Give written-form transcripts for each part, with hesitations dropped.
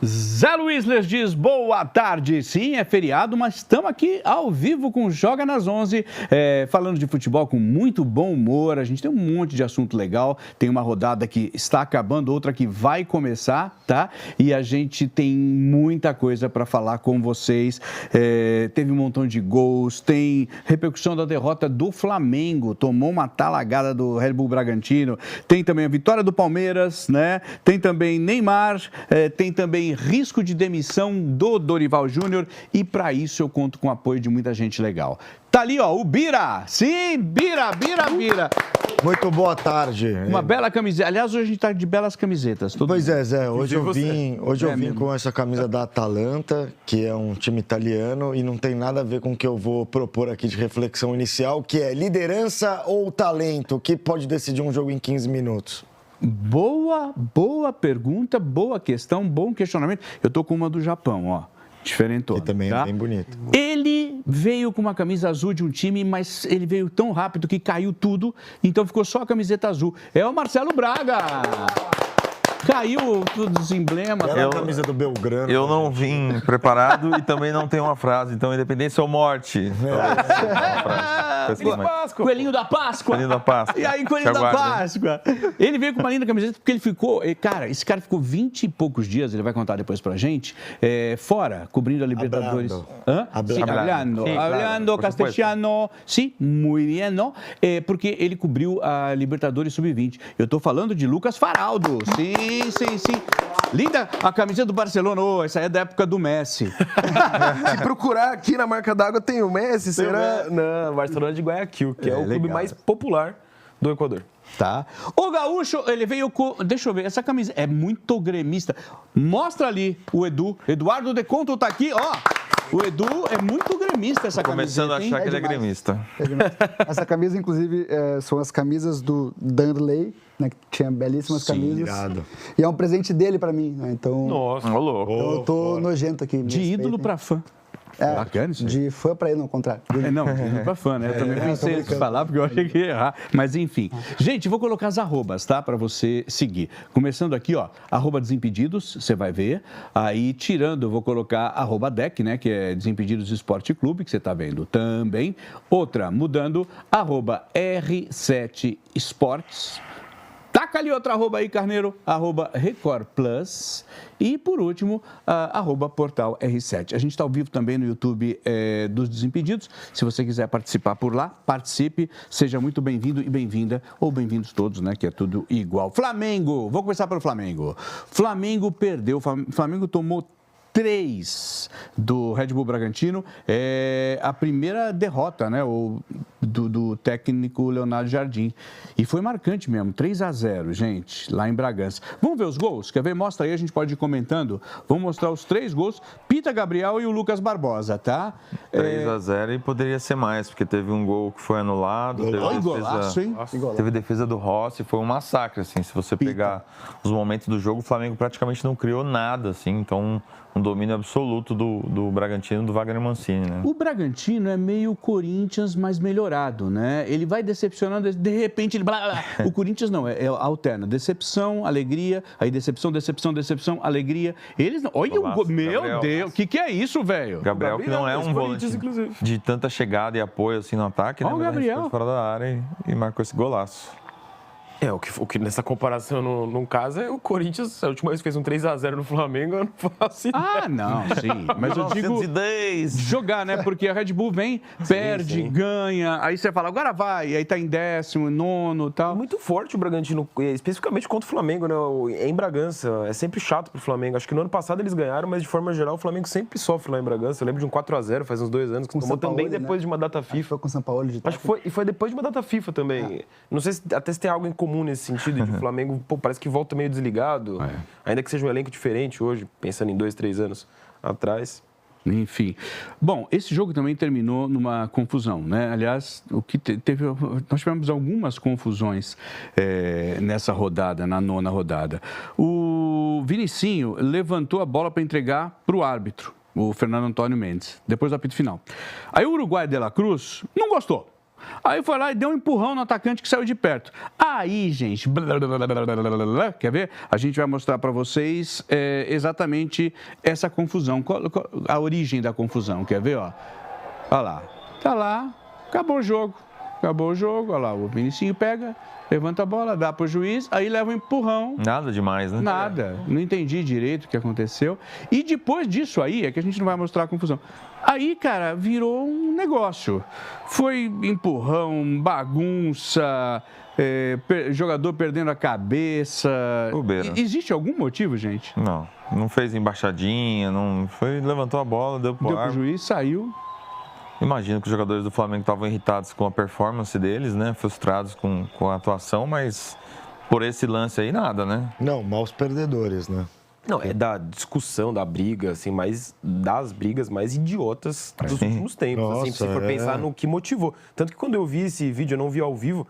Zé Luiz les diz boa tarde. Sim, é feriado, mas estamos aqui ao vivo com Joga nas 11, falando de futebol com muito bom humor. A gente tem um monte de assunto legal. Tem uma rodada que está acabando, outra que vai começar, tá? E a gente tem muita coisa para falar com vocês. Teve um montão de gols, tem repercussão da derrota do Flamengo, tomou uma talagada do Red Bull Bragantino. Tem também a vitória do Palmeiras, né? Tem também Neymar, tem também risco de demissão do Dorival Júnior e para isso eu conto com o apoio de muita gente legal. Tá ali, ó, o Bira. Sim, Bira. Muito boa tarde. Uma bela camiseta. Aliás, hoje a gente tá de belas camisetas. Pois é, Zé. Hoje eu vim com essa camisa da Atalanta, que é um time italiano, e não tem nada a ver com o que eu vou propor aqui de reflexão inicial, que é liderança ou talento? O que pode decidir um jogo em 15 minutos? Boa pergunta, boa questão, bom questionamento. Eu tô com uma do Japão, ó. Diferentona. Que também tá? É bem bonito. Ele veio com uma camisa azul de um time, mas ele veio tão rápido que caiu tudo, então ficou só a camiseta azul. É o Marcelo Braga! Caiu todos os emblemas. Era a camisa do Belgrano. Eu não vim preparado e também não tenho uma frase. Então, independência ou morte. Coelhinho da Páscoa. Coelhinho da Páscoa. E aí, Coelhinho da Páscoa. Ele veio com uma linda camiseta porque ele ficou... Cara, esse cara ficou 20 e poucos dias, ele vai contar depois pra gente, fora, cobrindo a Libertadores. Hablando castelhano. Sim, muy bien, ¿no? Porque ele cobriu a Libertadores Sub-20. Eu tô falando de Lucas Faraldo. Sim. Linda a camisa do Barcelona. Oh, essa é da época do Messi. Se procurar aqui na marca d'água tem o Messi, será? Não, Barcelona de Guayaquil, que é o clube mais popular do Equador. Tá. O Gaúcho, ele veio com... Deixa eu ver, essa camisa é muito gremista. Mostra ali o Edu. Eduardo De Conto tá aqui, ó. O Edu é muito gremista, essa camisa. Começando a achar que ele é gremista. Essa camisa, inclusive, são as camisas do Danley, né, que tinha belíssimas camisas. Irado. E é um presente dele pra mim, né? Então, Nossa, louco. então eu tô nojento aqui. De ídolo pra fã. Bacana isso aí. De fã pra ele, não, ao contrário. Não, de ídolo pra fã, né? Eu também pensei em falar, porque eu achei que ia errar. Mas, enfim. Gente, vou colocar as arrobas, tá? Pra você seguir. Começando aqui, ó, @Desimpedidos, você vai ver. Aí, tirando, eu vou colocar @DEC, né? Que é Desimpedidos Esporte Clube, que você tá vendo também. Outra, mudando, @R7 Esportes. Taca ali outra arroba aí, Carneiro, @Record Plus. E, por último, @Portal R7. A gente está ao vivo também no YouTube dos Desimpedidos. Se você quiser participar por lá, participe. Seja muito bem-vindo e bem-vinda, ou bem-vindos todos, né? Que é tudo igual. Flamengo, vou começar pelo Flamengo. Flamengo perdeu, Flamengo tomou 3 do Red Bull Bragantino, a primeira derrota, né, do técnico Leonardo Jardim. E foi marcante mesmo, 3-0, gente, lá em Bragança. Vamos ver os gols? Quer ver? Mostra aí, a gente pode ir comentando. Vamos mostrar os 3 gols, Pita Gabriel e o Lucas Barbosa, tá? 3-0 e poderia ser mais, porque teve um gol que foi anulado. Teve defesa do Rossi, foi um massacre, assim, se você pegar os momentos do jogo, o Flamengo praticamente não criou nada, assim, então... Um domínio absoluto do Bragantino, do Wagner Mancini, né? O Bragantino é meio Corinthians, mas melhorado, né? Ele vai decepcionando, de repente ele... O Corinthians não, alterna. Decepção, alegria, aí decepção, alegria. Eles não... Olha o... Meu Deus, o que é isso, velho? Gabriel, que não é um volante de tanta chegada e apoio assim no ataque, né? Olha o Gabriel. Ele foi fora da área e marcou esse golaço. O que nessa comparação, no caso, é o Corinthians, a última vez que fez um 3-0 no Flamengo, eu não faço ideia. Não, sim. Mas eu digo 1910. jogar, né? Porque a Red Bull vem, perde, ganha, aí você fala, agora vai, aí tá em 10º, 9º e tal. Muito forte o Bragantino, especificamente contra o Flamengo, né? Em Bragança. É sempre chato pro Flamengo. Acho que no ano passado eles ganharam, mas de forma geral o Flamengo sempre sofre lá em Bragança. Eu lembro de um 4-0 faz uns 2 anos, que tomou também depois de uma data FIFA. Foi com o São Paulo de Acho que foi, e foi depois de uma data FIFA também. Não sei até se tem algo em comum nesse sentido, de o Flamengo, parece que volta meio desligado, ainda que seja um elenco diferente hoje, pensando em 2, 3 anos atrás. Enfim. Bom, esse jogo também terminou numa confusão, né? Aliás, nós tivemos algumas confusões nessa rodada, na 9ª rodada. O Vinicinho levantou a bola para entregar para o árbitro, o Fernando Antônio Mendes, depois do apito final. Aí o Uruguai de la Cruz não gostou. Aí foi lá e deu um empurrão no atacante que saiu de perto. Aí, gente, quer ver? A gente vai mostrar para vocês exatamente essa confusão, a origem da confusão, quer ver? Ó? Olha lá, tá lá, acabou o jogo, olha lá, o Vinicinho pega, levanta a bola, dá pro juiz, aí leva um empurrão. Nada demais, né? Nada, não entendi direito o que aconteceu. E depois disso aí, é que a gente não vai mostrar a confusão. Aí, cara, virou um negócio. Foi empurrão, bagunça, jogador perdendo a cabeça. Existe algum motivo, gente? Não fez embaixadinha, levantou a bola, deu pro árbitro. O juiz, saiu. Imagino que os jogadores do Flamengo estavam irritados com a performance deles, né? Frustrados com a atuação, mas por esse lance aí, nada, né? Não, maus perdedores, né? Não, é da discussão, da briga, assim, das brigas mais idiotas dos últimos tempos. Nossa, assim, se for pensar no que motivou. Tanto que quando eu vi esse vídeo, eu não vi ao vivo,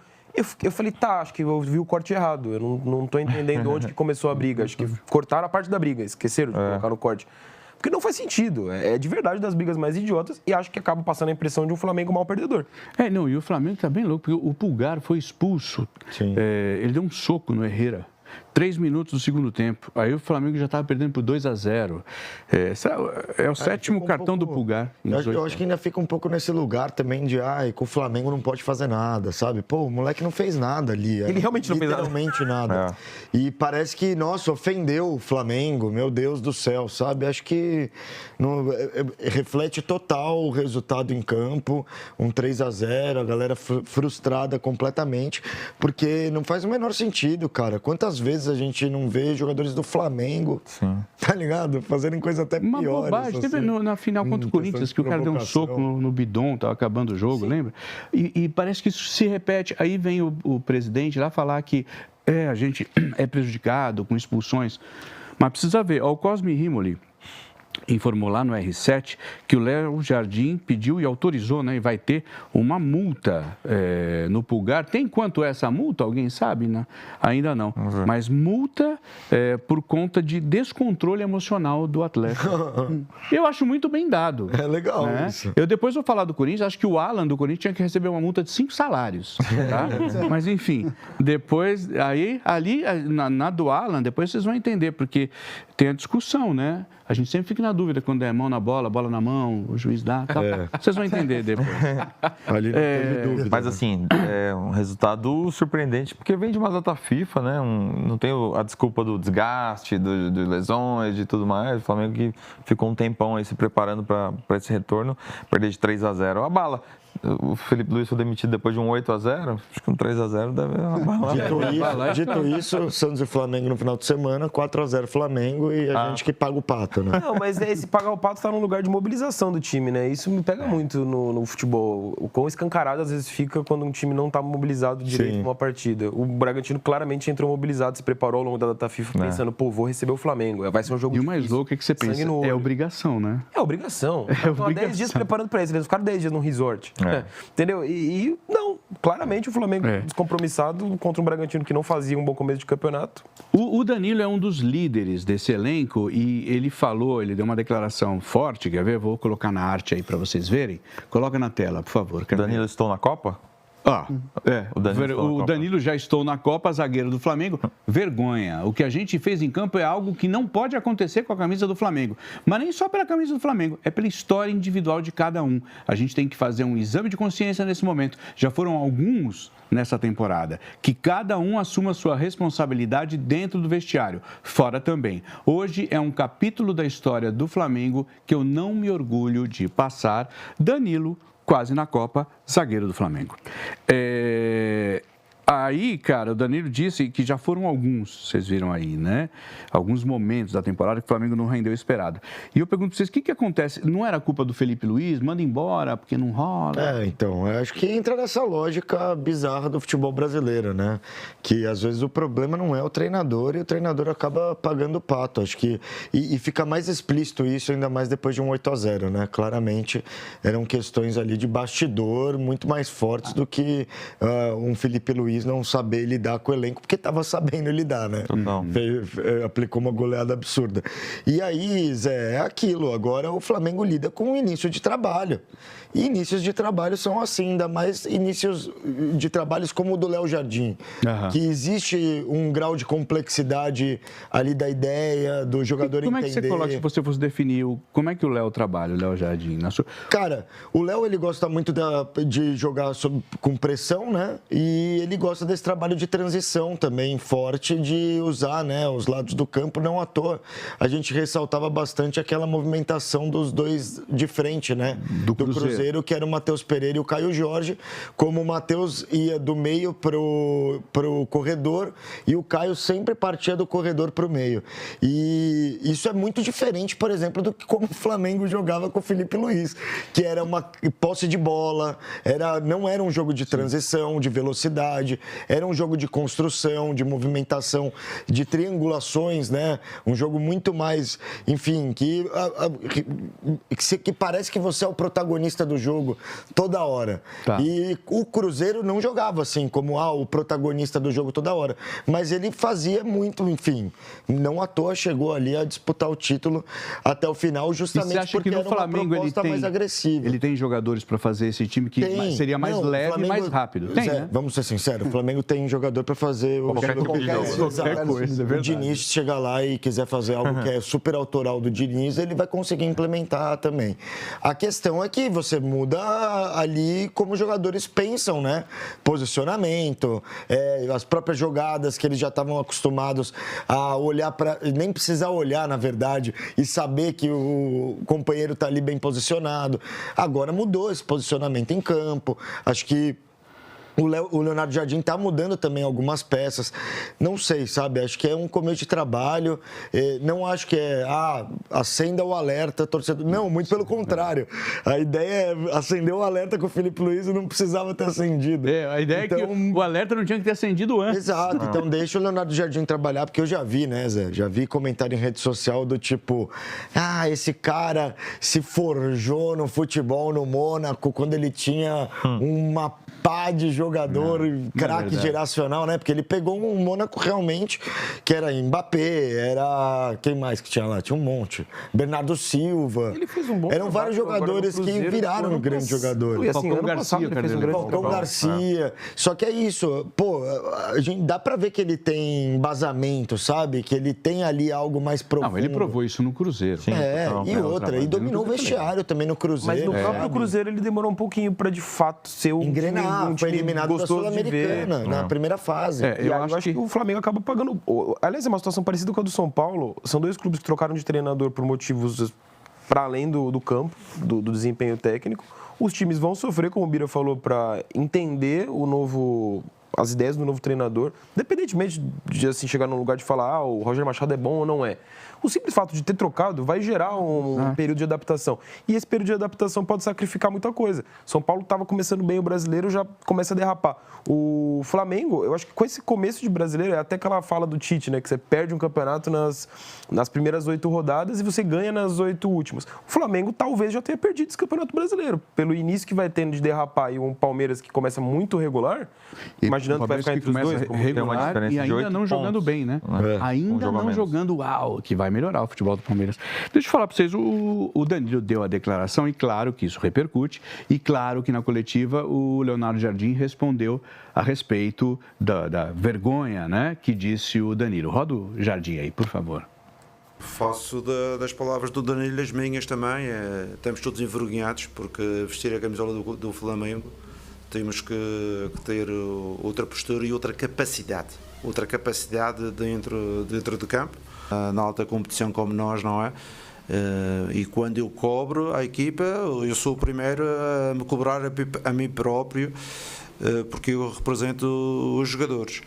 eu falei, acho que eu vi o corte errado. Eu não tô entendendo onde que começou a briga. Acho que cortaram a parte da briga, esqueceram de colocar no corte. Porque não faz sentido. É de verdade das brigas mais idiotas e acho que acaba passando a impressão de um Flamengo mal perdedor. E o Flamengo tá bem louco, porque o Pulgar foi expulso. Ele deu um soco no Herrera. 3 minutos do segundo tempo. Aí o Flamengo já estava perdendo por 2-0. É o sétimo cartão do Pulgar. Eu acho que ainda fica um pouco nesse lugar também de que o Flamengo não pode fazer nada, sabe? Pô, o moleque não fez nada ali. Ele realmente não fez nada. Literalmente nada. E parece que, nossa, ofendeu o Flamengo, meu Deus do céu, sabe? Acho que reflete total o resultado em campo, um 3-0, a galera frustrada completamente, porque não faz o menor sentido, cara. Quantas vezes a gente não vê jogadores do Flamengo, tá ligado? Fazerem coisa até pior. Uma bobagem. Teve na final contra o Corinthians que o cara deu um soco no bidon, tava acabando o jogo, lembra? E parece que isso se repete. Aí vem o presidente lá falar que a gente é prejudicado com expulsões. Mas precisa ver, o Cosme Rimoli informou lá no R7 que o Léo Jardim pediu e autorizou, né? E vai ter uma multa no Pulgar. Tem quanto é essa multa? Alguém sabe? Né? Ainda não. Mas multa por conta de descontrole emocional do atleta. Eu acho muito bem dado. É legal isso. Eu depois vou falar do Corinthians. Acho que o Alan do Corinthians tinha que receber uma multa de 5 salários. Tá? Mas enfim, depois, aí, ali, na do Alan, depois vocês vão entender, porque tem a discussão, né? A gente sempre fica na dúvida quando é mão na bola, bola na mão, o juiz dá, tal. Vocês vão entender depois. Ali não teve dúvida. Mas assim, é um resultado surpreendente, porque vem de uma data FIFA, né? Não tem a desculpa do desgaste, de lesões, de tudo mais. O Flamengo que ficou um tempão aí se preparando para esse retorno, perder de 3-0. A bala. O Felipe Luiz foi demitido depois de um 8-0. Acho que um 3-0 deve uma bala. Dito isso, Santos e Flamengo no final de semana, 4-0 Flamengo e a gente que paga o pato, né? Não, mas esse pagar o pato está num lugar de mobilização do time, né? Isso me pega muito no futebol. O quão escancarado às vezes fica quando um time não está mobilizado direito numa partida. O Bragantino claramente entrou mobilizado, se preparou ao longo da data FIFA pensando, vou receber o Flamengo, vai ser um jogo difícil. E o mais louco é que você pensa, é obrigação, né? É obrigação. Estão há 10 dias preparando para isso, eles ficaram 10 dias num resort. Entendeu? E não, claramente o Flamengo descompromissado contra um Bragantino que não fazia um bom começo de campeonato. O Danilo é um dos líderes desse elenco e ele deu uma declaração forte, quer ver? Vou colocar na arte aí para vocês verem. Coloca na tela, por favor. Danilo, estou na Copa? O Danilo já estou na Copa, zagueiro do Flamengo. Vergonha. O que a gente fez em campo é algo que não pode acontecer com a camisa do Flamengo. Mas nem só pela camisa do Flamengo, é pela história individual de cada um. A gente tem que fazer um exame de consciência nesse momento. Já foram alguns nessa temporada. Que cada um assuma sua responsabilidade dentro do vestiário, fora também. Hoje é um capítulo da história do Flamengo que eu não me orgulho de passar. Danilo, quase na Copa, zagueiro do Flamengo. Aí, cara, o Danilo disse que já foram alguns, vocês viram aí, né? Alguns momentos da temporada que o Flamengo não rendeu o esperado. E eu pergunto pra vocês, o que acontece? Não era culpa do Felipe Luiz? Manda embora, porque não rola? Então, eu acho que entra nessa lógica bizarra do futebol brasileiro, né? Que às vezes o problema não é o treinador e o treinador acaba pagando o pato. Acho que... E fica mais explícito isso, ainda mais depois de um 8-0, né? Claramente eram questões ali de bastidor muito mais fortes do que um Felipe Luiz Luiz não saber lidar com o elenco, porque estava sabendo lidar, né? Não. Aplicou uma goleada absurda. E aí, Zé, é aquilo. Agora o Flamengo lida com o início de trabalho. E inícios de trabalho são assim, ainda mais inícios de trabalhos como o do Léo Jardim, que existe um grau de complexidade ali da ideia, do jogador entender. Como é que você coloca, se você fosse definir, como é que o Léo trabalha, o Léo Jardim? Cara, o Léo, ele gosta muito de jogar com pressão, né? E ele gosta desse trabalho de transição também forte, de usar, né, os lados do campo, não à toa. A gente ressaltava bastante aquela movimentação dos dois de frente, né? Do Cruzeiro, que era o Matheus Pereira e o Caio Jorge, como o Matheus ia do meio pro corredor e o Caio sempre partia do corredor pro meio. E isso é muito diferente, por exemplo, do que como o Flamengo jogava com o Felipe Luiz, que era uma posse de bola, não era um jogo de transição, de velocidade, era um jogo de construção, de movimentação, de triangulações, né? Um jogo muito mais, enfim, que parece que você é o protagonista do jogo toda hora. Tá. E o Cruzeiro não jogava assim, como o protagonista do jogo toda hora, mas ele fazia muito, enfim, não à toa chegou ali a disputar o título até o final, justamente porque que no era Flamengo uma proposta mais agressiva. Ele tem jogadores para fazer esse time que seria mais leve e mais rápido. Tem, né? Vamos ser sinceros, o Flamengo tem jogador para fazer qualquer coisa. O Diniz chegar lá e quiser fazer algo que é super autoral do Diniz, ele vai conseguir implementar também. A questão é que você muda ali como os jogadores pensam, né? Posicionamento, as próprias jogadas que eles já estavam acostumados a olhar para, nem precisar olhar, na verdade, e saber que o companheiro está ali bem posicionado. Agora mudou esse posicionamento em campo. Acho que o Leonardo Jardim está mudando também algumas peças. Não sei, sabe? Acho que é um começo de trabalho. Não acho que acenda o alerta, torcedor. Não, muito pelo contrário. A ideia é acender o alerta com o Felipe Luiz e não precisava ter acendido. A ideia é que o alerta não tinha que ter acendido antes. Exato. Então deixa o Leonardo Jardim trabalhar, porque eu já vi, né, Zé? Já vi comentário em rede social do tipo: esse cara se forjou no futebol no Mônaco quando ele tinha uma pá de jogador, craque geracional, né? Porque ele pegou um Mônaco realmente, que era Mbappé, era... Quem mais que tinha lá? Tinha um monte. Bernardo Silva. Ele fez um bom Eram vários jogadores que viraram grandes jogadores. Falcão Garcia. Só que é isso, a gente dá pra ver que ele tem embasamento, sabe? Que ele tem ali algo mais profundo. Não, ele provou isso no Cruzeiro. Sim, e dominou o vestiário também no Cruzeiro. Mas no próprio Cruzeiro ele demorou um pouquinho pra de fato ser um foi eliminado da Sul-Americana na primeira fase. Eu acho que o Flamengo acaba pagando. Aliás, é uma situação parecida com a do São Paulo. São dois clubes que trocaram de treinador por motivos para além do campo, do desempenho técnico. Os times vão sofrer, como o Bira falou, para entender as ideias do novo treinador, independentemente de assim, chegar num lugar de falar o Roger Machado é bom ou não é. O simples fato de ter trocado vai gerar um período de adaptação. E esse período de adaptação pode sacrificar muita coisa. São Paulo estava começando bem o brasileiro, já começa a derrapar. O Flamengo, eu acho que com esse começo de brasileiro, é até aquela fala do Tite, né? Que você perde um campeonato nas primeiras 8 rodadas e você ganha nas 8 últimas. O Flamengo talvez já tenha perdido esse campeonato brasileiro. Pelo início que vai tendo de derrapar e um Palmeiras que começa muito regular, imaginando que vai ficar entre os dois. Regular e ainda não jogando bem, né? Ainda não jogando que vai melhorar o futebol do Palmeiras. Deixa eu falar para vocês, o Danilo deu a declaração e claro que isso repercute e claro que na coletiva o Leonardo Jardim respondeu a respeito da vergonha, né, que disse o Danilo. Roda o Jardim aí, por favor. Faço das palavras do Danilo as minhas também. Estamos todos envergonhados porque vestir a camisola do Flamengo temos que ter outra postura e outra capacidade dentro do campo. Na alta competição como nós, não é? E quando eu cobro a equipa, eu sou o primeiro a me cobrar a mim próprio, porque eu represento os jogadores.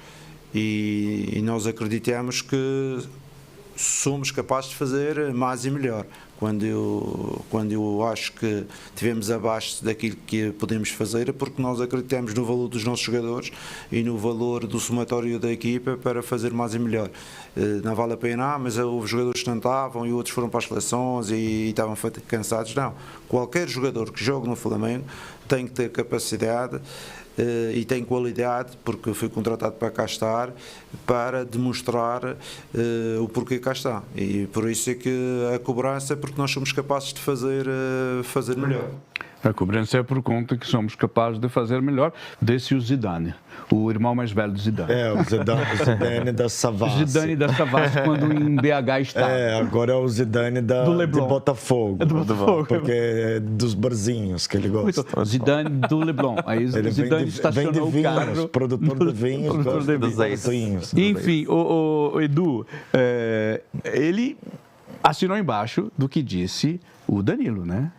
E nós acreditamos que somos capazes de fazer mais e melhor. Quando eu acho que estivemos abaixo daquilo que podemos fazer, é porque nós acreditamos no valor dos nossos jogadores e no valor do somatório da equipa para fazer mais e melhor. Não vale a pena, mas houve jogadores que não estavam e outros foram para as seleções e estavam cansados. Não. Qualquer jogador que jogue no Flamengo tem que ter capacidade e tem qualidade, porque foi contratado para cá estar, para demonstrar o porquê cá está. E por isso é que a cobrança é porque nós somos capazes de fazer melhor. A cobrança é por conta que somos capazes de fazer melhor, desse o Zidane, o irmão mais velho do Zidane. O Zidane da Savassi. Zidane da Savassi, quando em BH está. Agora é o Zidane de Botafogo. Do Botafogo. Porque é dos barzinhos que ele gosta. Zidane do Leblon. Aí ele Zidane estacionou vem de vinhos, o carro. produtor de vinhos, Produtor dos vinhos. Enfim, o Edu, ele assinou embaixo do que disse o Danilo, né?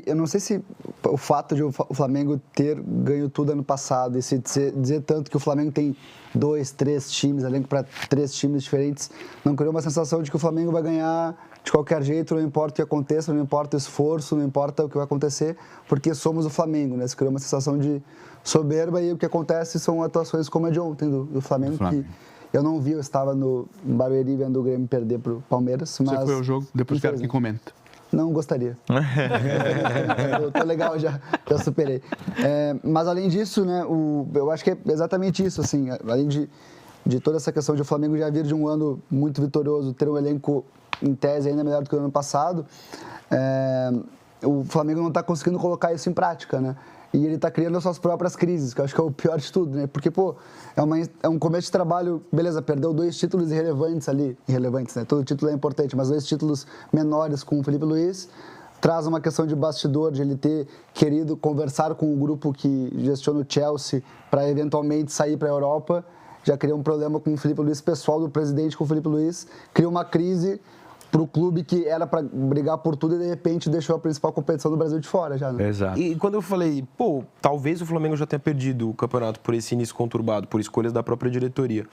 Eu não sei se o fato de o Flamengo ter ganho tudo ano passado e se dizer tanto que o Flamengo tem 2, 3 times, elenco para 3 times diferentes, não criou uma sensação de que o Flamengo vai ganhar de qualquer jeito, não importa o que aconteça, não importa o esforço, não importa o que vai acontecer, porque somos o Flamengo, né? Se criou uma sensação de soberba e o que acontece são atuações como a de ontem do Flamengo, que eu não vi, eu estava no Barueri vendo o Grêmio perder para o Palmeiras. Mas, você foi ao jogo, depois quero que comenta. Não gostaria. Eu tô legal já superei. Mas além disso, né, eu acho que é exatamente isso, assim, além de toda essa questão de o Flamengo já vir de um ano muito vitorioso, ter um elenco em tese ainda melhor do que o ano passado, o Flamengo não está conseguindo colocar isso em prática, né? E ele está criando as suas próprias crises, que eu acho que é o pior de tudo, né? Porque, é um começo de trabalho, beleza, perdeu 2 títulos irrelevantes ali, né? Todo título é importante, mas 2 títulos menores com o Felipe Luiz, traz uma questão de bastidor, de ele ter querido conversar com o grupo que gestiona o Chelsea para eventualmente sair para a Europa, já criou um problema com o Felipe Luiz, pessoal do presidente com o Felipe Luiz, criou uma crise para o clube que era para brigar por tudo e de repente deixou a principal competição do Brasil de fora já, né? Exato. E quando eu falei, talvez o Flamengo já tenha perdido o campeonato por esse início conturbado, por escolhas da própria diretoria.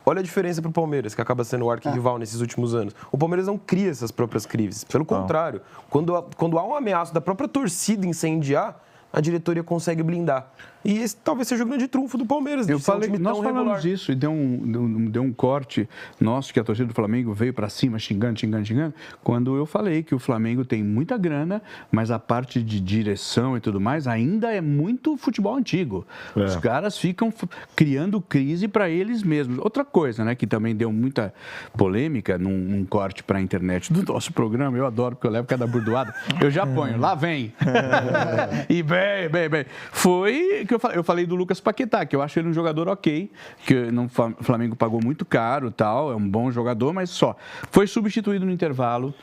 Olha a diferença para o Palmeiras, que acaba sendo o arquirrival nesses últimos anos. O Palmeiras não cria essas próprias crises. Pelo contrário, quando há um ameaço da própria torcida incendiar, a diretoria consegue blindar. E esse talvez seja o grande trunfo do Palmeiras. Nós falamos isso e deu um corte nosso, que a torcida do Flamengo veio para cima xingando, quando eu falei que o Flamengo tem muita grana, mas a parte de direção e tudo mais ainda é muito futebol antigo. Os caras ficam criando crise para eles mesmos. Outra coisa, né, que também deu muita polêmica num corte para a internet do nosso programa, eu adoro, porque eu levo cada burdoada, eu já ponho, lá vem. E bem, foi que eu falei do Lucas Paquetá, que eu acho ele um jogador ok, que o Flamengo pagou muito caro, tal, é um bom jogador, mas só foi substituído no intervalo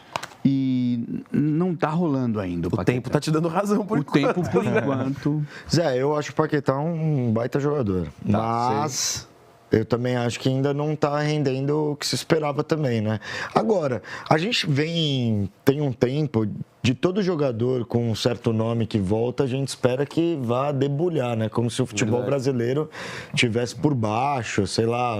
e não tá rolando ainda. O tempo tá te dando razão por enquanto. Zé, eu acho o Paquetá um baita jogador, mas eu também acho que ainda não está rendendo o que se esperava também, né? Agora, a gente tem um tempo de todo jogador com um certo nome que volta, a gente espera que vá debulhar, né? Como se o futebol brasileiro tivesse por baixo, sei lá,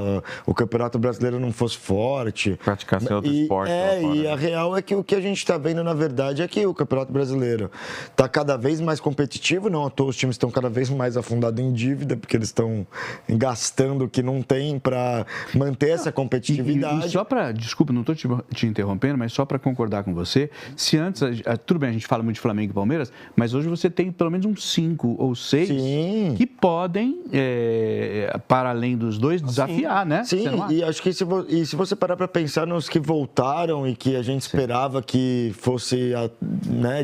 o Campeonato Brasileiro não fosse forte. Praticasse em outro esporte. E a real é que o que a gente está vendo, na verdade, é que o Campeonato Brasileiro está cada vez mais competitivo, não à toa os times estão cada vez mais afundados em dívida, porque eles estão gastando o que não tem para manter essa competitividade. E só para, desculpa, não estou te interrompendo, mas só para concordar com você, se antes, tudo bem, a gente fala muito de Flamengo e Palmeiras, mas hoje você tem pelo menos uns 5 ou 6 que podem, para além dos dois, desafiar, né? Sim, e acho que se você parar para pensar nos que voltaram e que a gente esperava que fosse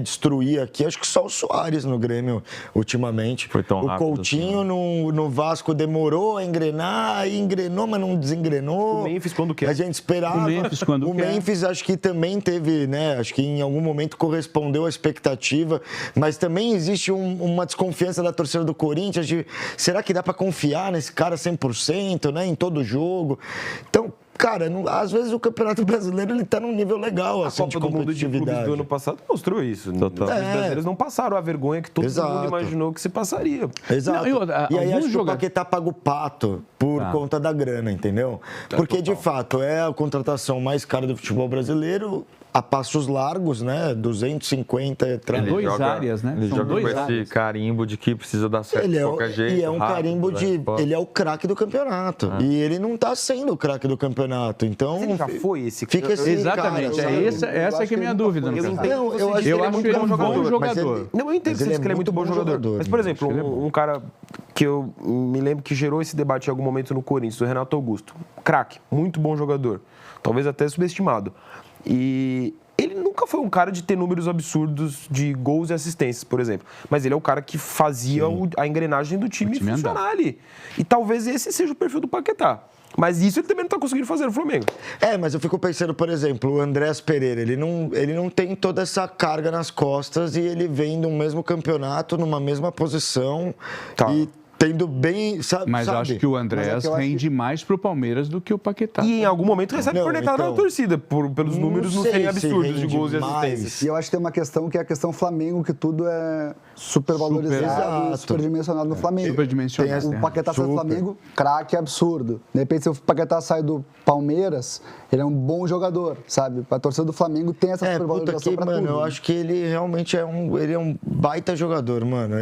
destruir aqui, acho que só o Soares no Grêmio ultimamente. Foi tão rápido, o Coutinho assim, no Vasco demorou a engrenar, aí engrenou, mas não desengrenou. O Memphis quando quer. A gente esperava. O Memphis acho que também teve, né? Acho que em algum momento correspondeu à expectativa, mas também existe uma desconfiança da torcida do Corinthians de será que dá para confiar nesse cara 100%, né? Em todo jogo. Então, cara, às vezes o Campeonato Brasileiro ele tá num nível legal, assim, de competitividade. A Copa do Mundo de Clubes do ano passado mostrou isso. Os brasileiros não passaram a vergonha que todo mundo imaginou que se passaria. Exato. E aí acho que o Paquetá paga o pato por conta da grana, entendeu? Porque, de fato, é a contratação mais cara do futebol brasileiro, a passos largos, né? 250 2 áreas, né? Ele joga com esse carimbo de que precisa dar certo de qualquer jeito. E é um carimbo de... Ele é o craque do campeonato. E ele não tá sendo o craque do campeonato. Então... Ele já foi esse... Fica esse exatamente. Cara, essa que é a minha dúvida. Eu acho que ele é muito bom jogador. Não, eu entendo que ele é muito bom jogador. Mas, por exemplo, um cara que eu me lembro que gerou esse debate em algum momento no Corinthians, o Renato Augusto. Craque, muito bom jogador, talvez até subestimado. E ele nunca foi um cara de ter números absurdos de gols e assistências, por exemplo. Mas ele é o cara que fazia a engrenagem do time funcionar ali. E talvez esse seja o perfil do Paquetá. Mas isso ele também não está conseguindo fazer no Flamengo. Mas eu fico pensando, por exemplo, o Andrés Pereira, ele não tem toda essa carga nas costas e ele vem no mesmo campeonato, numa mesma posição e tendo bem, sabe? Mas acho que o Andrés rende mais pro Palmeiras do que o Paquetá. E em algum momento recebe cornetada da torcida, pelos números não serem absurdos de gols e assistências. E eu acho que tem uma questão que é a questão Flamengo, que tudo é supervalorizado, superdimensionado no Flamengo. Superdimensionado. O Paquetá sai do Flamengo, craque absurdo. De repente, se o Paquetá sai do Palmeiras, ele é um bom jogador, sabe? A torcida do Flamengo tem essa supervalorização pra tudo. Eu acho que ele realmente é um baita jogador, mano.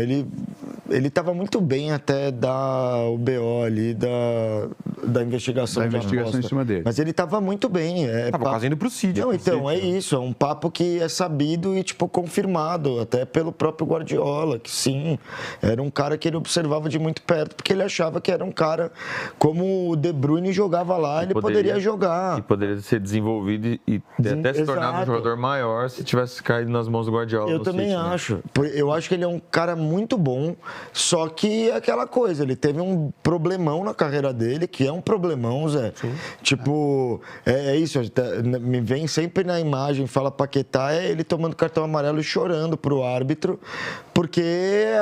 Ele tava muito bem até dar o BO ali da investigação. Da investigação em cima dele. Mas ele tava muito bem. Tava quase indo pro CID. Não, então, é isso. É um papo que é sabido e, confirmado até pelo próprio Guardiola, que sim, era um cara que ele observava de muito perto, porque ele achava que era um cara como o De Bruyne jogava lá, ele poderia jogar. E poderia ser desenvolvido e até se tornar um jogador maior se tivesse caído nas mãos do Guardiola. Eu também acho. Eu acho que ele é um cara muito bom, só que é aquela coisa, ele teve um problemão na carreira dele, que é um problemão, Zé. Sim. É isso, me vem sempre na imagem, fala Paquetá, é ele tomando cartão amarelo e chorando pro árbitro, porque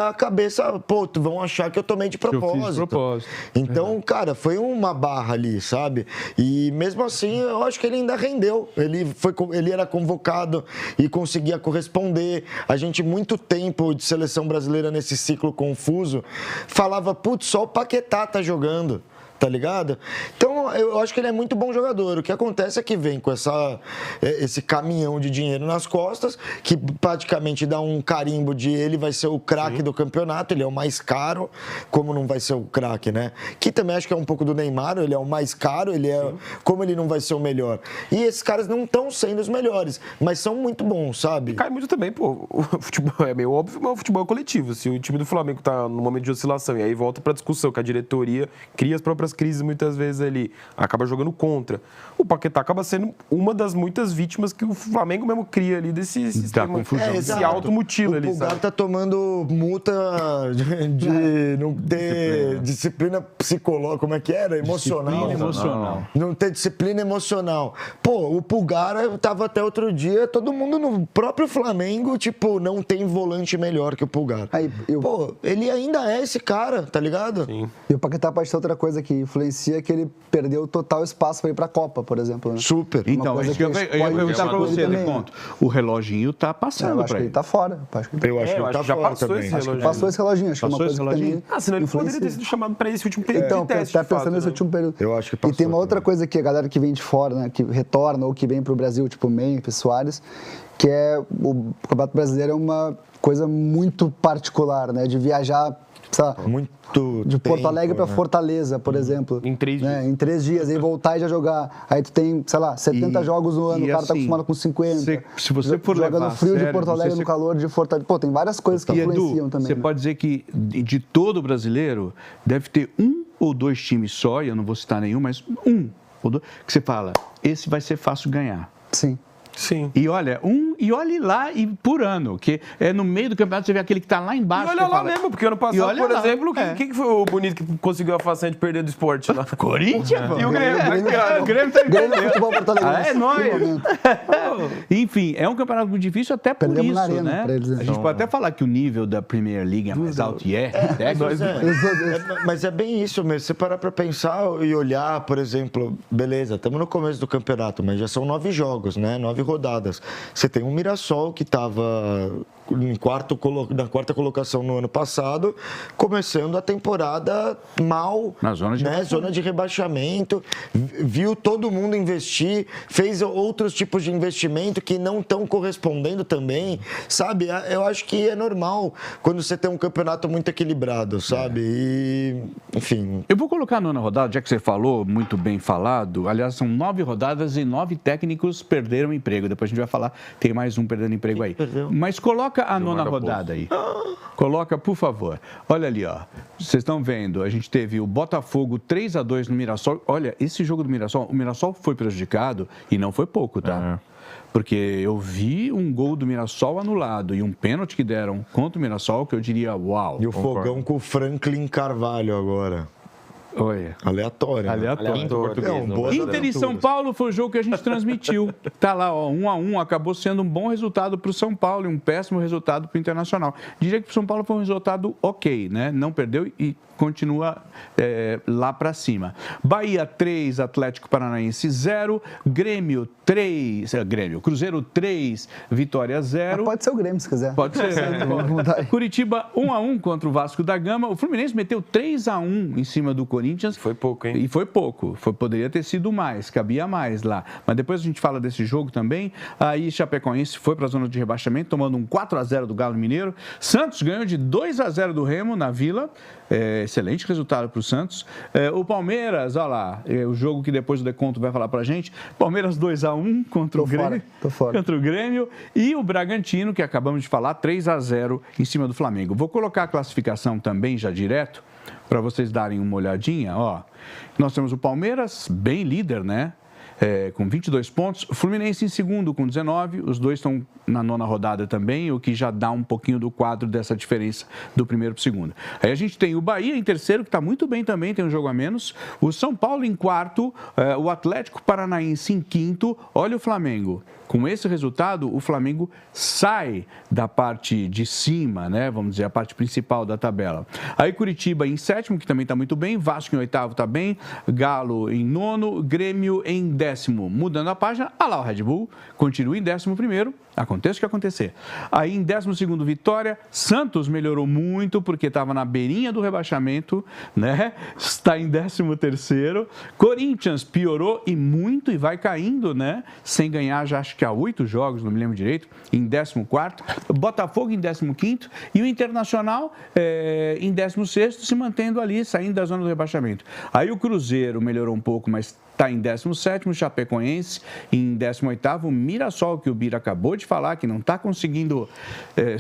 a cabeça, vão achar que eu tomei de propósito. Eu fiz de propósito. Então, cara, foi uma barra ali, sabe? E mesmo assim, eu acho que ele ainda rendeu. Ele era convocado e conseguia corresponder. A gente, muito tempo de seleção brasileira nesse ciclo confuso, falava, só o Paquetá tá jogando. Tá ligado? Então, eu acho que ele é muito bom jogador. O que acontece é que vem com esse caminhão de dinheiro nas costas, que praticamente dá um carimbo de ele vai ser o craque do campeonato, ele é o mais caro, como não vai ser o craque, né? Que também acho que é um pouco do Neymar, ele é o mais caro, como ele não vai ser o melhor. E esses caras não estão sendo os melhores, mas são muito bons, sabe? E cai muito também, o futebol é meio óbvio, mas o futebol é coletivo. Se o time do Flamengo tá no momento de oscilação, e aí volta pra discussão, que a diretoria cria as próprias crises muitas vezes ali, acaba jogando contra. O Paquetá acaba sendo uma das muitas vítimas que o Flamengo mesmo cria ali desse sistema. Se automutila ali, sabe? O Pulgar tá tomando multa de não ter disciplina psicológica, como é que era? Emocional. Não ter disciplina emocional. O Pulgar tava até outro dia, todo mundo no próprio Flamengo, não tem volante melhor que o Pulgar. Ele ainda é esse cara, tá ligado? Sim. E o Paquetá pode ter outra coisa que influencia, que ele perdeu total espaço para ir para a Copa, por exemplo. Né? Super. Então, eu ia perguntar para você, Ponto. O reloginho tá passando para ele. Ele tá fora. Eu acho que ele tá já fora passou também. esse relógio. Passou esse reloginho. Acho que é uma coisa que também senão ele poderia ter sido chamado para esse último período de teste. Tá pensando nesse último período. Eu acho que passou. E tem uma outra coisa que a galera que vem de fora, né, que retorna ou que vem pro Brasil, tipo Memphis, Soares, que é o Campeonato Brasileiro é uma coisa muito particular, né, de viajar de Porto Alegre para Fortaleza, por exemplo. Em 3 dias. Em 3 dias, aí voltar e já jogar. Aí tu tem, 70 jogos no ano, o cara tá acostumado com 50. Se você for joga levar no frio sério, de Porto Alegre, no calor de Fortaleza. Tem várias coisas que influenciam também. Você pode dizer que de todo brasileiro, deve ter 1 ou 2 times só, e eu não vou citar nenhum, mas 1 ou 2, que você fala, esse vai ser fácil ganhar. Sim. E olha, olhe lá e por ano, que é no meio do campeonato você vê aquele que está lá embaixo. E olha lá mesmo, porque ano passado, por exemplo, quem que foi o bonito que conseguiu a façanha de perder do esporte lá? Corinthians? E o Grêmio? O Grêmio tá Grêmio futebol português. É nóis. Enfim, é um campeonato muito difícil até por Perdemos isso, na arena, né? pra eles, né? A gente pode até falar que o nível da Premier League é mais alto e mas é bem isso mesmo. Você parar para pensar e olhar, por exemplo, beleza, estamos no começo do campeonato, mas já são 9 jogos, né? 9 rodadas. Você tem um Mirassol que estava na quarta colocação no ano passado, começando a temporada mal, na zona de rebaixamento, viu todo mundo investir, fez outros tipos de investimento que não estão correspondendo também, sabe? Eu acho que é normal quando você tem um campeonato muito equilibrado, sabe? E, enfim... Eu vou colocar a 9ª rodada, já que você falou, muito bem falado, aliás, são 9 rodadas e 9 técnicos perderam emprego, depois a gente vai falar, tem mais um perdendo emprego aí. Mas coloca Coloca a nona rodada aí. Coloca, por favor. Olha ali, ó. Vocês estão vendo, a gente teve o Botafogo 3-2 no Mirassol. Olha, esse jogo do Mirassol, o Mirassol foi prejudicado e não foi pouco, tá? Porque eu vi um gol do Mirassol anulado e um pênalti que deram contra o Mirassol que eu diria, uau. E o fogão com o Franklin Carvalho agora. Olha. Aleatório. Inter e São Paulo foi o jogo que a gente transmitiu. Tá lá, ó, 1-1, acabou sendo um bom resultado para o São Paulo e um péssimo resultado para o Internacional. Diria que o São Paulo foi um resultado ok, né? Não perdeu e continua lá para cima. Bahia 3, Atlético Paranaense 0, Grêmio 3, Cruzeiro 3, Vitória 0. Mas pode ser o Grêmio, se quiser. Pode ser. Curitiba 1-1 contra o Vasco da Gama. O Fluminense meteu 3-1 em cima do Corinthians. Foi pouco, hein? E foi pouco. Poderia ter sido mais, cabia mais lá. Mas depois a gente fala desse jogo também. Aí Chapecoense foi para a zona de rebaixamento, tomando um 4-0 do Galo Mineiro. Santos ganhou de 2-0 do Remo na Vila. Excelente resultado para o Santos. O Palmeiras, olha lá, o jogo que depois o Deconto vai falar para a gente. Palmeiras 2-1 contra o Grêmio. Contra o Grêmio. E o Bragantino, que acabamos de falar, 3-0 em cima do Flamengo. Vou colocar a classificação também já direto, para vocês darem uma olhadinha. Ó, nós temos o Palmeiras, bem líder, né? Com 22 pontos. O Fluminense em segundo com 19. Os dois estão na nona rodada também, o que já dá um pouquinho do quadro dessa diferença do primeiro para o segundo. Aí a gente tem o Bahia em terceiro, que está muito bem também, tem um jogo a menos. O São Paulo em quarto. O Atlético Paranaense em quinto. Olha o Flamengo. Com esse resultado, o Flamengo sai da parte de cima, né? Vamos dizer, a parte principal da tabela. Aí Curitiba em sétimo, que também está muito bem. Vasco em oitavo está bem. Galo em nono. Grêmio em décimo. Mudando a página, lá o Red Bull continua em 11º. Aconteça o que acontecer. Aí em 12º, Vitória. Santos melhorou muito porque estava na beirinha do rebaixamento, né? Está em 13º. Corinthians piorou e muito e vai caindo, né? Sem ganhar, já acho que há 8 jogos, não me lembro direito, em 14º. Botafogo em 15º e o Internacional em 16º, se mantendo ali, saindo da zona do rebaixamento. Aí o Cruzeiro melhorou um pouco, mas está em 17º, Chapecoense em 18º, Mirassol, que o Bira acabou de falar, que não está conseguindo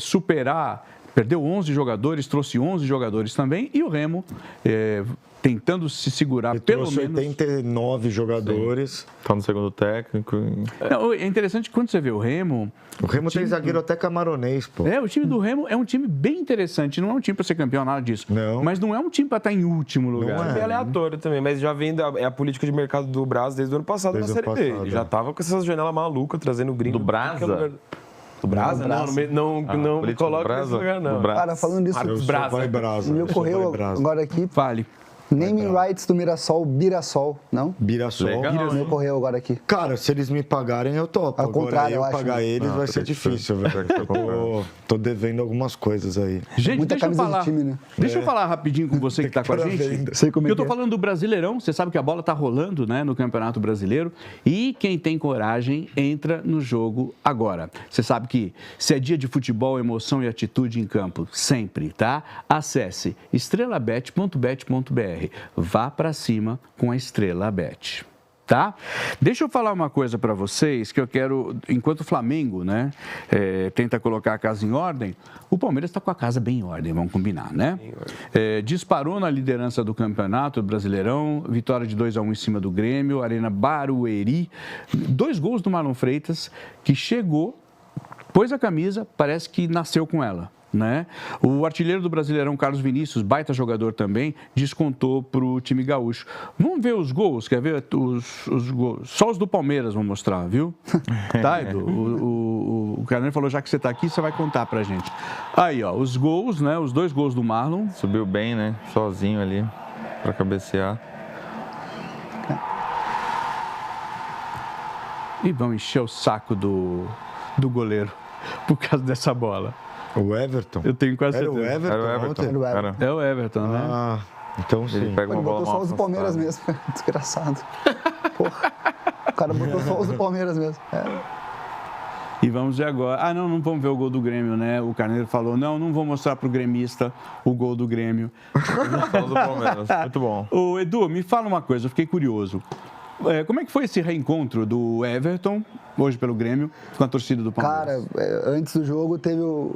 superar, perdeu 11 jogadores, trouxe 11 jogadores também, e o Remo tentando se segurar pelo menos... 89 jogadores. Está no segundo técnico. É interessante que quando você vê o Remo... O Remo tem zagueiro até camaronês, pô. O time do Remo é um time bem interessante. Não é um time para ser campeão, nada disso. Não. Mas não é um time para estar em último lugar. É aleatório também, mas já vem a política de mercado do Brasa desde o ano passado na Série B. Ele já estava com essas janelas malucas, trazendo gringo. Do Brasa? Do Brasa? Não coloca nesse lugar, não. Cara, falando disso, me ocorreu agora aqui. Fale. Naming rights do Mirassol, Birassol, não? Birassol. Me ocorreu agora aqui. Cara, se eles me pagarem, eu topo. Ao contrário, agora, eu pagar eles vai ser difícil, velho. Tô devendo algumas coisas aí. Gente, muita deixa eu camisa falar. de time, né? Deixa eu falar rapidinho com você que está com a gente. Sei como é eu tô que é. falando do Brasileirão. Você sabe que a bola tá rolando, né, no Campeonato Brasileiro. E quem tem coragem entra no jogo agora. Você sabe que se é dia de futebol, emoção e atitude em campo, sempre, tá? Acesse estrelabet.bet.br. Vá para cima com a Estrela Bet. Tá? Deixa eu falar uma coisa para vocês que eu quero, enquanto o Flamengo, né, tenta colocar a casa em ordem, o Palmeiras está com a casa bem em ordem, vamos combinar, né? Disparou na liderança do Campeonato Brasileirão, vitória de 2-1 em cima do Grêmio, Arena Barueri, 2 gols do Marlon Freitas, que chegou, pôs a camisa, parece que nasceu com ela. Né? O artilheiro do Brasileirão, Carlos Vinícius, baita jogador também, descontou para o time gaúcho. Vamos ver os gols, quer ver os gols? Só os do Palmeiras vou mostrar, viu? Tá, Edu? O Carneiro falou, já que você está aqui, você vai contar para a gente. Aí, ó, os gols, né? Os 2 gols do Marlon. Subiu bem, né? Sozinho ali, para cabecear. E vão encher o saco do goleiro por causa dessa bola. O Everton? Eu tenho quase certeza. Era o Everton? Era É o Everton, né? Ah, então sim. Ele pega uma bola botou só os do Palmeiras mesmo. Desgraçado. Porra. O cara botou só os do Palmeiras mesmo. E vamos ver agora. Não vamos ver o gol do Grêmio, né? O Carneiro falou, não vou mostrar pro gremista o gol do Grêmio. Só os do Palmeiras. Muito bom. Ô, Edu, me fala uma coisa, eu fiquei curioso. Como é que foi esse reencontro do Everton, hoje pelo Grêmio, com a torcida do Palmeiras? Cara, antes do jogo teve o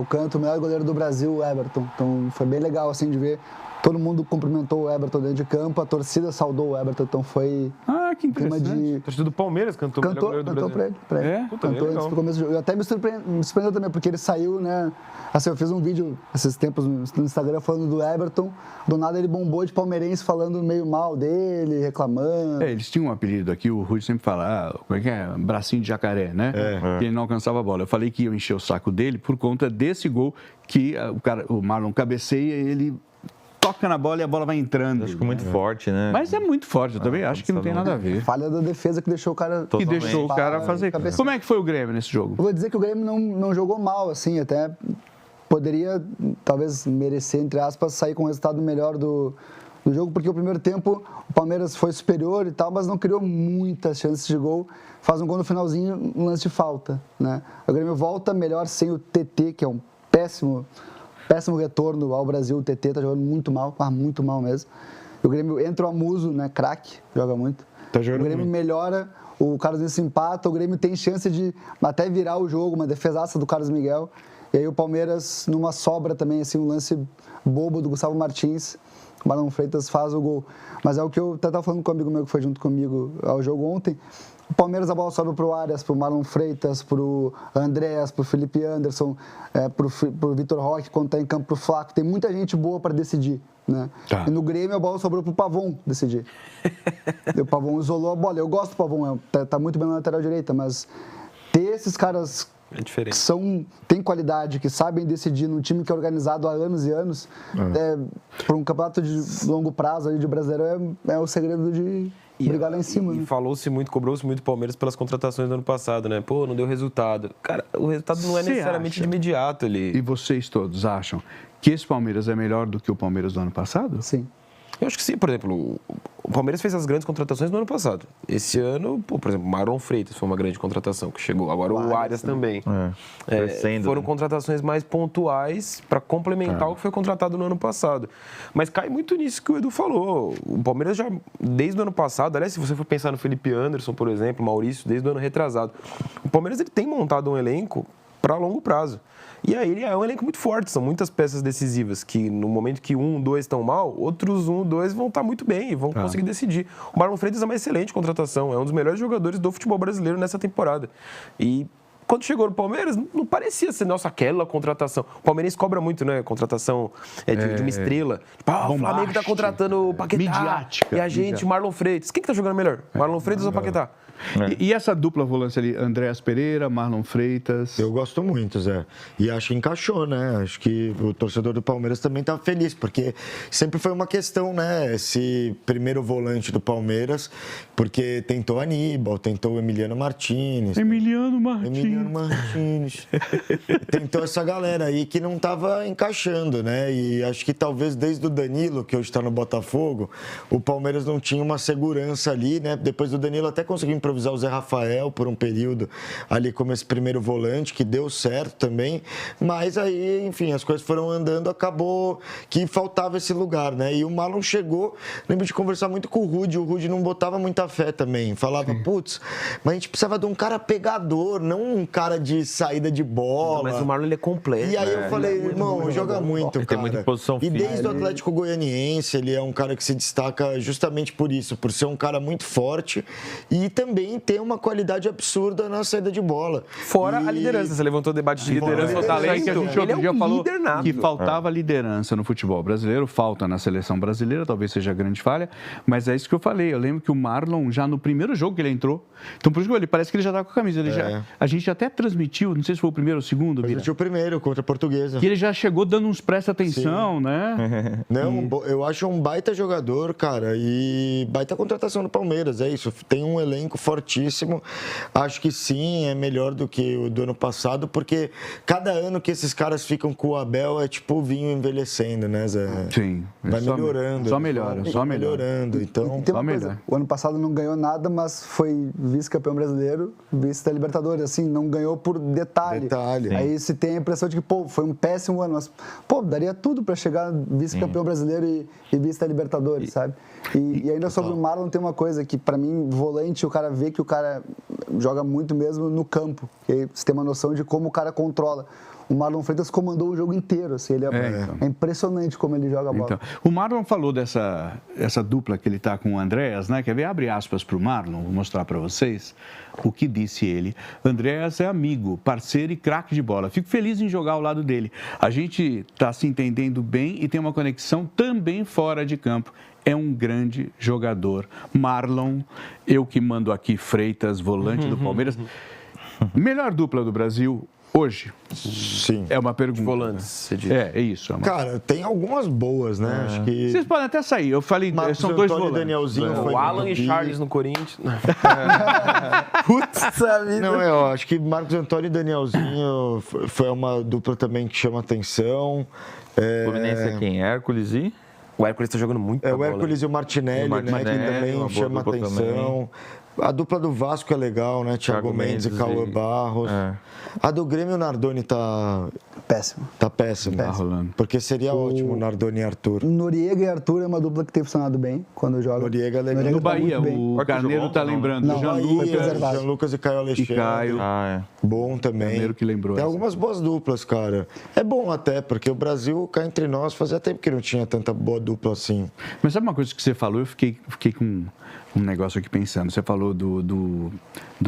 canto, o melhor goleiro do Brasil, o Everton. Então foi bem legal assim de ver. Todo mundo cumprimentou o Everton dentro de campo, a torcida saudou o Everton, então foi... que interessante. A torcida do Palmeiras cantou pra ele. Cantou antes do começo do jogo. Eu até me surpreendeu também, porque ele saiu, né? Assim, eu fiz um vídeo esses tempos no Instagram falando do Everton, do nada ele bombou de palmeirense falando meio mal dele, reclamando. Eles tinham um apelido aqui, o Rui sempre fala, como é que é? Bracinho de jacaré, né? Que ele não alcançava a bola. Eu falei que ia encher o saco dele por conta desse gol que o Marlon cabeceia e ele toca na bola e a bola vai entrando. Acho que muito forte, né? Mas é muito forte, eu também acho que não tem nada a ver. Falha da defesa que deixou o cara... Que deixou o cara fazer. Como é que foi o Grêmio nesse jogo? Eu vou dizer que o Grêmio não jogou mal, assim, até poderia, talvez, merecer, entre aspas, sair com um resultado melhor do jogo, porque o primeiro tempo o Palmeiras foi superior e tal, mas não criou muitas chances de gol. Faz um gol no finalzinho, um lance de falta, né? O Grêmio volta melhor sem o TT, que é um péssimo retorno ao Brasil. O TT tá jogando muito mal mesmo. O Grêmio entra o Amuso, né, craque, joga muito. Tá jogando o Grêmio muito. Melhora, o Carlos Miguel se empata, o Grêmio tem chance de até virar o jogo, uma defesaça do Carlos Miguel. E aí o Palmeiras, numa sobra também, assim, um lance bobo do Gustavo Martins, o Marlon Freitas faz o gol. Mas é o que eu até estava falando com um amigo meu que foi junto comigo ao jogo ontem. O Palmeiras, a bola sobe para o Arias, para o Marlon Freitas, para o Andréas, para o Felipe Anderson, para o Vitor Roque, quando está em campo, para o Flaco. Tem muita gente boa para decidir, né? Tá. E no Grêmio, a bola sobrou para o Pavon decidir. E o Pavon isolou a bola. Eu gosto do Pavon, tá muito bem na lateral direita, mas ter esses caras que têm qualidade, que sabem decidir num time que é organizado há anos e anos, para um campeonato de longo prazo ali de brasileiro, é o segredo de... brigar lá em cima. E falou-se muito, cobrou-se muito o Palmeiras pelas contratações do ano passado, né? Pô, não deu resultado. Cara, o resultado não é necessariamente de imediato. E vocês todos acham que esse Palmeiras é melhor do que o Palmeiras do ano passado? Sim. Eu acho que sim. Por exemplo, o Palmeiras fez as grandes contratações no ano passado. Esse ano, por exemplo, Marlon Freitas foi uma grande contratação que chegou. Agora o Arias também. Foram contratações mais pontuais para complementar o que foi contratado no ano passado. Mas cai muito nisso que o Edu falou. O Palmeiras já, desde o ano passado, aliás, se você for pensar no Felipe Anderson, por exemplo, Maurício, desde o ano retrasado, o Palmeiras ele tem montado um elenco para longo prazo. E aí ele é um elenco muito forte, são muitas peças decisivas que no momento que 1, 2 estão mal, outros 1, 2 vão estar muito bem e vão conseguir decidir. O Marlon Freitas é uma excelente contratação, é um dos melhores jogadores do futebol brasileiro nessa temporada. E quando chegou no Palmeiras, não parecia ser, nossa, aquela contratação. O Palmeirense cobra muito, né? Contratação de uma estrela. Tipo, o Flamengo tá contratando o Paquetá. Midiática. E a gente, Marlon Freitas. Quem que tá jogando melhor? Marlon Freitas ou Paquetá? E essa dupla volância ali, Andréas Pereira, Marlon Freitas? Eu gosto muito, Zé. E acho que encaixou, né? Acho que o torcedor do Palmeiras também tá feliz, porque sempre foi uma questão, né? Esse primeiro volante do Palmeiras, porque tentou Aníbal, tentou Emiliano Martínez. Emiliano Martínez. Tentou essa galera aí que não tava encaixando, né? E acho que talvez desde o Danilo, que hoje está no Botafogo, o Palmeiras não tinha uma segurança ali, né? Depois do Danilo até conseguiu improvisar o Zé Rafael por um período ali como esse primeiro volante, que deu certo também, mas aí, enfim, as coisas foram andando, acabou que faltava esse lugar, né? E o Marlon chegou, lembro de conversar muito com o Rudy não botava muita fé também, falava, putz, mas a gente precisava de um cara pegador, não um cara de saída de bola. Mas o Marlon, ele é completo. E aí eu falei, irmão, joga muito, cara. Tem muita posição e desde o Atlético Goianiense, ele é um cara que se destaca justamente por isso, por ser um cara muito forte e também ter uma qualidade absurda na saída de bola. Fora a liderança, você levantou o debate de liderança ou talento, que a gente outro dia falou nato. Que faltava liderança no futebol brasileiro, falta na seleção brasileira, talvez seja a grande falha, mas é isso que eu falei, eu lembro que o Marlon, já no primeiro jogo que ele entrou, então por isso que ele parece que ele já tá com a camisa, a gente até transmitiu, não sei se foi o primeiro ou o segundo, transmitiu o primeiro, contra a Portuguesa. E ele já chegou dando uns presta atenção, né? Não, eu acho um baita jogador, cara, e baita contratação do Palmeiras, é isso, tem um elenco fortíssimo. Acho que sim, é melhor do que o do ano passado, porque cada ano que esses caras ficam com o Abel é tipo o vinho envelhecendo, né, Zé? Sim. Vai melhorando. Só melhorando. Então, tem uma coisa, o ano passado não ganhou nada, mas foi vice-campeão brasileiro, vice da Libertadores, assim, não ganhou por detalhe. Aí se tem a impressão de que, pô, foi um péssimo ano, mas, pô, daria tudo para chegar vice-campeão brasileiro e vice da Libertadores, sabe? E ainda sobre o Marlon tem uma coisa que, para mim, volante, o cara vê que o cara joga muito mesmo no campo, que aí você tem uma noção de como o cara controla. O Marlon Freitas comandou o jogo inteiro, assim, ele é impressionante como ele joga a bola. Então, o Marlon falou essa dupla que ele está com o Andréas, né? Quer ver? Abre aspas para o Marlon, vou mostrar para vocês o que disse ele. Andréas é amigo, parceiro e craque de bola. Fico feliz em jogar ao lado dele. A gente está se entendendo bem e tem uma conexão também fora de campo. É um grande jogador. Marlon, eu que mando aqui, Freitas, volante do Palmeiras. Melhor dupla do Brasil hoje? Sim. É uma pergunta. Volantes, você diz. É isso. Cara, tem algumas boas, né? Acho que... Vocês podem até sair. Eu falei, Marcos são dois Antônio volantes. e Danielzinho foi O Alan muito e bem. Charles no Corinthians. Putz, sabe? Não, eu acho que Marcos Antônio e Danielzinho foi uma dupla também que chama atenção. Fluminense é quem? Hércules e... O Hércules tá jogando muito O Hércules e o Martinelli, né? Que também chama atenção. A dupla do Vasco é legal, né? Thiago Mendes e Cauã Barros. A do Grêmio, o Nardoni tá Péssimo. Tá péssimo. Tá rolando. Porque seria ótimo Nardoni e Arthur. Noriega e Arthur é uma dupla que tem funcionado bem quando joga. Noriega é legal. No tá Bahia, muito bem. o Carneiro tá lembrando. Não, Jean Lucas e Caio Alexandre. E Caio. Bom também. Carneiro que lembrou Tem essa. algumas boas duplas, cara. É bom até, porque o Brasil, cá entre nós, fazia tempo que não tinha tanta boa dupla assim. Mas sabe uma coisa que você falou? Eu fiquei com um negócio aqui pensando. Você falou do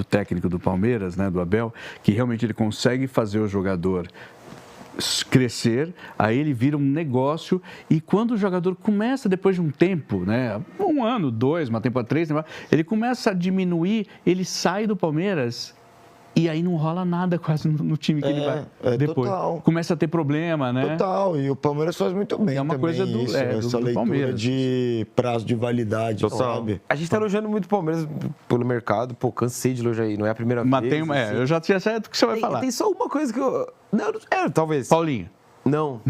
técnico do Palmeiras, né, do Abel, que realmente ele consegue fazer o jogador crescer, aí ele vira um negócio, e quando o jogador começa, depois de um tempo, né, 1 ano, 2, uma temporada, 3, ele começa a diminuir, ele sai do Palmeiras e aí não rola nada quase no time que ele vai depois. Total. Começa a ter problema, né? Total, e o Palmeiras faz muito bem É uma também coisa isso, essa do leitura Palmeiras. de prazo de validade, Total. sabe? A gente tá elogiando muito o Palmeiras pelo mercado. Pô, cansei de elogiar aí. Não é a primeira Mas vez. tem, assim. eu já tinha certo o que você vai falar. Tem só uma coisa que eu... Não, talvez. Paulinho. Não.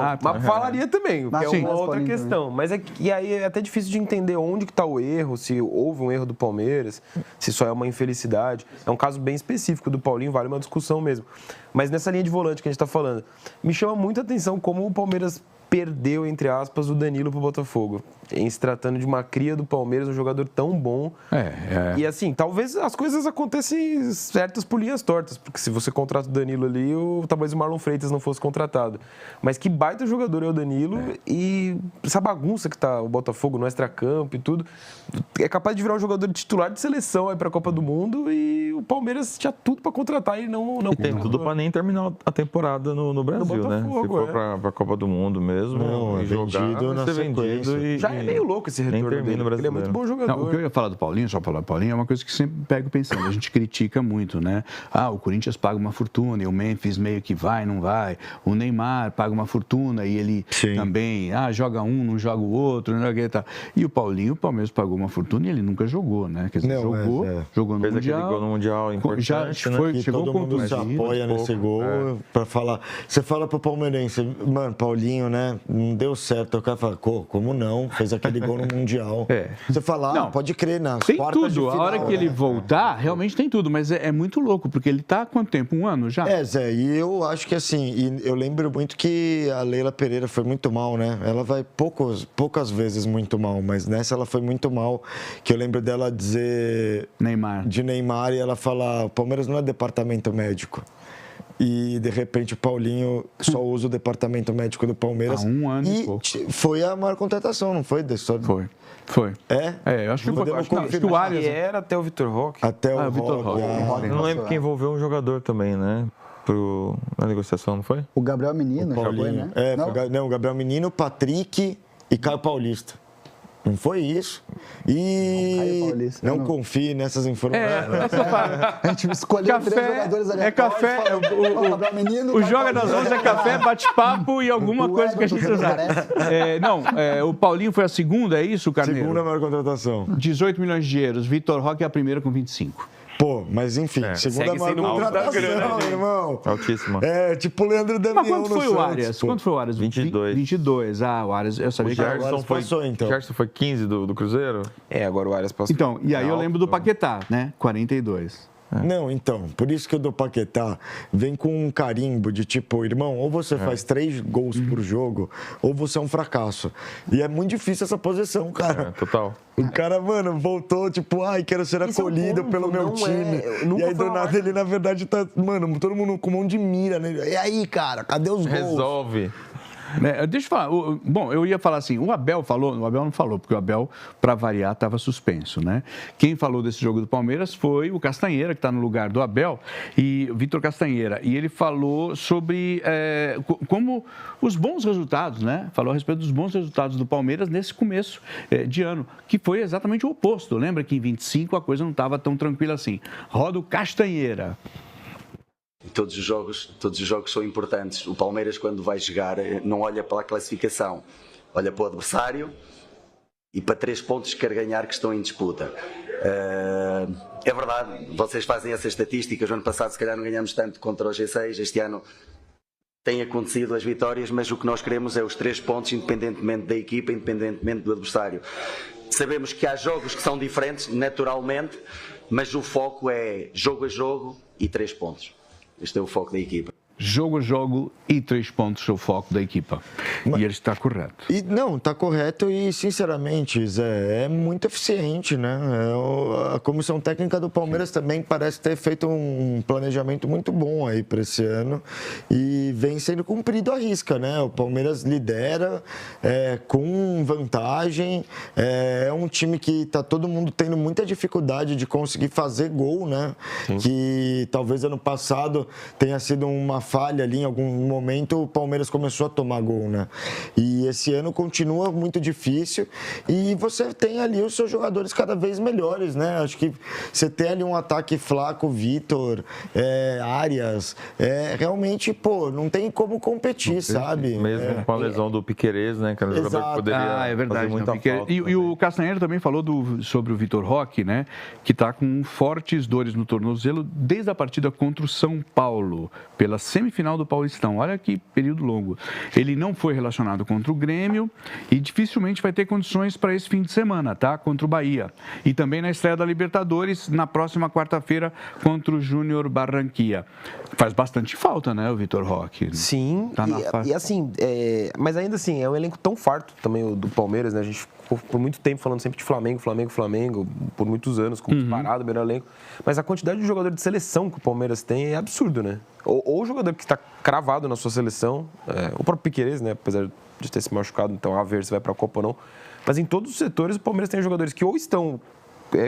Ah, tá. Mas falaria também, Mas que é sim. uma Mas outra Paulinho questão. Mas e aí é até difícil de entender onde que tá o erro, se houve um erro do Palmeiras, se só é uma infelicidade. É um caso bem específico do Paulinho, vale uma discussão mesmo. Mas nessa linha de volante que a gente tá falando, me chama muita atenção como o Palmeiras perdeu, entre aspas, o Danilo pro Botafogo. Em se tratando de uma cria do Palmeiras, um jogador tão bom. E assim, talvez as coisas acontecem certas por linhas tortas, porque se você contrata o Danilo ali, talvez o Marlon Freitas não fosse contratado. Mas que baita jogador é o Danilo, e essa bagunça que tá o Botafogo no extracampo e tudo, é capaz de virar um jogador titular de seleção aí pra Copa do Mundo, e o Palmeiras tinha tudo pra contratar e não E tem tudo pra nem terminar a temporada no Brasil, né? Se for pra Copa do Mundo mesmo, Não, e é jogar, vendido vai na ser vendido sequência. Já é meio louco esse nem retorno termina dele, o porque ele é muito bom jogador. Não, o que eu ia falar do Paulinho, só falar do Paulinho, é uma coisa que sempre pego pensando. A gente critica muito, né? O Corinthians paga uma fortuna e o Memphis meio que vai, não vai. O Neymar paga uma fortuna e ele também, joga um, não joga o outro, não joga e tal. E o Paulinho, o Palmeiras pagou uma fortuna e ele nunca jogou, né? Quer dizer, jogou no Fez Mundial. aquele gol no Mundial importante, Já né? chegou todo mundo se apoia nesse gol pra falar. Você fala pro palmeirense, mano, Paulinho, né? Não deu certo. O cara fala, como não? Fez aquele gol no Mundial. Você fala, pode crer, nas tem quartas tudo. de final, A hora que ele voltar, realmente tem tudo. Mas é muito louco, porque ele tá há quanto tempo? 1 ano já? Zé, e eu acho que assim, e eu lembro muito que a Leila Pereira foi muito mal, né? Ela vai poucas vezes muito mal, mas nessa ela foi muito mal, que eu lembro dela dizer de Neymar, e ela fala, o Palmeiras não é departamento médico. E, de repente, o Paulinho só usa o departamento médico do Palmeiras. Há 1 ano e pouco. Foi a maior contratação, não foi? Foi. É? Eu acho que Podemos foi. Acho que o Arias... era até o Vitor Roque. Até o Vitor Roque. Eu não lembro quem envolveu um jogador também, né? Na negociação, não foi? O Gabriel Menino, Paulinho. foi, né? O Gabriel Menino, Patrick e Caio Paulista. Não foi isso. E não confie nessas informações. A gente escolheu café, 3 jogadores ali. É café. O Joga das 11 é café, bate-papo e alguma coisa que a gente usar. O Paulinho foi a segunda, é isso, Carneiro? Segunda maior contratação. 18 milhões de euros. Vitor Roque é a primeira com 25. Pô, mas enfim, segunda maior contratação, irmão. Altíssima. É, tipo o Leandro Damião. Mas quanto foi o Arias? Quanto foi o Arias? 22. 22. O Arias, eu sabia o Gerson que... passou, então. O Gerson foi 15 do Cruzeiro? Agora o Arias passou. Então, e aí eu lembro do Paquetá, né? 42. Não, então, por isso que o do Paquetá vem com um carimbo de tipo, irmão, ou você faz 3 gols por jogo, ou você é um fracasso. E é muito difícil essa posição, cara. Total. O cara, mano, voltou, tipo, quero ser acolhido pelo meu time. E aí, do nada, ele, na verdade, tá, mano, todo mundo com mão de mira, né? E aí, cara, cadê os gols? Resolve. Deixa eu falar. Bom, eu ia falar assim, o Abel não falou, porque o Abel, para variar, estava suspenso, né? Quem falou desse jogo do Palmeiras foi o Castanheira, que está no lugar do Abel, e o Vitor Castanheira. E ele falou sobre como os bons resultados, né? Falou a respeito dos bons resultados do Palmeiras nesse começo de ano, que foi exatamente o oposto. Lembra que em 25 a coisa não estava tão tranquila assim. Roda o Castanheira. Todos os jogos são importantes. O Palmeiras, quando vai jogar, não olha para a classificação, olha para o adversário e para 3 pontos que quer ganhar que estão em disputa. É verdade, vocês fazem essas estatísticas. O ano passado, se calhar, não ganhamos tanto contra o G6. Este ano tem acontecido as vitórias, mas o que nós queremos é os 3 pontos, independentemente da equipa, independentemente do adversário. Sabemos que há jogos que são diferentes, naturalmente, mas o foco é jogo a jogo e 3 pontos. Este é o foco da equipa. Jogo a jogo e 3 pontos é o foco da equipa. E ele está correto. Não, está correto e, sinceramente, Zé, é muito eficiente, né? A comissão técnica do Palmeiras também parece ter feito um planejamento muito bom aí para esse ano e vem sendo cumprido à risca, né? O Palmeiras lidera com vantagem, é um time que está todo mundo tendo muita dificuldade de conseguir fazer gol, né? Sim. Que talvez ano passado tenha sido uma falha ali em algum momento, o Palmeiras começou a tomar gol, né? E esse ano continua muito difícil e você tem ali os seus jogadores cada vez melhores, né? Acho que você tem ali um ataque Flaco, Vitor, Arias, realmente, pô, não tem como competir, sabe? Mesmo com a lesão do Piquerez, né? Que era um jogador que poderia é verdade, fazer muita falta. E o Castanheira também falou sobre o Vitor Roque, né? Que está com fortes dores no tornozelo desde a partida contra o São Paulo, pela semifinal do Paulistão. Olha que período longo. Ele não foi relacionado contra o Grêmio e dificilmente vai ter condições para esse fim de semana, tá? Contra o Bahia. E também na estreia da Libertadores, na próxima quarta-feira, contra o Júnior Barranquilla. Faz bastante falta, né, o Vitor Roque? Sim, tá e assim, mas ainda assim, é um elenco tão farto também o do Palmeiras, né? A gente ficou por muito tempo falando sempre de Flamengo, por muitos anos, como disparado, melhor elenco. Mas a quantidade de jogador de seleção que o Palmeiras tem é absurdo, né? Ou o jogador que está cravado na sua seleção, o próprio Piquerez, né? Apesar de ter se machucado, então a ver se vai para a Copa ou não. Mas em todos os setores, o Palmeiras tem jogadores que ou estão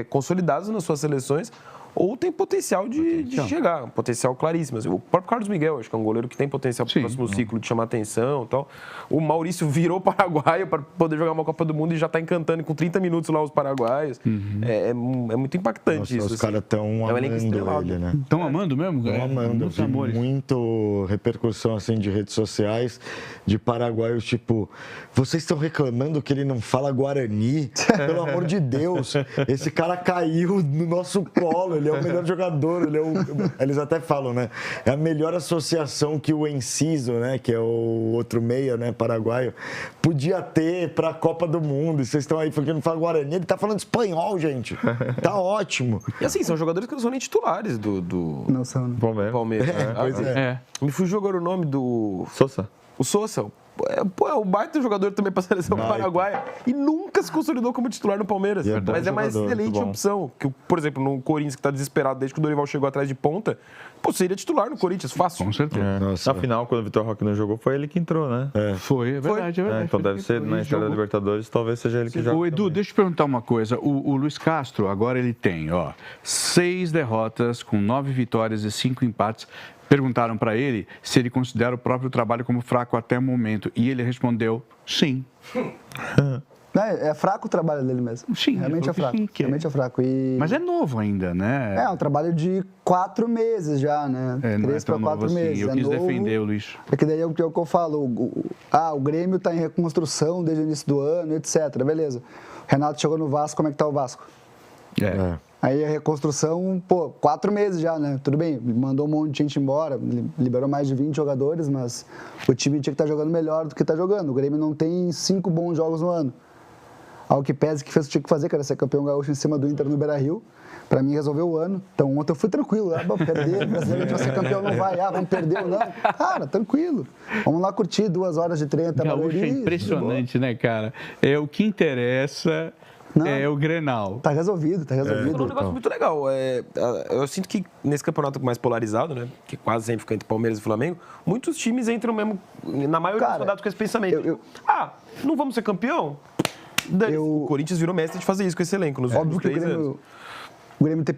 consolidados nas suas seleções, ou tem potencial de chegar, um potencial claríssimo. O próprio Carlos Miguel, acho que é um goleiro que tem potencial para o próximo ciclo de chamar atenção e tal. O Maurício virou paraguaio para poder jogar uma Copa do Mundo e já está encantando com 30 minutos lá os paraguaios. É muito impactante. Nossa, isso. Os caras estão amando ele, né? Estão amando mesmo? Estão amando. Eu vi muito repercussão assim, de redes sociais de paraguaios, tipo, vocês estão reclamando que ele não fala Guarani? Pelo amor de Deus, esse cara caiu no nosso colo, ele é o melhor jogador, eles até falam, né? É a melhor associação que o Enciso, né? Que é o outro meia, né? Paraguaio, podia ter para a Copa do Mundo. E vocês estão aí falando que não fala Guarani, ele tá falando espanhol, gente. Tá ótimo. E assim, são jogadores que não são nem titulares do Não são, né? Palmeiras. Pois é. Me fugiu agora o nome do... Sousa. O Sousa. É um baita jogador também para a seleção paraguaia e nunca se consolidou como titular no Palmeiras. Mas é uma excelente opção. Que, por exemplo, no Corinthians, que está desesperado desde que o Dorival chegou atrás de ponta, seria titular no Corinthians, fácil. Com certeza. Na final, quando o Vitor Roque não jogou, foi ele que entrou, né? Foi, é verdade. Então deve ser, na história da Libertadores, talvez seja ele que joga. O Edu, deixa eu te perguntar uma coisa. O Luiz Castro, agora ele tem 6 derrotas, com 9 vitórias e 5 empates. Perguntaram para ele se ele considera o próprio trabalho como fraco até o momento. E ele respondeu, sim. É fraco o trabalho dele mesmo. Sim, realmente é fraco. Realmente é fraco. Mas é novo ainda, né? É um trabalho de 4 meses já, né? 3 para 4 meses. Eu quis defender o Luiz. É que daí é o que eu falo. O Grêmio está em reconstrução desde o início do ano, etc. Beleza. O Renato chegou no Vasco, como é que tá o Vasco? Aí a reconstrução, 4 meses já, né? Tudo bem, mandou um monte de gente embora, liberou mais de 20 jogadores, mas o time tinha que estar jogando melhor do que está jogando. O Grêmio não tem 5 bons jogos no ano. Ao que pese que fez o que tinha que fazer, que era ser campeão gaúcho em cima do Inter no Beira-Rio. Pra mim, resolveu o ano. Então, ontem eu fui tranquilo. Vamos perder, o brasileiro vai ser campeão, não vai. Vamos perder ou não. Cara, tranquilo. Vamos lá curtir 2 horas de treino. Gaúcho é impressionante, né, cara? O que interessa é o Grenal. Tá resolvido, tá resolvido. Um negócio muito legal. Eu sinto que nesse campeonato mais polarizado, né, que quase sempre fica entre Palmeiras e Flamengo, muitos times entram mesmo, na maioria dos rodados, com esse pensamento. Não vamos ser campeão? O Corinthians virou mestre de fazer isso com esse elenco nos últimos 3 anos. O Grêmio tem,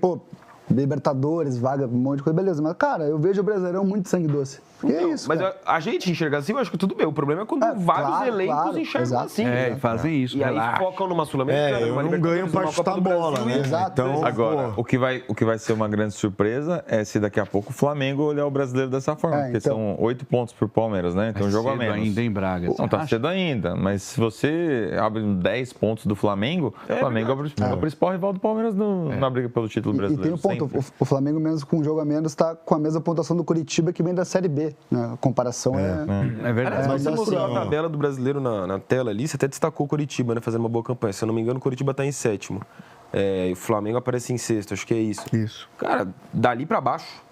Libertadores, vaga, um monte de coisa, beleza. Mas, cara, eu vejo o Brasileirão muito sangue doce. E é isso, mas cara. a gente enxerga assim, eu acho que tudo bem. O problema é quando vários elencos enxergam assim. Fazem isso. E aí focam numa Sul-Americana. Eu não ganho pra chutar bola, né? Exato. Então, agora, o que vai ser uma grande surpresa é se daqui a pouco o Flamengo olhar o brasileiro dessa forma. Porque são 8 pontos pro Palmeiras, né? Então, um jogo a menos. Ainda em Braga. Não, tá cedo ainda. Mas se você abre 10 pontos do Flamengo, o Flamengo é o principal rival do Palmeiras na briga pelo título brasileiro. E tem um ponto. O Flamengo, mesmo com um jogo a menos, está com a mesma pontuação do Curitiba, que vem da Série B, né? A comparação é verdade. Mas você mostrou a tabela do brasileiro na tela ali, você até destacou o Curitiba, né? Fazendo uma boa campanha. Se eu não me engano, o Curitiba está em 7º. E o Flamengo aparece em 6º, acho que é isso. Cara, dali para baixo,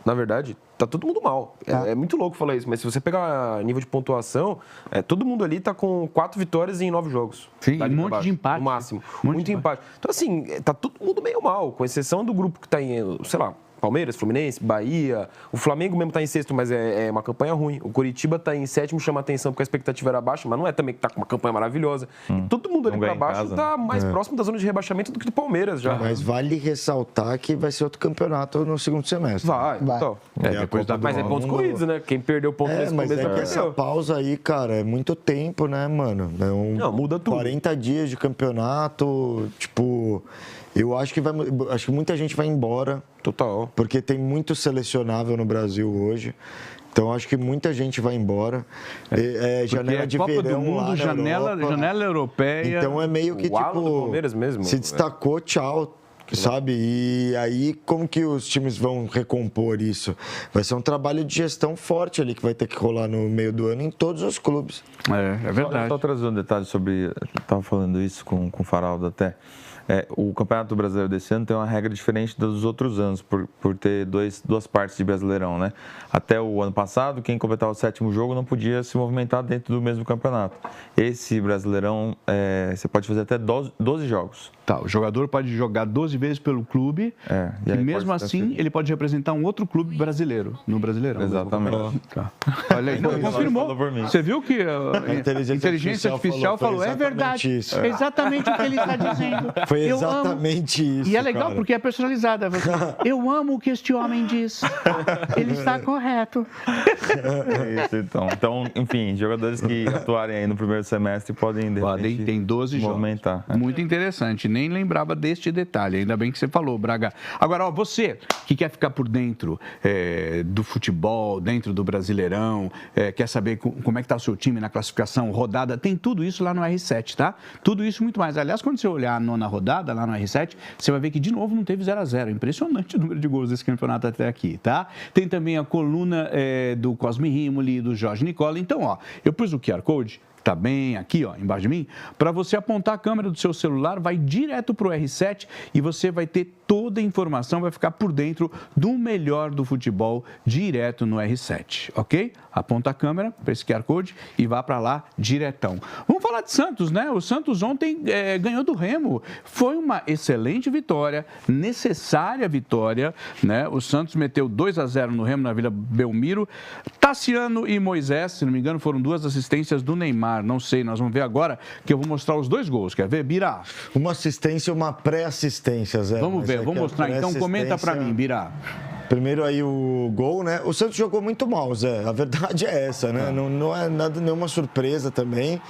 na verdade, tá todo mundo mal. É muito louco falar isso, mas se você pegar nível de pontuação, todo mundo ali tá com 4 vitórias em 9 jogos. Sim, um monte de empate. No máximo. Muito empate. Então, assim, tá todo mundo meio mal, com exceção do grupo que tá em, sei lá, Palmeiras, Fluminense, Bahia. O Flamengo mesmo está em 6º, mas é uma campanha ruim. O Curitiba está em 7º, chama atenção porque a expectativa era baixa, mas não é também que está com uma campanha maravilhosa. E todo mundo ali para baixo está mais próximo da zona de rebaixamento do que do Palmeiras já. Mas vale ressaltar que vai ser outro campeonato no segundo semestre. Vai. Então. Mas é pontos corridos, né? Quem perdeu pontos nesse começo já perdeu. Essa pausa aí, cara, é muito tempo, né, mano? Não, muda tudo. 40 dias de campeonato, tipo... Eu acho que muita gente vai embora. Total. Porque tem muito selecionável no Brasil hoje. Então, acho que muita gente vai embora. Janela de Copa verão do Mundo, lá janela europeia. Então, é meio que, do Palmeiras mesmo. Se destacou, tchau. Sabe? E aí, como que os times vão recompor isso? Vai ser um trabalho de gestão forte ali que vai ter que rolar no meio do ano em todos os clubes. É verdade. Só trazer um detalhe sobre... Eu estava falando isso com o Faraldo até. O Campeonato Brasileiro desse ano tem uma regra diferente dos outros anos, por ter duas partes de Brasileirão, né? Até o ano passado, quem completava o 7º jogo não podia se movimentar dentro do mesmo campeonato. Esse Brasileirão, você pode fazer até 12 jogos. Tá, o jogador pode jogar 12 vezes pelo clube e mesmo assim ele pode representar um outro clube brasileiro, no Brasileirão. Exatamente. Tá. Olha aí, confirmou. Você viu que a inteligência artificial falou, é verdade, isso. É exatamente o que ele está dizendo. Foi exatamente isso. E é legal cara. porque é personalizada. Eu amo o que este homem diz. Ele está correto. É isso, então. Então, enfim, jogadores que atuarem aí no primeiro semestre podem tem 12 movimentar. Jogos. Muito interessante. Nem lembrava deste detalhe. Ainda bem que você falou, Braga. Agora, você que quer ficar por dentro do futebol, dentro do Brasileirão, quer saber como é que está o seu time na classificação, rodada, tem tudo isso lá no R7, tá? Tudo isso e muito mais. Aliás, quando você olhar a nona rodada lá no R7, você vai ver que de novo não teve 0-0. Impressionante o número de gols desse campeonato até aqui, tá? Tem também a coluna do Cosme Rimoli, do Jorge Nicola. Então, eu pus o QR Code, tá bem aqui, embaixo de mim, para você apontar a câmera do seu celular, vai direto para o R7 e você vai ter toda a informação, vai ficar por dentro do melhor do futebol direto no R7, ok? Aponta a câmera para esse QR Code e vá para lá diretão. Vamos falar de Santos, né? O Santos ontem ganhou do Remo. Foi uma excelente vitória, necessária vitória, né? O Santos meteu 2-0 no Remo na Vila Belmiro. Tassiano e Moisés, se não me engano, foram 2 assistências do Neymar. Não sei, nós vamos ver agora que eu vou mostrar os 2 gols. Quer ver, Birá? Uma assistência e uma pré-assistência, Zé. Vamos ver, vamos mostrar. Então comenta para mim, Birá. Primeiro aí o gol, né? O Santos jogou muito mal, Zé. A verdade é essa, né? Não é nada, nenhuma surpresa também.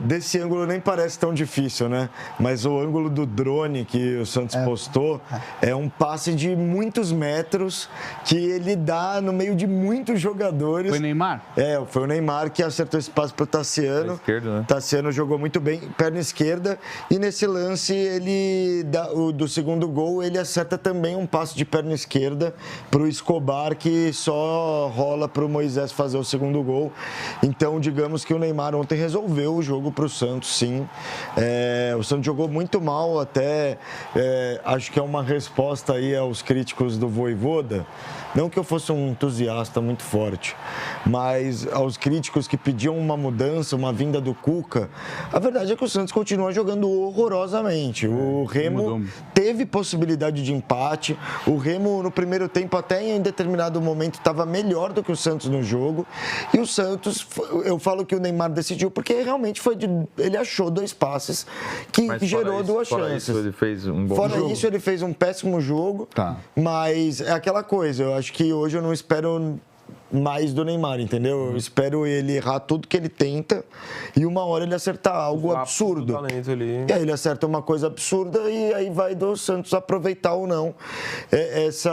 Desse ângulo nem parece tão difícil, né? Mas o ângulo do drone que o Santos postou é um passe de muitos metros que ele dá no meio de muitos jogadores. Foi Neymar? Foi o Neymar que acertou esse passe para o Tassiano. Esquerdo, né? Tassiano jogou muito bem, perna esquerda. E nesse lance, do segundo gol, ele acerta também um passe de perna esquerda para o Escobar, que só rola para o Moisés fazer o segundo gol. Então, digamos que o Neymar ontem resolveu o jogo para o Santos, sim. O Santos jogou muito mal, até acho que é uma resposta aí aos críticos do Vojvoda. Não que eu fosse um entusiasta muito forte, mas aos críticos que pediam uma mudança, uma vinda do Cuca, a verdade é que o Santos continua jogando horrorosamente. O Remo teve possibilidade de empate, o Remo no primeiro tempo até em determinado momento estava melhor do que o Santos no jogo, e o Santos, eu falo que o Neymar decidiu porque realmente ele achou 2 passes que gerou 2 chances. Isso, ele fez um bom Fora jogo. isso, ele fez um péssimo jogo, mas é aquela coisa, eu acho que hoje eu não espero mais do Neymar, entendeu? Eu espero ele errar tudo que ele tenta e uma hora ele acertar algo absurdo. E aí ele acerta uma coisa absurda e aí vai do Santos aproveitar ou não esse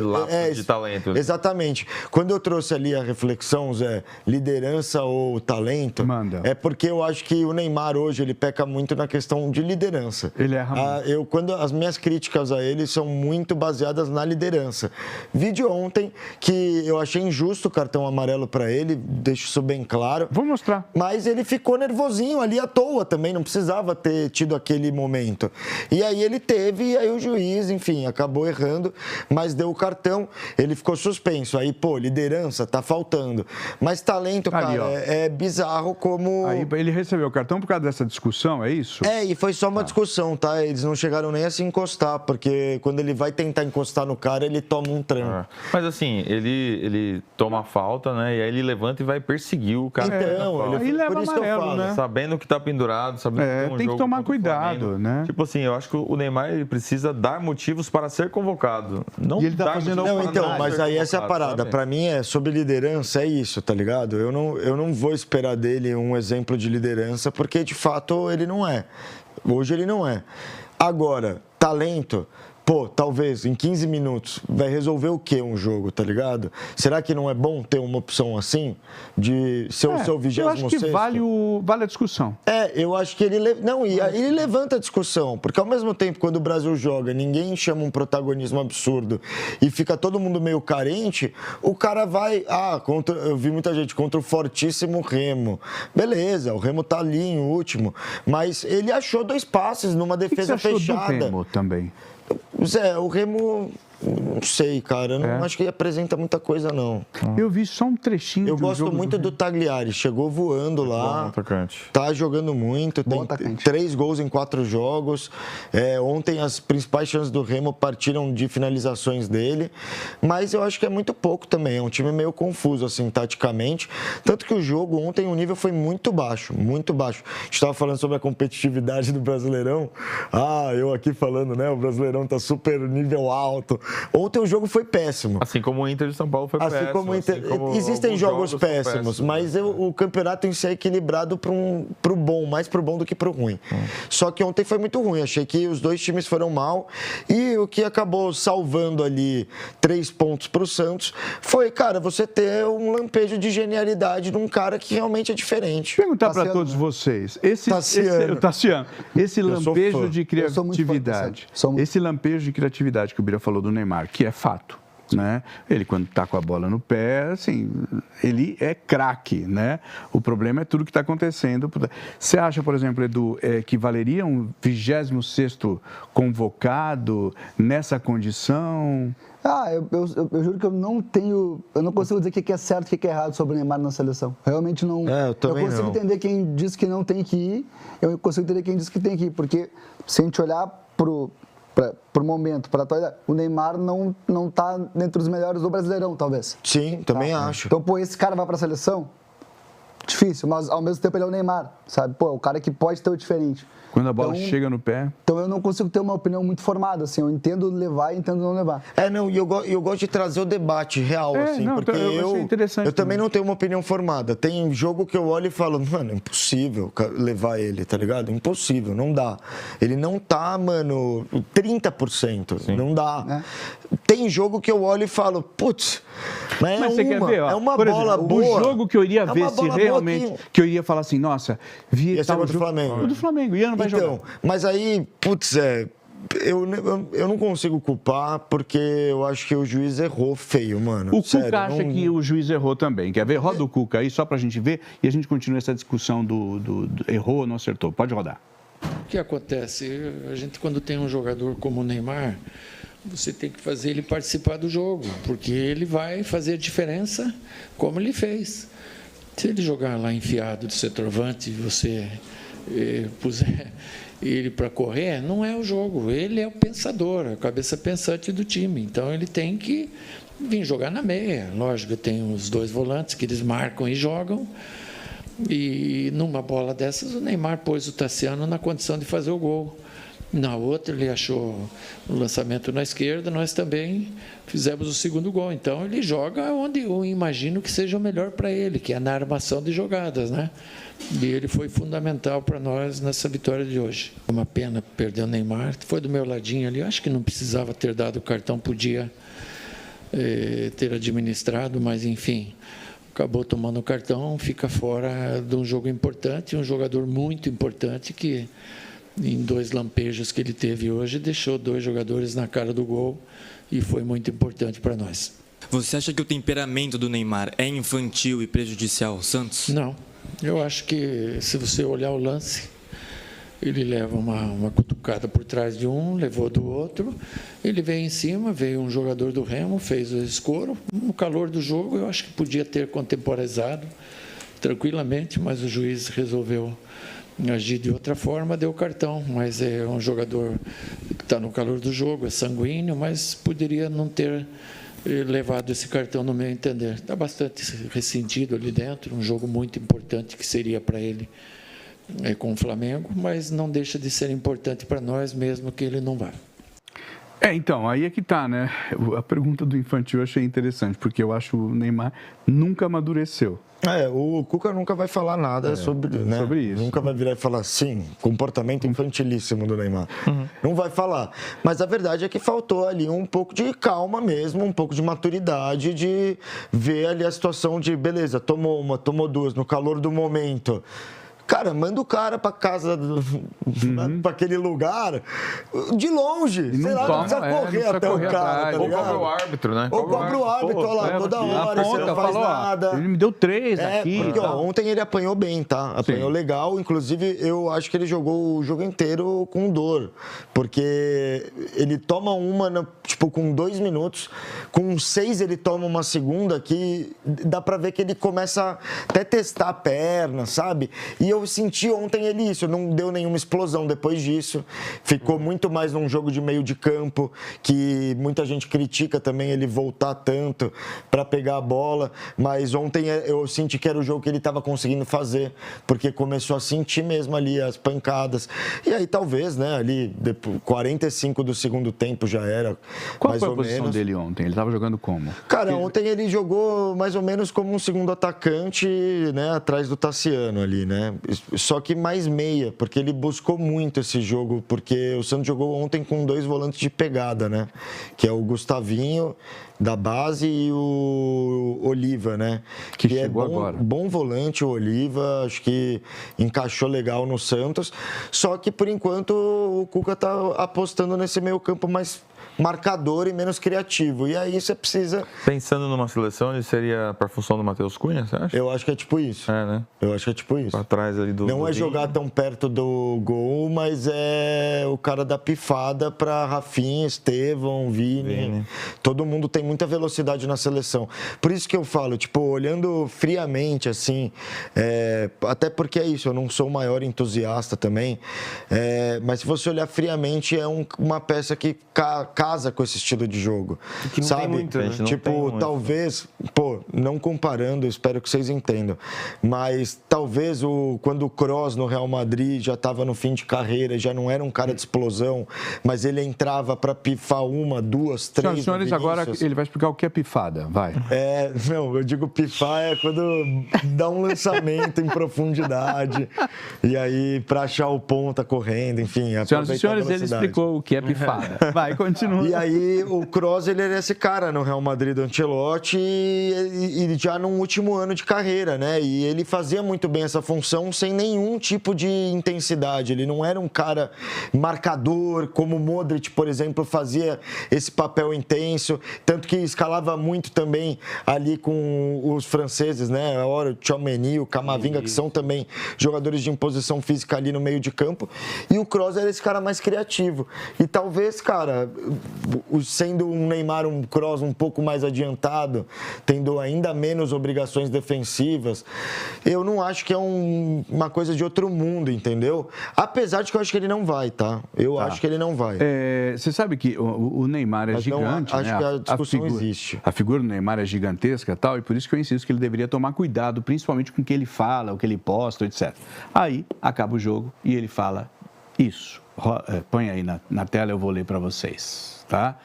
lapso de talento. Exatamente. Quando eu trouxe ali a reflexão, Zé, liderança ou talento, é porque eu acho que o Neymar hoje ele peca muito na questão de liderança. Ele erra muito. As minhas críticas a ele são muito baseadas na liderança. Vídeo ontem que eu achei injusto o cartão amarelo para ele, deixo isso bem claro. Vou mostrar. Mas ele ficou nervosinho ali à toa também, não precisava ter tido aquele momento. E aí ele teve, e aí o juiz, enfim, acabou errando, mas deu o cartão, ele ficou suspenso. Aí, liderança, tá faltando. Mas talento, ali, cara, é bizarro como... Aí ele recebeu o cartão por causa dessa discussão, é isso? E foi só uma discussão, tá? Eles não chegaram nem a se encostar, porque quando ele vai tentar encostar no cara, ele toma um tranco. Mas assim, ele toma a falta, né? E aí ele levanta e vai perseguir o cara. Então, aí leva amarelo, né? Sabendo que tá pendurado, sabendo que tem um tem jogo que tomar cuidado, né? Tipo assim, eu acho que o Neymar ele precisa dar motivos para ser convocado. Não, e ele tá fazendo mas aí essa é a parada. Para mim, sobre liderança, é isso, tá ligado? Eu não vou esperar dele um exemplo de liderança, porque de fato ele não é. Hoje ele não é. Agora, talento... talvez em 15 minutos vai resolver o que um jogo, tá ligado? Será que não é bom ter uma opção assim? De ser o seu 26º? Eu acho que vale a discussão. Eu acho que ele levanta a discussão, porque ao mesmo tempo, quando o Brasil joga, ninguém chama um protagonismo absurdo e fica todo mundo meio carente, o cara vai, eu vi muita gente contra o fortíssimo Remo. Beleza, o Remo tá ali em último, mas ele achou 2 passes numa defesa fechada. O que você achou do Remo também? Zé, o Remo, não sei, cara. Eu não acho que ele apresenta muita coisa, não. Eu vi só um trechinho. Eu gosto muito do Tagliari. Chegou voando lá. Bom atacante. Tá jogando muito. Tem 3 gols em 4 jogos. Ontem as principais chances do Remo partiram de finalizações dele. Mas eu acho que é muito pouco também. É um time meio confuso, assim, taticamente. Tanto que o jogo ontem, o nível foi muito baixo. Muito baixo. A gente estava falando sobre a competitividade do Brasileirão. Eu aqui falando, né? O Brasileirão tá super nível alto. Ontem o jogo foi péssimo. Assim como o Inter de São Paulo foi péssimo. Existem jogos péssimos, mas o campeonato em si é equilibrado pro bom, mais pro bom do que pro ruim. Só que ontem foi muito ruim. Achei que os 2 times foram mal e o que acabou salvando ali 3 pontos pro Santos foi, cara, você ter um lampejo de genialidade de um cara que realmente é diferente. Perguntar para todos vocês, Tassiano, esse lampejo de criatividade, esse lampejo de criatividade que o Bira falou do Neymar, que é fato, né? Ele, quando está com a bola no pé, assim, ele é craque, né? O problema é tudo que está acontecendo. Você acha, por exemplo, Edu, que valeria um 26º convocado nessa condição? Eu juro que eu não consigo dizer o que é certo e o que é errado sobre o Neymar na seleção. Realmente não. Eu consigo entender quem diz que não tem que ir, eu consigo entender quem diz que tem que ir, porque se a gente olhar pro momento, para a atualidade, o Neymar não está entre os melhores do Brasileirão, talvez. Sim, também acho. Então, esse cara vai para a seleção? Difícil, mas ao mesmo tempo ele é o Neymar, sabe? É o cara que pode ter o diferente. Quando a bola chega no pé. Então eu não consigo ter uma opinião muito formada, assim, eu entendo levar e entendo não levar. Não, e eu gosto de trazer o debate real, assim, não, porque eu também não tenho uma opinião formada. Tem jogo que eu olho e falo, mano, impossível levar ele, tá ligado? Impossível, não dá. Ele não tá, mano, 30%, Sim. Não dá. Tem jogo que eu olho e falo, putz, mas você quer ver, ó, é uma por bola exemplo, boa. O jogo que eu iria ver se realmente, que eu iria falar assim, nossa, vi tal do Flamengo. O do Flamengo, e não vai jogar. Mas aí, putz, eu não consigo culpar porque eu acho que o juiz errou feio, mano. O Cuca acha que o juiz errou também. Quer ver? Roda o Cuca aí só pra gente ver e a gente continua essa discussão do errou ou não acertou. Pode rodar. O que acontece? A gente, quando tem um jogador como o Neymar, você tem que fazer ele participar do jogo, porque ele vai fazer a diferença como ele fez. Se ele jogar lá enfiado de centroavante e você puser ele para correr, não é o jogo. Ele é o pensador, a cabeça pensante do time. Então, ele tem que vir jogar na meia. Lógico, tem os dois volantes que eles marcam e jogam. E numa bola dessas, o Neymar pôs o Tassiano na condição de fazer o gol. Na outra, ele achou o lançamento na esquerda, nós também fizemos o segundo gol. Então, ele joga onde eu imagino que seja o melhor para ele, que é na armação de jogadas, né? E ele foi fundamental para nós nessa vitória de hoje. Uma pena perder o Neymar, foi do meu ladinho ali. Eu acho que não precisava ter dado o cartão, podia ter administrado, mas enfim, acabou tomando o cartão, fica fora de um jogo importante, um jogador muito importante que, em 2 lampejos que ele teve hoje, deixou 2 jogadores na cara do gol e foi muito importante para nós. Você acha que o temperamento do Neymar é infantil e prejudicial ao Santos? Não. Eu acho que, se você olhar o lance, ele leva uma cutucada por trás de um, levou do outro, ele veio em cima, veio um jogador do Remo, fez o escoro. No calor do jogo, eu acho que podia ter contemporizado tranquilamente, mas o juiz resolveu agir de outra forma, deu cartão. Mas é um jogador que está no calor do jogo, é sanguíneo, mas poderia não ter levado esse cartão, no meu entender. Está bastante ressentido ali dentro, um jogo muito importante que seria para ele com o Flamengo, mas não deixa de ser importante para nós, mesmo que ele não vá. Então, aí é que tá, né? A pergunta do infantil eu achei interessante, porque eu acho que o Neymar nunca amadureceu. O Cuca nunca vai falar nada sobre isso. Nunca vai virar e falar, sim, comportamento infantilíssimo do Neymar. Não vai falar. Mas a verdade é que faltou ali um pouco de calma mesmo, um pouco de maturidade, de ver ali a situação de, beleza, tomou uma, tomou 2, no calor do momento. Cara, manda o cara pra casa, pra aquele lugar, de longe. Sei lá, não precisa correr até o cara, tá ligado? Ou cobra o árbitro, né? Ou cobra o árbitro, olha lá, toda hora, você não faz nada. Ele me deu 3 aqui. Porque ontem ele apanhou bem, tá? Apanhou legal. Inclusive, eu acho que ele jogou o jogo inteiro com dor. Porque ele toma uma, tipo, com 2 minutos. Com 6 ele toma uma segunda que dá pra ver que ele começa até testar a perna, sabe? E eu senti ontem ele isso, não deu nenhuma explosão depois disso, ficou muito mais num jogo de meio de campo, que muita gente critica também ele voltar tanto para pegar a bola, mas ontem eu senti que era o jogo que ele estava conseguindo fazer, porque começou a sentir mesmo ali as pancadas, e aí talvez, né, ali 45 do segundo tempo já era. Qual foi a posição dele ontem? Ele estava jogando como? Cara, ontem ele jogou mais ou menos como um segundo atacante, né, atrás do Tassiano ali, né? Só que mais meia, porque ele buscou muito esse jogo, porque o Santos jogou ontem com 2 volantes de pegada, né? Que é o Gustavinho da base e o Oliva, né? Que chegou agora. Bom volante o Oliva, acho que encaixou legal no Santos. Só que por enquanto o Cuca tá apostando nesse meio campo mais marcador e menos criativo. E aí você precisa... Pensando numa seleção, ele seria para a função do Matheus Cunha, você acha? Eu acho que é tipo isso. Né? Eu acho que é tipo isso. Para trás ali do... Não é jogar tão perto do gol, mas é o cara da pifada para Rafinha, Estevão, Vini. Todo mundo tem muita velocidade na seleção. Por isso que eu falo, tipo, olhando friamente, assim, até porque é isso, eu não sou o maior entusiasta também, mas se você olhar friamente, é uma peça que casa com esse estilo de jogo. Que não sabe? tem muito, né? Tipo, talvez, não comparando, espero que vocês entendam, mas talvez quando o Kroos no Real Madrid já estava no fim de carreira, já não era um cara de explosão, mas ele entrava para pifar 1, 2, 3. Senhores, agora ele vai explicar o que é pifada, vai. Não, eu digo pifar é quando dá um lançamento em profundidade e aí para achar o ponta correndo, enfim. Senhoras e senhores, ele explicou o que é pifada. Vai, continua. E aí o Kroos, ele era esse cara no Real Madrid do Ancelotti e já no último ano de carreira, né? E ele fazia muito bem essa função sem nenhum tipo de intensidade. Ele não era um cara marcador, como o Modric, por exemplo, fazia esse papel intenso, tanto que escalava muito também ali com os franceses, né? Agora o Tchouaméni, o Camavinga, que são também jogadores de imposição física ali no meio de campo. E o Kroos era esse cara mais criativo. E talvez, cara, sendo um Neymar, um Kroos um pouco mais adiantado, tendo ainda menos obrigações defensivas, eu não acho que é uma coisa de outro mundo, entendeu? Apesar de que eu acho que ele não vai, tá? Eu acho que ele não vai. Você sabe que o Neymar é gigante, acho né? que a discussão existe. A figura do Neymar é gigantesca e tal, e por isso que eu insisto que ele deveria tomar cuidado, principalmente com o que ele fala, o que ele posta, etc. Aí, acaba o jogo e ele fala isso. Põe aí na tela, eu vou ler para vocês, tá?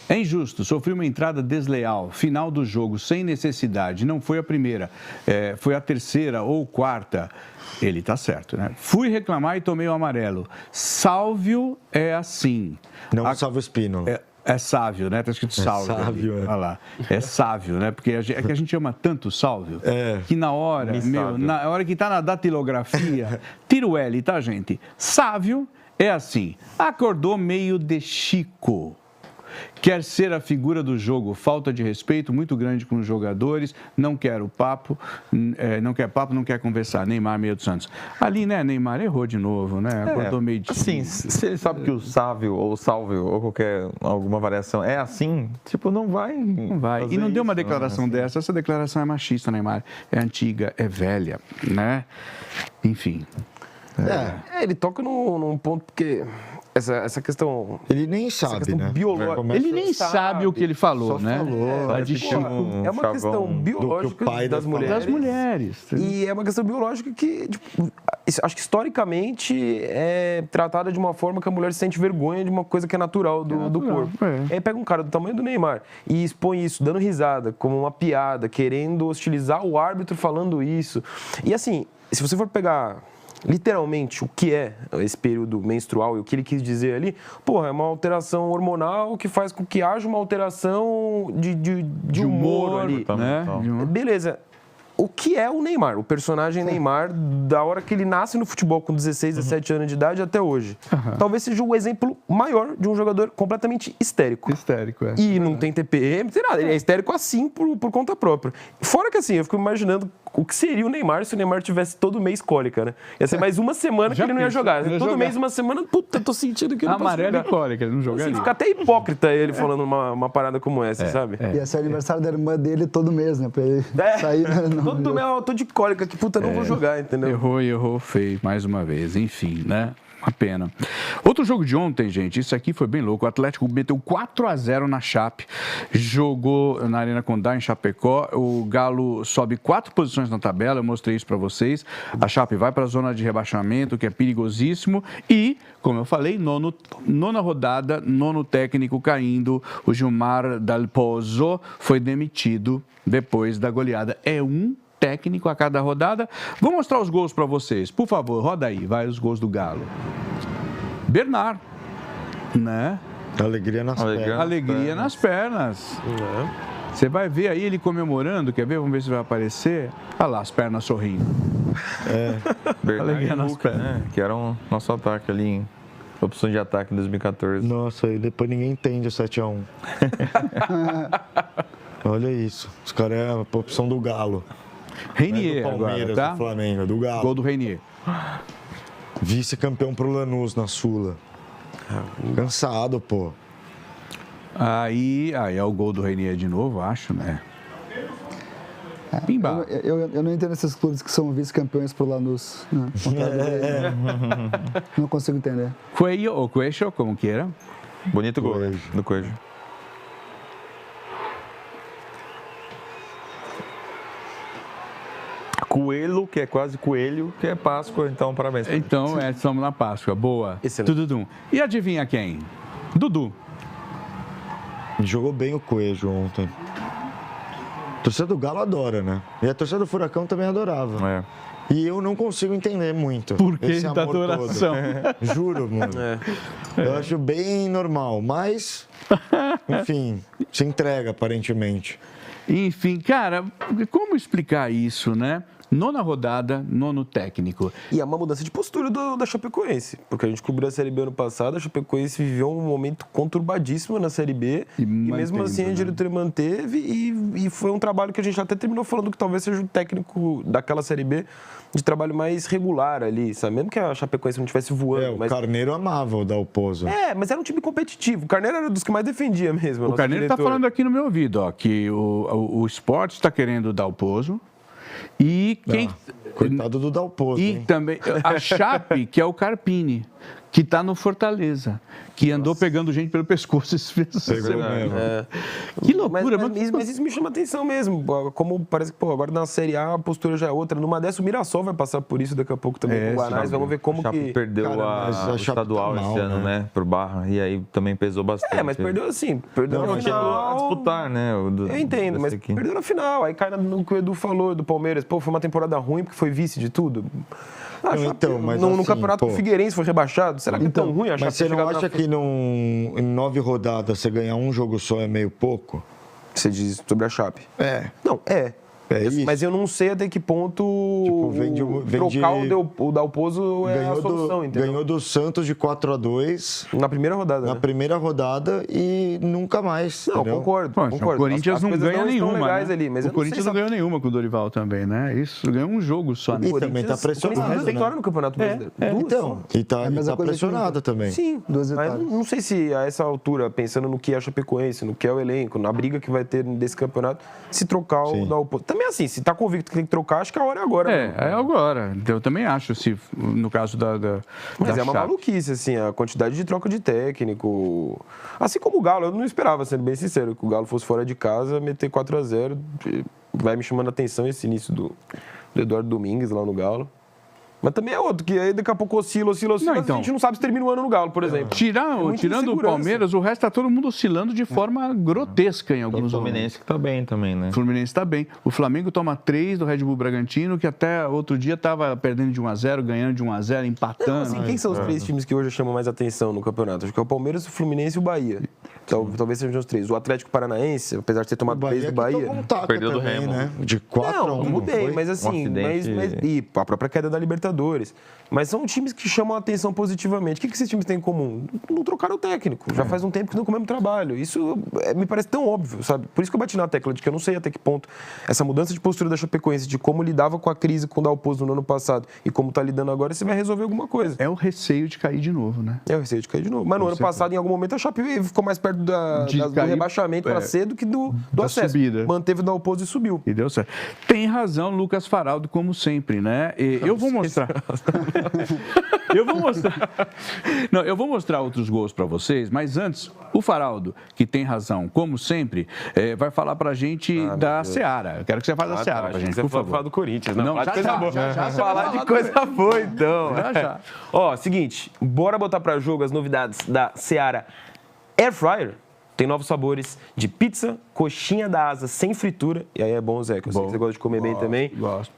É injusto, sofri uma entrada desleal, final do jogo, sem necessidade, não foi a primeira, foi a terceira ou quarta, ele tá certo, né? Fui reclamar e tomei o amarelo, Sálvio é assim. Não Sálvio Spínola. É Sávio, né? Tá escrito Sálvio. É Sávio, Olha lá. É Sávio, né? Porque é que a gente ama tanto Sálvio que na hora, na hora que tá na datilografia, tira o L, tá, gente? Sávio é assim, acordou meio de Chico. Quer ser a figura do jogo, falta de respeito muito grande com os jogadores, não quer papo, não quer conversar. Neymar, meio dos Santos. Ali, né, Neymar errou de novo, né? Acordou meio de... Assim, se ele sabe que o Sávio ou Sálvio ou alguma variação é assim, tipo, não vai. Não vai. E não deu uma declaração dessa. Essa declaração é machista, Neymar. É antiga, é velha, né? Enfim. Ele toca num ponto porque... Essa questão... Ele nem sabe, né? Ele nem sabe o que ele falou, né? É uma questão biológica das mulheres. E é uma questão biológica que, tipo, acho que historicamente é tratada de uma forma que a mulher sente vergonha de uma coisa que é natural do corpo. Aí pega um cara do tamanho do Neymar e expõe isso, dando risada, como uma piada, querendo hostilizar o árbitro falando isso. E assim, se você for pegar... literalmente o que é esse período menstrual e o que ele quis dizer ali, é uma alteração hormonal que faz com que haja uma alteração de humor ali, né? Beleza. O que é o Neymar? O personagem Neymar, da hora que ele nasce no futebol com 16, 17 anos de idade até hoje. Talvez seja o exemplo maior de um jogador completamente histérico. E não tem TPM, não tem nada. Ele é histérico assim por conta própria. Fora que assim, eu fico imaginando o que seria o Neymar se o Neymar tivesse todo mês cólica, né? Ia ser mais uma semana que ele não ia jogar. Todo mês, uma semana, puta, tô sentindo que eu não posso jogar. Amarelo e cólica, ele não jogaria. Assim, fica até hipócrita ele falando uma parada como essa, sabe? Ia ser o aniversário da irmã dele todo mês, né? Pra ele sair... Todo mês eu tô de cólica, que puta, não vou jogar, entendeu? Errou feio, mais uma vez. Enfim, né? Uma pena. Outro jogo de ontem, gente, isso aqui foi bem louco. O Atlético meteu 4-0 na Chape, jogou na Arena Condá, em Chapecó. O Galo sobe 4 posições na tabela, eu mostrei isso para vocês. A Chape vai para a zona de rebaixamento, que é perigosíssimo. E, como eu falei, nona rodada, nono técnico caindo. O Gilmar Dal Pozzo foi demitido depois da goleada. É um técnico a cada rodada. Vou mostrar os gols para vocês. Por favor, roda aí, vai os gols do Galo. Bernard, né? Alegria nas pernas. Você vai ver aí ele comemorando, quer ver? Vamos ver se vai aparecer. Olha lá, as pernas sorrindo. Alegria nas pernas. Né? Que era o nosso ataque ali em opção de ataque em 2014. Nossa, e depois ninguém entende o 7-1. Olha isso. Os caras é a opção do Galo. Reinier, do Palmeiras, agora, tá? Do Flamengo, do Galo. Gol do Reinier. Vice-campeão pro Lanús na Sula. Cansado, pô. Aí é o gol do Reinier de novo, acho, né? Pimba. Eu não entendo esses clubes que são vice-campeões pro Lanús. Né? Não consigo entender. Cuello ou Cuecho, como queira. Bonito gol do Coelho. Coelho, que é quase coelho, que é Páscoa, então parabéns. Então, estamos na Páscoa. Boa. Excelente. Dudu. E adivinha quem? Dudu. Jogou bem o Coelho ontem. A torcida do Galo adora, né? E a torcida do Furacão também adorava. É. E eu não consigo entender muito. Por que esse da amor adoração? todo. Juro, mano. Eu acho bem normal, mas, enfim, se entrega aparentemente. Enfim, cara, como explicar isso, né? Nona rodada, nono técnico. E é uma mudança de postura da Chapecoense, porque a gente cobriu a Série B ano passado, a Chapecoense viveu um momento conturbadíssimo na Série B, e mesmo assim a diretoria manteve, e foi um trabalho que a gente até terminou falando que talvez seja o técnico daquela Série B de trabalho mais regular ali, sabe? Mesmo que a Chapecoense não estivesse voando. O Carneiro amava o Dalpozo. Mas era um time competitivo. O Carneiro era dos que mais defendia mesmo. O Carneiro está falando aqui no meu ouvido, ó, que o Sport está querendo o Dalpozo. E quem. Coitado do Dalpozo. E também a Chape, que é o Carpini, que está no Fortaleza, que andou pegando gente pelo pescoço esses semana. Que loucura, mas isso me chama atenção mesmo. Como parece que agora na Série A a postura já é outra. Numa dessa, o Mirassol vai passar por isso daqui a pouco também com o Guanás. Vamos ver como Chape que. Perdeu o estadual tá mal, esse ano, né? Pro Barra. E aí também pesou bastante. Mas perdeu assim. Perdeu no final. A disputar, né? Eu entendo, mas perdeu na final. Aí cai no que o Edu falou do Palmeiras. Pô, foi uma temporada ruim porque foi vice de tudo. Então, mas no assim, campeonato o Figueirense foi rebaixado. Será que é tão ruim? Mas você não acha que em 9 rodadas você ganhar um jogo só é meio pouco? Você diz sobre a Chape? Não, isso. Mas eu não sei até que ponto trocar o Dalpozo é a solução, entendeu? Ganhou do Santos de 4-2. Na primeira rodada, Na primeira rodada e nunca mais. Não, concordo. O Corinthians não ganha nenhuma. Legais ali, mas o Corinthians não ganhou nenhuma com o Dorival também, né? Isso, ganhou um jogo só. E também está pressionado. O Corinthians tem vitória no Campeonato Brasileiro. Então, e está pressionado também. Sim, mas não sei se a essa altura, pensando no que é a Chapecoense, no que é o elenco, na briga que vai ter desse campeonato, se trocar o Dalpozo. Também assim, se está convicto que tem que trocar, acho que a hora é agora. É agora. Eu também acho, no caso da Mas é uma maluquice, assim, a quantidade de troca de técnico. Assim como o Galo, eu não esperava, sendo bem sincero, que o Galo fosse fora de casa, meter 4-0. Vai me chamando a atenção esse início do Eduardo Domingues lá no Galo. Mas também é outro, que aí daqui a pouco oscila, então, a gente não sabe se termina o ano no Galo, por exemplo. Tirando o Palmeiras, o resto tá todo mundo oscilando de forma grotesca em alguns momentos. O Fluminense que tá bem também, né? O Fluminense tá bem. O Flamengo toma 3 do Red Bull Bragantino, que até outro dia estava perdendo de 1-0, ganhando de 1-0, empatando. Não, assim, quem são os 3 times que hoje chamam mais atenção no campeonato? Acho que é o Palmeiras, o Fluminense e o Bahia. Talvez sejam os 3. O Atlético Paranaense, apesar de ter tomado 3 do Bahia. Perdeu do Remo, né? De 4-1. Não bem, mas assim, e a própria queda da Libertadores. Mas são times que chamam a atenção positivamente. O que esses times têm em comum? Não trocaram o técnico. Já faz um tempo que não com o mesmo trabalho. Isso me parece tão óbvio, sabe? Por isso que eu bati na tecla de que eu não sei até que ponto essa mudança de postura da Chapecoense, de como lidava com a crise com o Dalpozo no ano passado e como está lidando agora, você vai resolver alguma coisa. É o receio de cair de novo, né? É o receio de cair de novo. Mas no ano passado, em algum momento, a Chape ficou mais perto do rebaixamento para C do que do acesso. Subida. Manteve o Dalpozo e subiu. E deu certo. Tem razão, Lucas Faraldo, como sempre, né? Eu vou mostrar. Eu vou mostrar outros gols para vocês, mas antes, o Faraldo, que tem razão, como sempre, vai falar pra gente da Seara. Eu quero que você fale da Seara pra gente, por favor. Falar do Corinthians, não? Já falar de coisa boa, então. Já. Ó, seguinte, bora botar pra jogo as novidades da Seara Air Fryer. Tem novos sabores de pizza, coxinha da asa sem fritura, e aí é bom, Zé, que eu sei que você gosta de comer bem também,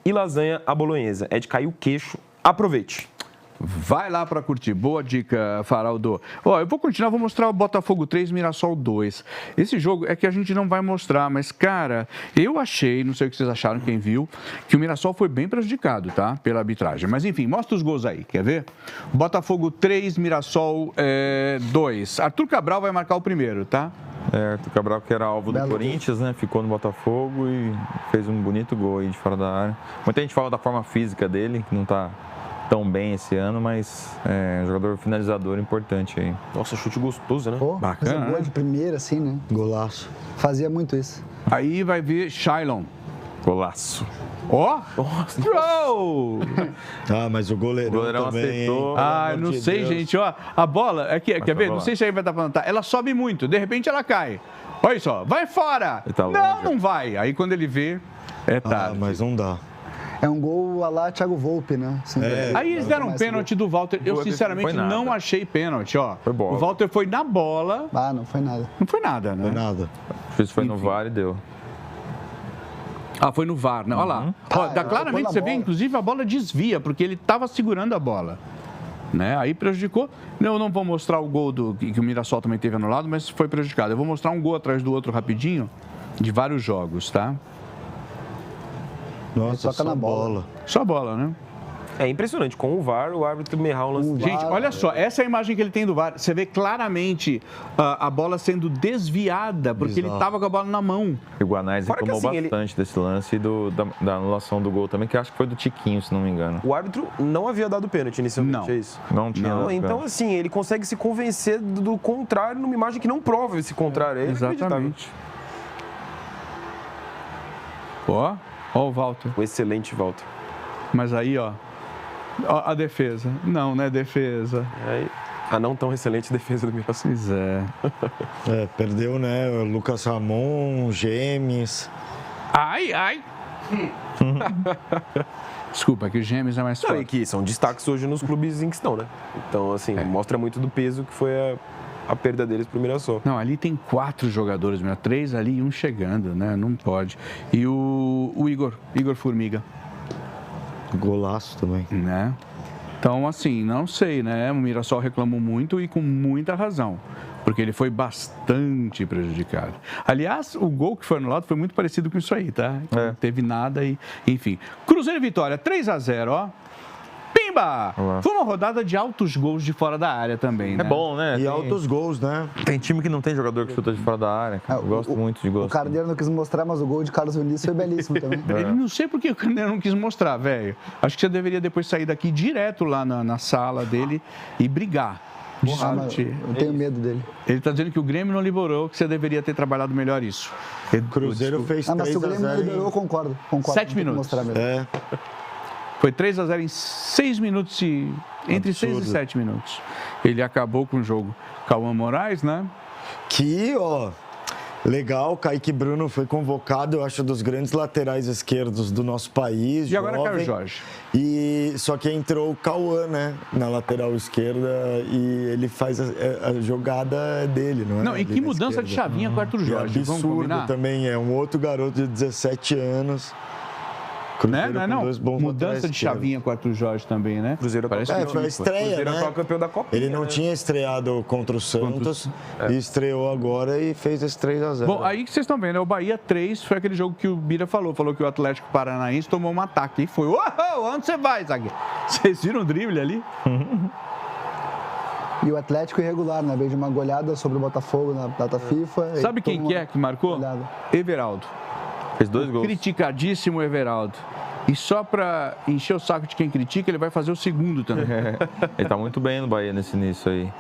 e lasanha à bolonhesa. É de cair o queixo. Aproveite. Vai lá para curtir. Boa dica, Faraldo. Eu vou continuar, vou mostrar o Botafogo 3, Mirassol 2. Esse jogo é que a gente não vai mostrar, mas, cara, eu achei, não sei o que vocês acharam, quem viu, que o Mirassol foi bem prejudicado, tá? Pela arbitragem. Mas, enfim, mostra os gols aí, quer ver? Botafogo 3, Mirassol 2. Arthur Cabral vai marcar o primeiro, tá? Arthur Cabral, que era alvo do Corinthians, né? Ficou no Botafogo e fez um bonito gol aí de fora da área. Muita gente fala da forma física dele, que não tá tão bem esse ano, mas é um jogador finalizador importante aí. Nossa, chute gostoso, né? Bacana. Gol de primeira, assim, né? Golaço. Fazia muito isso. Aí vai ver Shailon. Golaço. Ó! Gol! Mas o goleirão também, acertou. Eu não sei, gente. Ó, a bola, quer ver? Não sei se aí vai estar falando, tá? Ela sobe muito, de repente ela cai. Olha só, vai fora! Tá não vai. Aí quando ele vê, tarde. Mas não dá. É um gol a lá Thiago Volpe, né? Assim, Aí eles deram um pênalti do Walter. Eu, sinceramente, não achei pênalti, ó. Foi bola. O Walter foi na bola. Não foi nada. Não foi nada, né? Foi nada. O juiz foi no VAR e deu. Foi no VAR, né? Olha lá. Dá claramente, você vê, inclusive, a bola desvia, porque ele estava segurando a bola. Né? Aí prejudicou. Eu não vou mostrar o gol que o Mirassol também teve anulado, mas foi prejudicado. Eu vou mostrar um gol atrás do outro rapidinho, de vários jogos, tá? Nossa, só na bola. Só bola, né? É impressionante. Com o VAR, o árbitro errar um lance. Gente, olha só, essa é a imagem que ele tem do VAR. Você vê claramente a bola sendo desviada, porque ele estava com a bola na mão. E o Guanais reclamou bastante desse lance e da anulação do gol também, que acho que foi do Tiquinho, se não me engano. O árbitro não havia dado pênalti inicialmente, é isso? Não tinha dado então, pênalti. assim, ele consegue se convencer do contrário numa imagem que não prova esse contrário. Exatamente. Ó o Walter. O excelente Walter. Mas aí, ó a defesa. Não é defesa. A não tão excelente defesa do Mirassol. Pois é. Perdeu, né? O Lucas Ramon, Gemes. Ai! Desculpa, que o Gemes é mais forte. E que são destaques hoje nos clubes em que estão, né? Então, assim, mostra muito do peso que foi a perda deles pro Mirassol. Não, ali tem 4 jogadores, 3 ali e um chegando, né? Não pode. E o Igor Formiga. Golaço também. Né? Então, assim, não sei, né? O Mirassol reclamou muito e com muita razão, porque ele foi bastante prejudicado. Aliás, o gol que foi anulado foi muito parecido com isso aí, tá? Não teve nada e, enfim. Cruzeiro e Vitória, 3-0, ó. Pimba! Foi uma rodada de altos gols de fora da área também, né? É bom, né? E altos gols, né? Tem time que não tem jogador que chuta de fora da área. Eu gosto muito de gols. O Carneiro não quis mostrar, mas o gol de Carlos Vinícius foi belíssimo também. Ele não sei por que o Carneiro não quis mostrar, velho. Acho que você deveria depois sair daqui direto lá na sala dele e brigar. Eu tenho medo dele. Ele está dizendo que o Grêmio não liberou, que você deveria ter trabalhado melhor isso. O Cruzeiro fez 3-0. Mas se o Grêmio não liberou, eu concordo. 7 minutos. Mostrar mesmo. Foi 3-0 em 6 minutos entre 6 e 7 minutos. Ele acabou com o jogo. Cauã Moraes, né? Que, legal, Kaique Bruno foi convocado, eu acho, dos grandes laterais esquerdos do nosso país. E agora Caio Jorge. Só que entrou o Cauã, né, na lateral esquerda e ele faz a jogada dele, não é? Não, e que mudança de chavinha com o Arthur Jorge. Absurdo também, é um outro garoto de 17 anos. Cruzeiro mudança de chavinha com o Arthur Jorge também, né? Cruzeiro foi a estreia, Cruzeiro né? campeão da Copa. Ele não tinha estreado contra o Santos e estreou agora e fez esse 3-0. Bom, aí que vocês estão vendo, o Bahia 3 foi aquele jogo que o Bira falou que o Atlético Paranaense tomou um ataque e foi, onde você vai, zagueiro? Vocês viram o drible ali? E o Atlético irregular, né? Veio de uma goleada sobre o Botafogo na data FIFA. Sabe quem que marcou? Goleada. Everaldo. Fez 2 gols. Criticadíssimo Everaldo. E só para encher o saco de quem critica, ele vai fazer o segundo também. Ele tá muito bem no Bahia nesse início aí.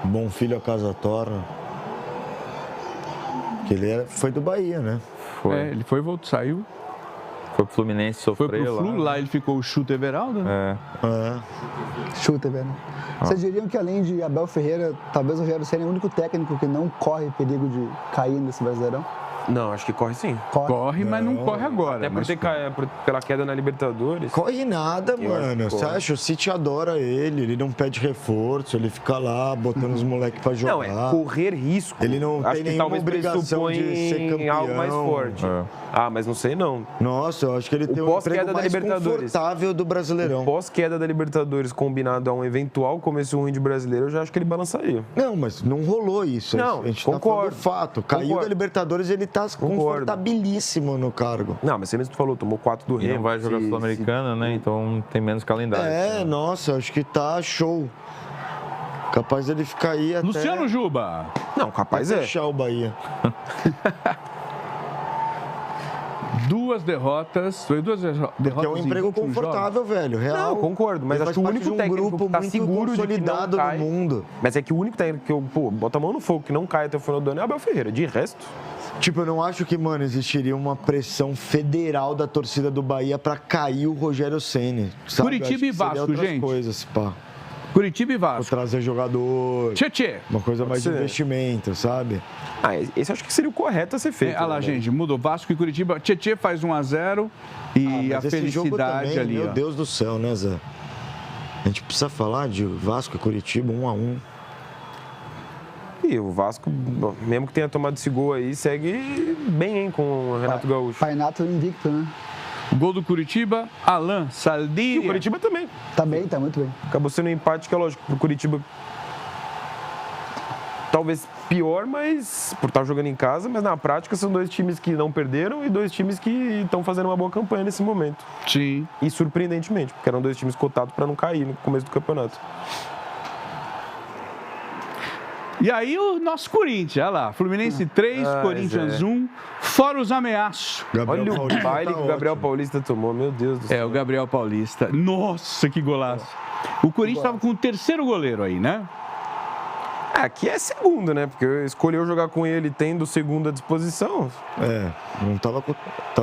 Bom filho a casa torna. Que ele foi do Bahia, né? Foi. Ele foi, voltou, saiu. Foi pro Fluminense, sofreu foi pro Flu, lá ele ficou o Chuta Everaldo, né? Chuta Everaldo. Vocês diriam que além de Abel Ferreira, talvez o Rogério Ceni é o único técnico que não corre perigo de cair nesse Brasileirão? Não, acho que corre sim. Corre, mas não corre agora. Até pela queda na Libertadores. Corre nada, mano. Você acha? O City adora ele não pede reforço, ele fica lá botando os moleques pra jogar. Não, é correr risco. Ele não acho tem que nenhuma talvez obrigação de ser campeão. Algo mais forte. Mas não sei não. Nossa, eu acho que ele tem um emprego mais confortável do Brasileirão. Pós-queda da Libertadores combinado a um eventual começo ruim de Brasileiro, eu já acho que ele balançaria. Não, mas não rolou isso. Não, a gente concordo. Tá falando fato. Caiu da Libertadores, ele tá confortabilíssimo no cargo. Não, mas você mesmo falou, tomou 4 do Remo. E não vai jogar Sul-Americana, né? Então tem menos calendário. Nossa, acho que tá show. Capaz dele ficar aí até... Luciano Juba. Não, capaz é. Fechar o Bahia. 2 derrotas. Foi 2 derrotas. Que é um emprego confortável, velho. Real. Não, concordo. Mas acho que o único técnico que tá seguro de que não cai, no mundo. Mas é que o único técnico que bota a mão no fogo que não cai até o final do ano é Abel Ferreira. De resto... Tipo, eu não acho que, mano, existiria uma pressão federal da torcida do Bahia pra cair o Rogério Ceni. Curitiba e Vasco, gente. Coisas, pá. Curitiba e Vasco. Vou trazer jogador. Tchê. Uma coisa mais de investimento, sabe? Esse acho que seria o correto a ser feito. Olha lá, gente, mudou Vasco e Curitiba. Tchê faz 1-0 e a felicidade também, ali, meu ó. Deus do céu, né, Zé? A gente precisa falar de Vasco e Curitiba 1-1. E o Vasco, mesmo que tenha tomado esse gol aí, segue bem, hein, com o Renato Gaúcho. Painato invicto, né? Gol do Curitiba, Alan Saldíria. E o Curitiba também. Tá muito bem. Acabou sendo um empate que é lógico, pro Curitiba talvez pior, mas por estar jogando em casa, mas na prática são 2 times que não perderam e 2 times que estão fazendo uma boa campanha nesse momento. Sim. E surpreendentemente, porque eram 2 times cotados para não cair no começo do campeonato. E aí o nosso Corinthians, olha lá, Fluminense 3, Corinthians 1, fora os ameaços. Olha o baile que o Gabriel Paulista tomou, meu Deus do céu. O Gabriel Paulista, nossa, que golaço. O Corinthians estava com o 3º goleiro aí, né? Aqui é segundo, né? Porque escolheu jogar com ele tendo o segundo à disposição. Não tava com,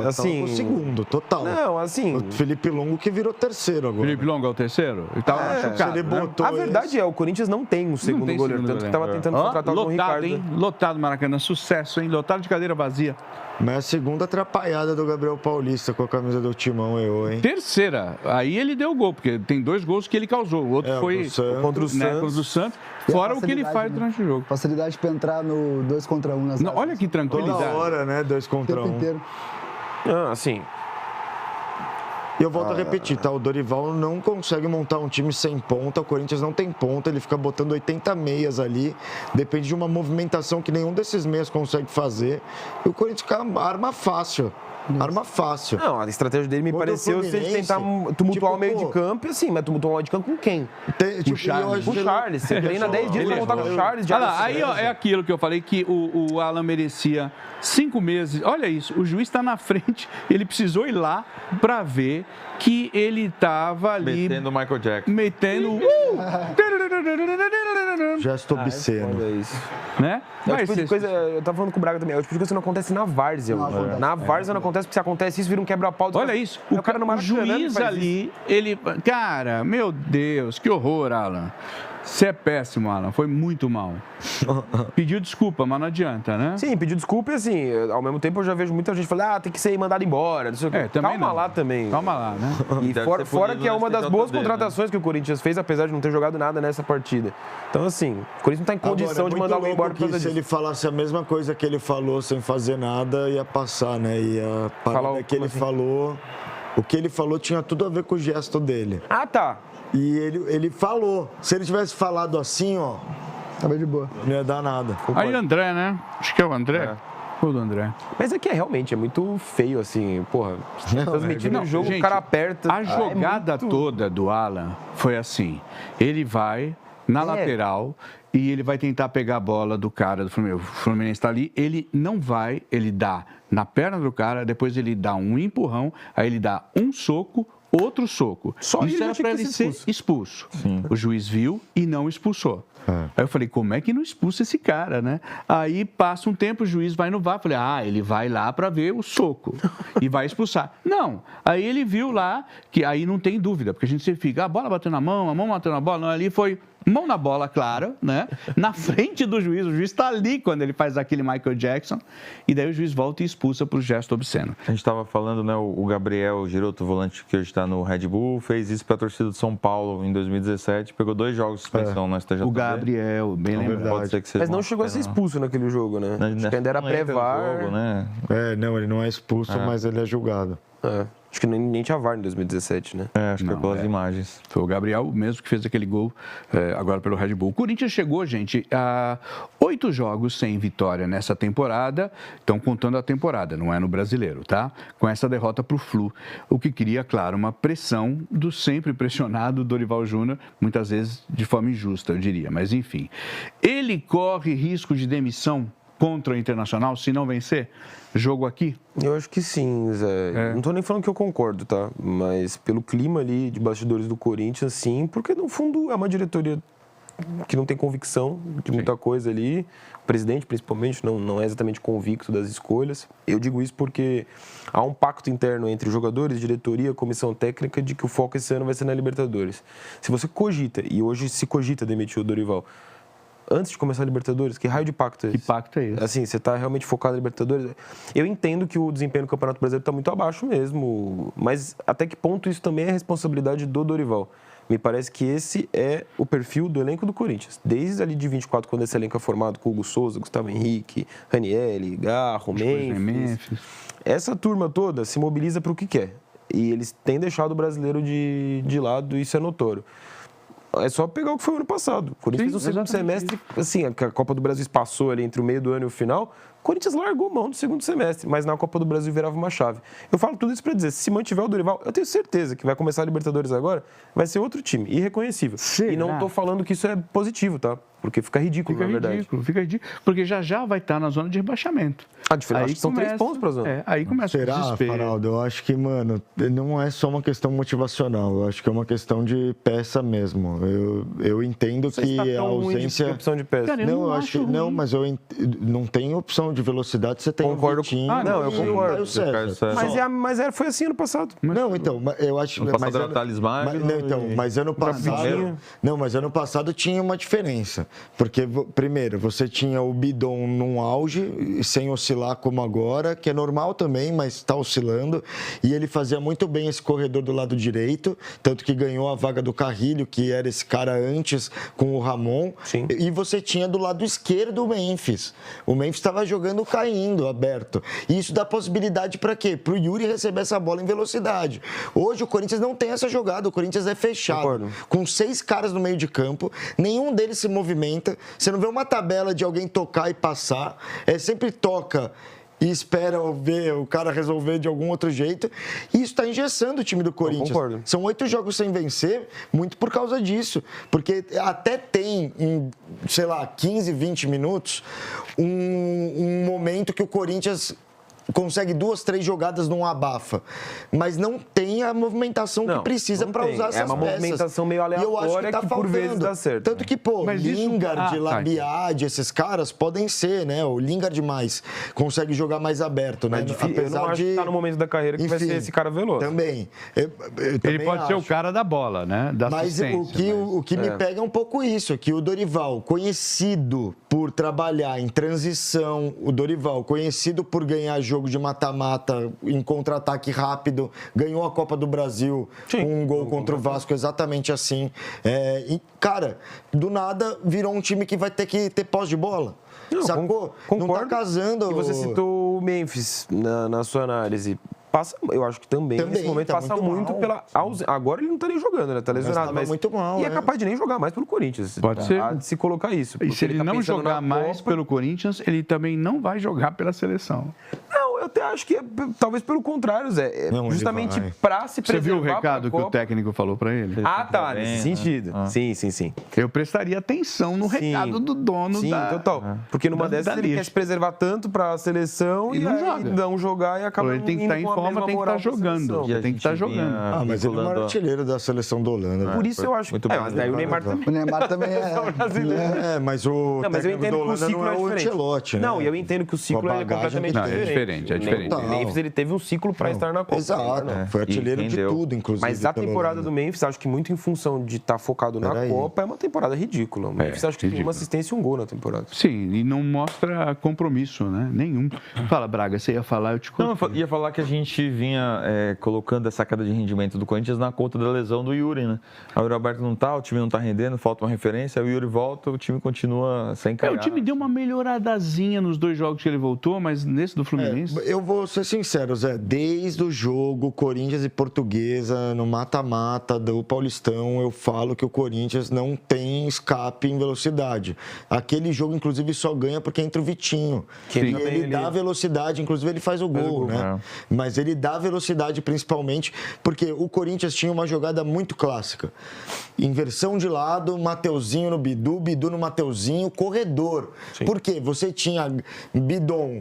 assim, com o segundo, total. Não, assim... O Felipe Longo que virou 3º agora. Felipe Longo é o 3º? Ele tava machucado, né? A verdade o Corinthians não tem um segundo goleiro, tanto que tava tentando contratar o João Ricardo. Hein? Lotado Maracanã, sucesso, hein? Lotado de cadeira vazia. Mas a segunda atrapalhada do Gabriel Paulista com a camisa do Timão, hein? 3ª, aí ele deu o gol, porque tem 2 gols que ele causou. O outro foi contra o Santos. Fora o que ele faz durante o jogo. Facilidade para entrar no 2 contra 1 nas áreas. Olha que tranquilidade. Toda hora, né? 2 contra 1. Inteiro. Assim... E eu volto a repetir, tá? O Dorival não consegue montar um time sem ponta, o Corinthians não tem ponta, ele fica botando 80 meias ali, depende de uma movimentação que nenhum desses meias consegue fazer, e o Corinthians fica arma fácil. Arma fácil. Não, a estratégia dele me pareceu ser de tentar tumultuar o meio de campo, assim, mas tumultuar o meio de campo com quem? Com o Charles. Com o Charles. Você treina 10 dias pra montar com o Charles. Olha lá, aí ó, é aquilo que eu falei, que o Alan merecia 5 meses. Olha isso, o juiz está na frente, ele precisou ir lá para ver que ele estava ali... Metendo o Michael Jackson. Metendo... Gesto obsceno. É isso. Né? É o tipo de coisa, eu tava falando com o Braga também, é o tipo de coisa que não acontece na várzea. Na várzea não acontece, porque se acontece isso, vira um quebra-pau. Olha isso, o cara no juiz ali, ele... Cara, meu Deus, que horror, Alan. Você é péssimo, Alan. Foi muito mal. Pediu desculpa, mas não adianta, né? Sim, pediu desculpa e assim, ao mesmo tempo eu já vejo muita gente falando, tem que ser mandado embora, não sei o quê. Calma lá também. Calma lá, né? E fora que é uma das boas contratações que o Corinthians fez, apesar de não ter jogado nada nessa partida. Então, assim, o Corinthians não tá em condição de mandar alguém embora por causa disso. Se ele falasse a mesma coisa que ele falou sem fazer nada, ia passar, né? E a parada que ele falou... O que ele falou tinha tudo a ver com o gesto dele. Ah, tá. E ele falou. Se ele tivesse falado assim, ó... Tava de boa. Não ia dar nada. Aí André, né? Acho que é o André. O do André. Mas é que realmente é muito feio, assim, porra. Transmitindo o jogo, gente, o cara aperta. A jogada toda do Alan foi assim. Ele vai na lateral e ele vai tentar pegar a bola do cara do Fluminense. O Fluminense está ali, ele não vai, ele dá na perna do cara, depois ele dá um empurrão, aí ele dá um soco, outro soco. Só isso era para ele ser expulso. O juiz viu e não expulsou. Aí eu falei, como é que não expulsa esse cara, né? Aí passa um tempo, o juiz vai no VAR. Falei, ele vai lá para ver o soco e vai expulsar. Não, aí ele viu lá, que aí não tem dúvida, porque a gente sempre fica, a bola bateu na mão, a mão bateu na bola. Não, ali foi mão na bola, claro, né? Na frente do juiz, o juiz está ali quando ele faz aquele Michael Jackson, e daí o juiz volta e expulsa por gesto obsceno. A gente estava falando, né, o Gabriel Giroto, volante que hoje está no Red Bull, fez isso para a torcida de São Paulo em 2017, pegou 2 jogos de suspensão na STJD. O Gabriel, bem lembrado. Pode ser que seja. Mas não chegou a ser expulso naquele jogo, né? Acho que ainda era pré-VAR. Né? Não, ele não é expulso, mas ele é julgado. Acho que nem tinha VAR em 2017, né? Acho que é pelas imagens. Foi o Gabriel mesmo que fez aquele gol agora pelo Red Bull. O Corinthians chegou, gente, a 8 jogos sem vitória nessa temporada. Estão contando a temporada, não é no Brasileiro, tá? Com essa derrota para o Flu. O que cria, claro, uma pressão do sempre pressionado Dorival Júnior, muitas vezes de forma injusta, eu diria. Mas, enfim. Ele corre risco de demissão contra o Internacional se não vencer? Jogo aqui? Eu acho que sim, Zé. Não tô nem falando que eu concordo, tá? Mas pelo clima ali de bastidores do Corinthians, sim, porque no fundo é uma diretoria que não tem convicção de muita coisa ali. O presidente, principalmente, não é exatamente convicto das escolhas. Eu digo isso porque há um pacto interno entre jogadores, diretoria, comissão técnica, de que o foco esse ano vai ser na Libertadores. Se você cogita, e hoje se cogita demitir o Dorival, antes de começar a Libertadores, que raio de pacto é esse? Que pacto é esse? Assim, você está realmente focado na Libertadores? Eu entendo que o desempenho do Campeonato Brasileiro está muito abaixo mesmo, mas até que ponto isso também é responsabilidade do Dorival? Me parece que esse é o perfil do elenco do Corinthians. Desde ali de 24, quando esse elenco é formado com Hugo Souza, Gustavo Henrique, Ranieri, Garro, Memphis. Essa turma toda se mobiliza para o que quer. E eles têm deixado o brasileiro de lado, e isso é notório. É só pegar o que foi o ano passado. O Corinthians no segundo semestre, assim, a Copa do Brasil passou ali entre o meio do ano e o final, o Corinthians largou mão do segundo semestre, mas na Copa do Brasil virava uma chave. Eu falo tudo isso para dizer, se mantiver o Dorival, eu tenho certeza que vai começar a Libertadores agora, vai ser outro time, irreconhecível. Será? E não estou falando que isso é positivo, tá? Porque fica ridículo, na verdade. Fica ridículo, porque já vai estar na zona de rebaixamento. A diferença acho que são 3 pontos para a zona. Aí começa o desespero. Faraldo? Eu acho que, mano, não é só uma questão motivacional, eu acho que é uma questão de peça mesmo. Eu entendo que a ausência... De opção de peça. Cara, eu acho que não, mas não tem opção de velocidade, você tem Concordo. o Vitinho. Eu concordo. O César. Mas foi assim ano passado. Não, então, eu acho... Ano passado era o Thales Magno. Mas ano passado... Não, mas ano passado tinha uma diferença. Porque, primeiro, você tinha o Bidon num auge, sem oscilar como agora, que é normal também, mas está oscilando. E ele fazia muito bem esse corredor do lado direito, tanto que ganhou a vaga do Carrilho, que era esse cara antes com o Ramon. Sim. E você tinha do lado esquerdo o Memphis. O Memphis estava jogando caindo, aberto. E isso dá possibilidade para quê? Para o Yuri receber essa bola em velocidade. Hoje o Corinthians não tem essa jogada, o Corinthians é fechado. Concordo. Com 6 caras no meio de campo, nenhum deles se movimenta. Você não vê uma tabela de alguém tocar e passar. Sempre toca e espera ver o cara resolver de algum outro jeito. E isso está engessando o time do Corinthians. Eu concordo. São 8 jogos sem vencer, muito por causa disso. Porque até tem, em, 15, 20 minutos, um momento que o Corinthians consegue 2, 3 jogadas num abafa, mas não tem a movimentação que precisa para usar essas peças. É uma movimentação meio aleatória que por vezes dá certo. Tanto que, Lingard, Labiad, esses caras podem ser, né? O Lingard mais consegue jogar mais aberto, né? Eu não acho que está no momento da carreira que vai ser esse cara veloz. Também. Ele pode ser o cara da bola, né? Da assistência. O que me pega é um pouco isso, que o Dorival, conhecido por trabalhar em transição, o Dorival, conhecido por ganhar jogo de mata-mata em contra-ataque rápido, ganhou a Copa do Brasil com um gol contra o Vasco exatamente assim. E, cara, do nada virou um time que vai ter que ter posse de bola. Sacou? Concordo. Não tá casando. E você citou o Memphis na sua análise. Eu acho que também nesse momento tá passa muito pela ausência. Agora ele não tá nem jogando, né? Tá lesionado. Mas muito mal, e é capaz de nem jogar mais pelo Corinthians. Pode ser. De se colocar isso. E se ele não jogar mais pelo Corinthians, ele também não vai jogar pela seleção. Não, eu até acho que talvez pelo contrário, Zé. Justamente para se preservar. Você viu o recado que o técnico falou para ele? Nesse sentido. Sim. Eu prestaria atenção no recado do dono da... Sim, total. Porque numa dessas ele quer se preservar tanto para a seleção e não jogar e acaba ele tem que estar em forma, tem que estar jogando. Tem que estar jogando. Mas ele é o maior artilheiro da seleção da Holanda. Por isso eu acho que... Mas daí o Neymar também. O Neymar também é. Mas o técnico da Holanda não é o Ancelotti, né? Não, e eu entendo que o ciclo é completamente diferente. É diferente. O Memphis ele teve um ciclo para estar na Copa. Exato. Foi artilheiro de tudo, inclusive. Mas a temporada do Memphis, acho que muito em função de estar focado na Copa, é uma temporada ridícula. O Memphis acho que tem uma assistência e um gol na temporada. Sim, e não mostra compromisso, né? Nenhum. Fala, Braga, você ia falar, eu te conto. Não, eu ia falar que a gente vinha colocando essa queda de rendimento do Corinthians na conta da lesão do Yuri, né? O Yuri Alberto não tá, o time não tá rendendo, falta uma referência, o Yuri volta, o time continua sem cair. O time deu uma melhoradazinha nos 2 jogos que ele voltou, mas nesse do Fluminense... Eu vou ser sincero, Zé, desde o jogo Corinthians e Portuguesa, no mata-mata do Paulistão, eu falo que o Corinthians não tem escape em velocidade. Aquele jogo, inclusive, só ganha porque entra o Vitinho. E ele dá velocidade, inclusive ele faz o gol, né? Mas ele dá velocidade principalmente porque o Corinthians tinha uma jogada muito clássica. Inversão de lado, Mateuzinho no Bidu, Bidu no Mateuzinho, corredor. Por quê? Você tinha Bidon,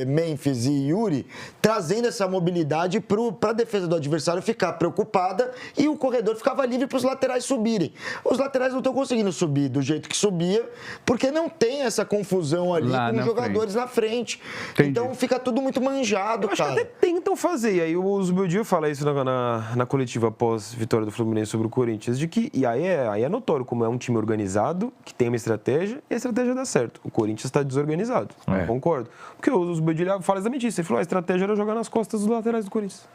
Memphis e Yuri, trazendo essa mobilidade para a defesa do adversário ficar preocupada e o corredor ficava livre para os laterais subirem. Os laterais não estão conseguindo subir do jeito que subia, porque não tem essa confusão ali lá com os jogadores na frente. Entendi. Então fica tudo muito manjado, acho cara. que até tentam fazer. E aí o Zubeldia fala isso na coletiva após vitória do Fluminense sobre o Corinthians, de que, e aí é notório como é um time organizado, que tem uma estratégia, e a estratégia dá certo. O Corinthians está desorganizado. Concordo. Porque o Zubeldia fala exatamente isso. Ele falou, a estratégia era jogar nas costas dos laterais do Corinthians.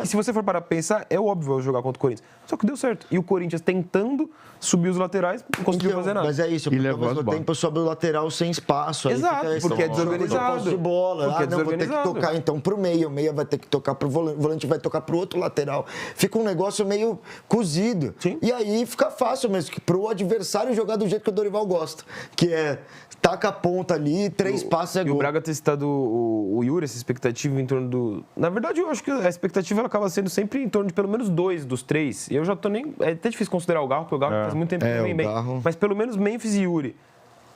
E se você for parar pra pensar, é óbvio jogar contra o Corinthians. Só que deu certo. E o Corinthians tentando subir os laterais, não conseguiu fazer nada. Mas é isso, porque ao mesmo tempo sobe o lateral sem espaço. Exato, aí porque é desorganizado. De bola. Porque não, vou ter que tocar então pro meio, o meia vai ter que tocar pro volante, o volante vai tocar pro outro lateral. Fica um negócio meio cozido. Sim. E aí fica fácil mesmo, que pro adversário jogar do jeito que o Dorival gosta, que é taca a ponta ali, 3 passos é gol. E o Braga ter citado o Yuri, essa expectativa em torno do... Na verdade, eu acho que a expectativa ela acaba sendo sempre em torno de pelo menos 2 dos 3. E eu já tô nem... É até difícil considerar o Garro, porque o Garro faz muito tempo que não vem bem. Mas pelo menos Memphis e Yuri,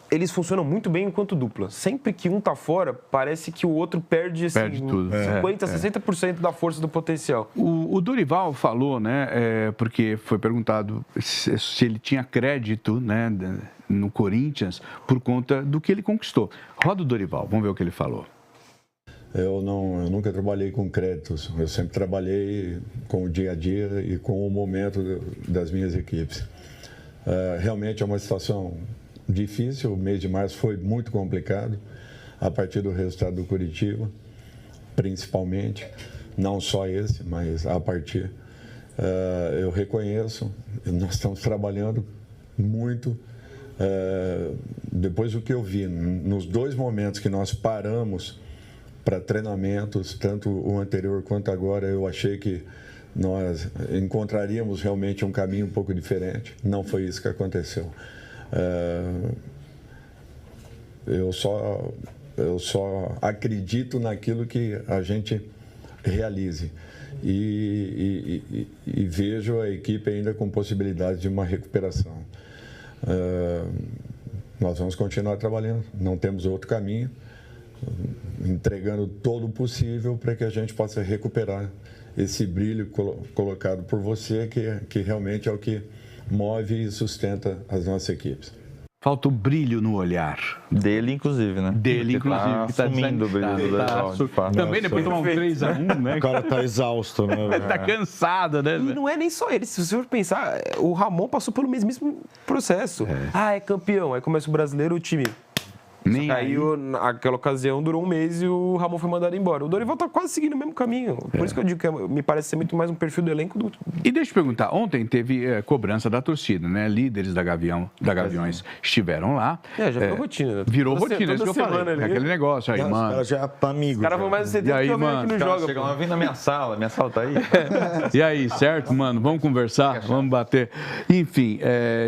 eles funcionam muito bem enquanto dupla. Sempre que um tá fora, parece que o outro perde, assim, perde tudo. 60% da força do potencial. O Dorival falou, né, porque foi perguntado se ele tinha crédito, né, no Corinthians por conta do que ele conquistou. Roda o Dorival, vamos ver o que ele falou. Eu nunca trabalhei com créditos, eu sempre trabalhei com o dia a dia e com o momento das minhas equipes. Realmente é uma situação difícil, o mês de março foi muito complicado, a partir do resultado do Curitiba, principalmente, não só esse, mas a partir. Eu reconheço, nós estamos trabalhando muito. Depois do que eu vi, nos 2 momentos que nós paramos para treinamentos, tanto o anterior quanto agora, eu achei que nós encontraríamos realmente um caminho um pouco diferente. Não foi isso que aconteceu. Eu só acredito naquilo que a gente realize e vejo a equipe ainda com possibilidade de uma recuperação. Nós vamos continuar trabalhando, não temos outro caminho, entregando todo o possível para que a gente possa recuperar esse brilho colocado por você, que realmente é o que move e sustenta as nossas equipes. Falta o brilho no olhar. Dele, inclusive, né? Dele, inclusive. Tá sumindo o brilho do Dorival, de fato. Também depois de tomar um 3-1, né? O cara tá exausto, né? Tá cansado, né? E não é nem só ele. Se você for pensar, o Ramon passou pelo mesmo processo. É campeão. Aí começa o brasileiro, o time... Nem caiu, naquela ocasião durou um mês e o Ramon foi mandado embora. O Dorival tá quase seguindo o mesmo caminho. Por isso que eu digo que me parece ser muito mais um perfil do elenco do... E deixa eu perguntar, ontem teve cobrança da torcida, né? Líderes da Gaviões estiveram lá. Já virou rotina. Né? Virou rotina, isso que eu falei. Ali. Aquele negócio aí, mano. Os caras já é amigos. Os caras vão mais de e aí, que mano, não joga. Chegam lá, vem na minha sala tá aí. E aí, certo, mano? Vamos conversar, vamos bater. Enfim,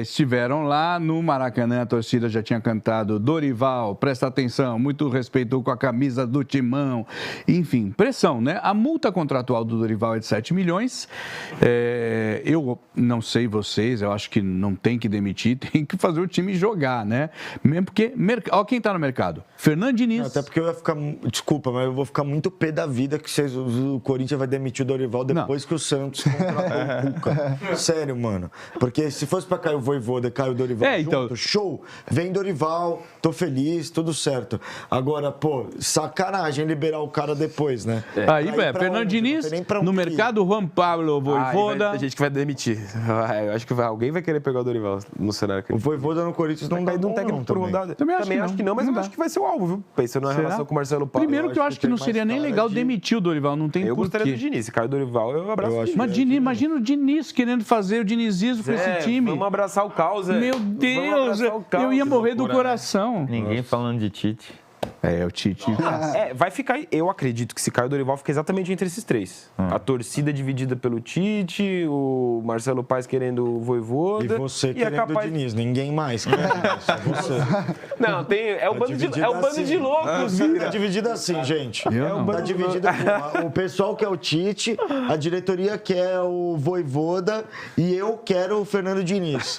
estiveram lá no Maracanã, a torcida já tinha cantado Dorival, presta atenção, muito respeito com a camisa do Timão. Enfim, pressão, né? A multa contratual do Dorival é de 7 milhões. Eu não sei vocês, eu acho que não tem que demitir, tem que fazer o time jogar, né? Mesmo porque... Olha quem tá no mercado. Fernando Diniz. Até porque eu ia ficar... Desculpa, mas eu vou ficar muito pé da vida que o Corinthians vai demitir o Dorival depois que o Santos contratou o Cuca. Sério, mano. Porque se fosse pra cair o Vojvoda e cair o Dorival junto, show. Vem Dorival, tô feliz, tudo certo. Agora, pô, sacanagem liberar o cara depois, né? Aí, Fernando Diniz, no mercado, Juan Pablo Vojvoda. Tem gente que vai demitir. Eu acho que alguém vai querer pegar o Dorival no cenário. O Vojvoda no Corinthians não dá um técnico por rodada. Também acho que não, mas eu acho que vai ser o alvo, viu? Pensando na relação com o Marcelo Paulo. Primeiro que eu acho que não seria nem legal demitir o Dorival, não tem porquê. Eu gostaria do Diniz. Se cai o Dorival, eu abraço o Diniz. Mas imagina o Diniz querendo fazer o dinizismo com esse time. Vamos abraçar o caos, Meu Deus, eu ia morrer do coração. Ninguém falando de Tite. O Tite. Vai ficar. Eu acredito que se cair o Dorival fica exatamente entre esses 3. A torcida dividida pelo Tite, o Marcelo Paes querendo o Vojvoda. E você querendo o Diniz, ninguém mais quer isso, é você. Não, é o bando de loucos. Tá dividido assim, gente. Tá dividido assim. O pessoal quer o Tite, a diretoria quer o Vojvoda e eu quero o Fernando Diniz.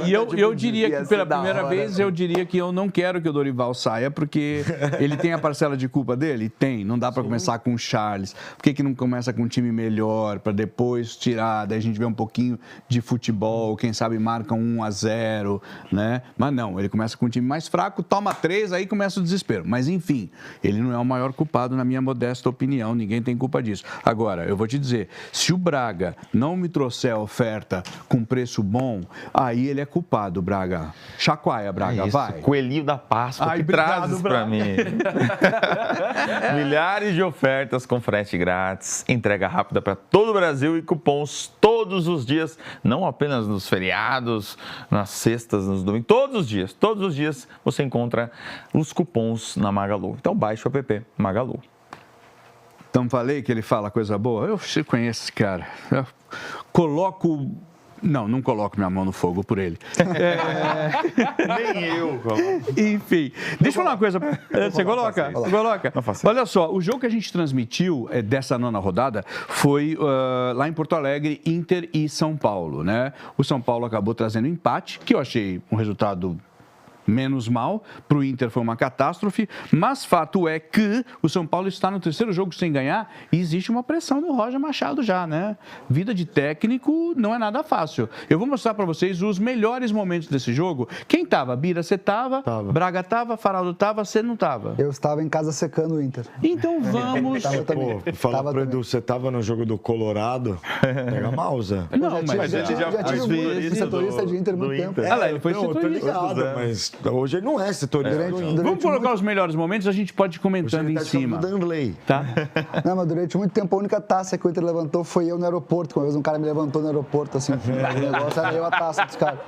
E eu diria que pela primeira vez, eu diria que eu não quero que o Dorival saia, porque porque ele tem a parcela de culpa dele? Tem. Não dá para começar com o Charles. Por que não começa com um time melhor, para depois tirar, daí a gente vê um pouquinho de futebol, quem sabe marca 1-0, né? Mas não, ele começa com um time mais fraco, toma 3, aí começa o desespero. Mas enfim, ele não é o maior culpado, na minha modesta opinião, ninguém tem culpa disso. Agora, eu vou te dizer, se o Braga não me trouxer a oferta com preço bom, aí ele é culpado, Braga. Chacoalha, Braga, vai. Coelhinho da Páscoa, que trazes para mim. Milhares de ofertas com frete grátis, entrega rápida para todo o Brasil e cupons todos os dias, não apenas nos feriados, nas sextas, nos domingos, todos os dias você encontra os cupons na Magalu. Então baixe o app Magalu. Então falei que ele fala coisa boa? Eu conheço esse cara. Eu coloco... Não coloco minha mão no fogo por ele. Nem eu. Enfim, deixa eu falar uma coisa. Você coloca? Olha só, o jogo que a gente transmitiu dessa 9ª rodada foi lá em Porto Alegre, Inter e São Paulo, né? O São Paulo acabou trazendo empate, que eu achei um resultado menos mal, para o Inter foi uma catástrofe, mas fato é que o São Paulo está no 3º jogo sem ganhar e existe uma pressão no Roger Machado já, né? Vida de técnico não é nada fácil. Eu vou mostrar para vocês os melhores momentos desse jogo. Quem estava? Bira, você estava? Braga estava? Faraldo estava? Você não estava? Eu estava em casa secando o Inter. Então vamos... Fala pro Edu, você estava no jogo do Colorado? Pega a Mausa. Não, mas ele já tive setorista de Inter há muito tempo. Ele foi setorista. Mas hoje ele não é setorista. Vamos colocar os melhores momentos, a gente pode ir comentando em cima. Tá? Não, mas durante muito tempo a única taça que o Inter levantou foi eu no aeroporto. Uma vez um cara me levantou no aeroporto, assim. O negócio era eu a taça dos caras.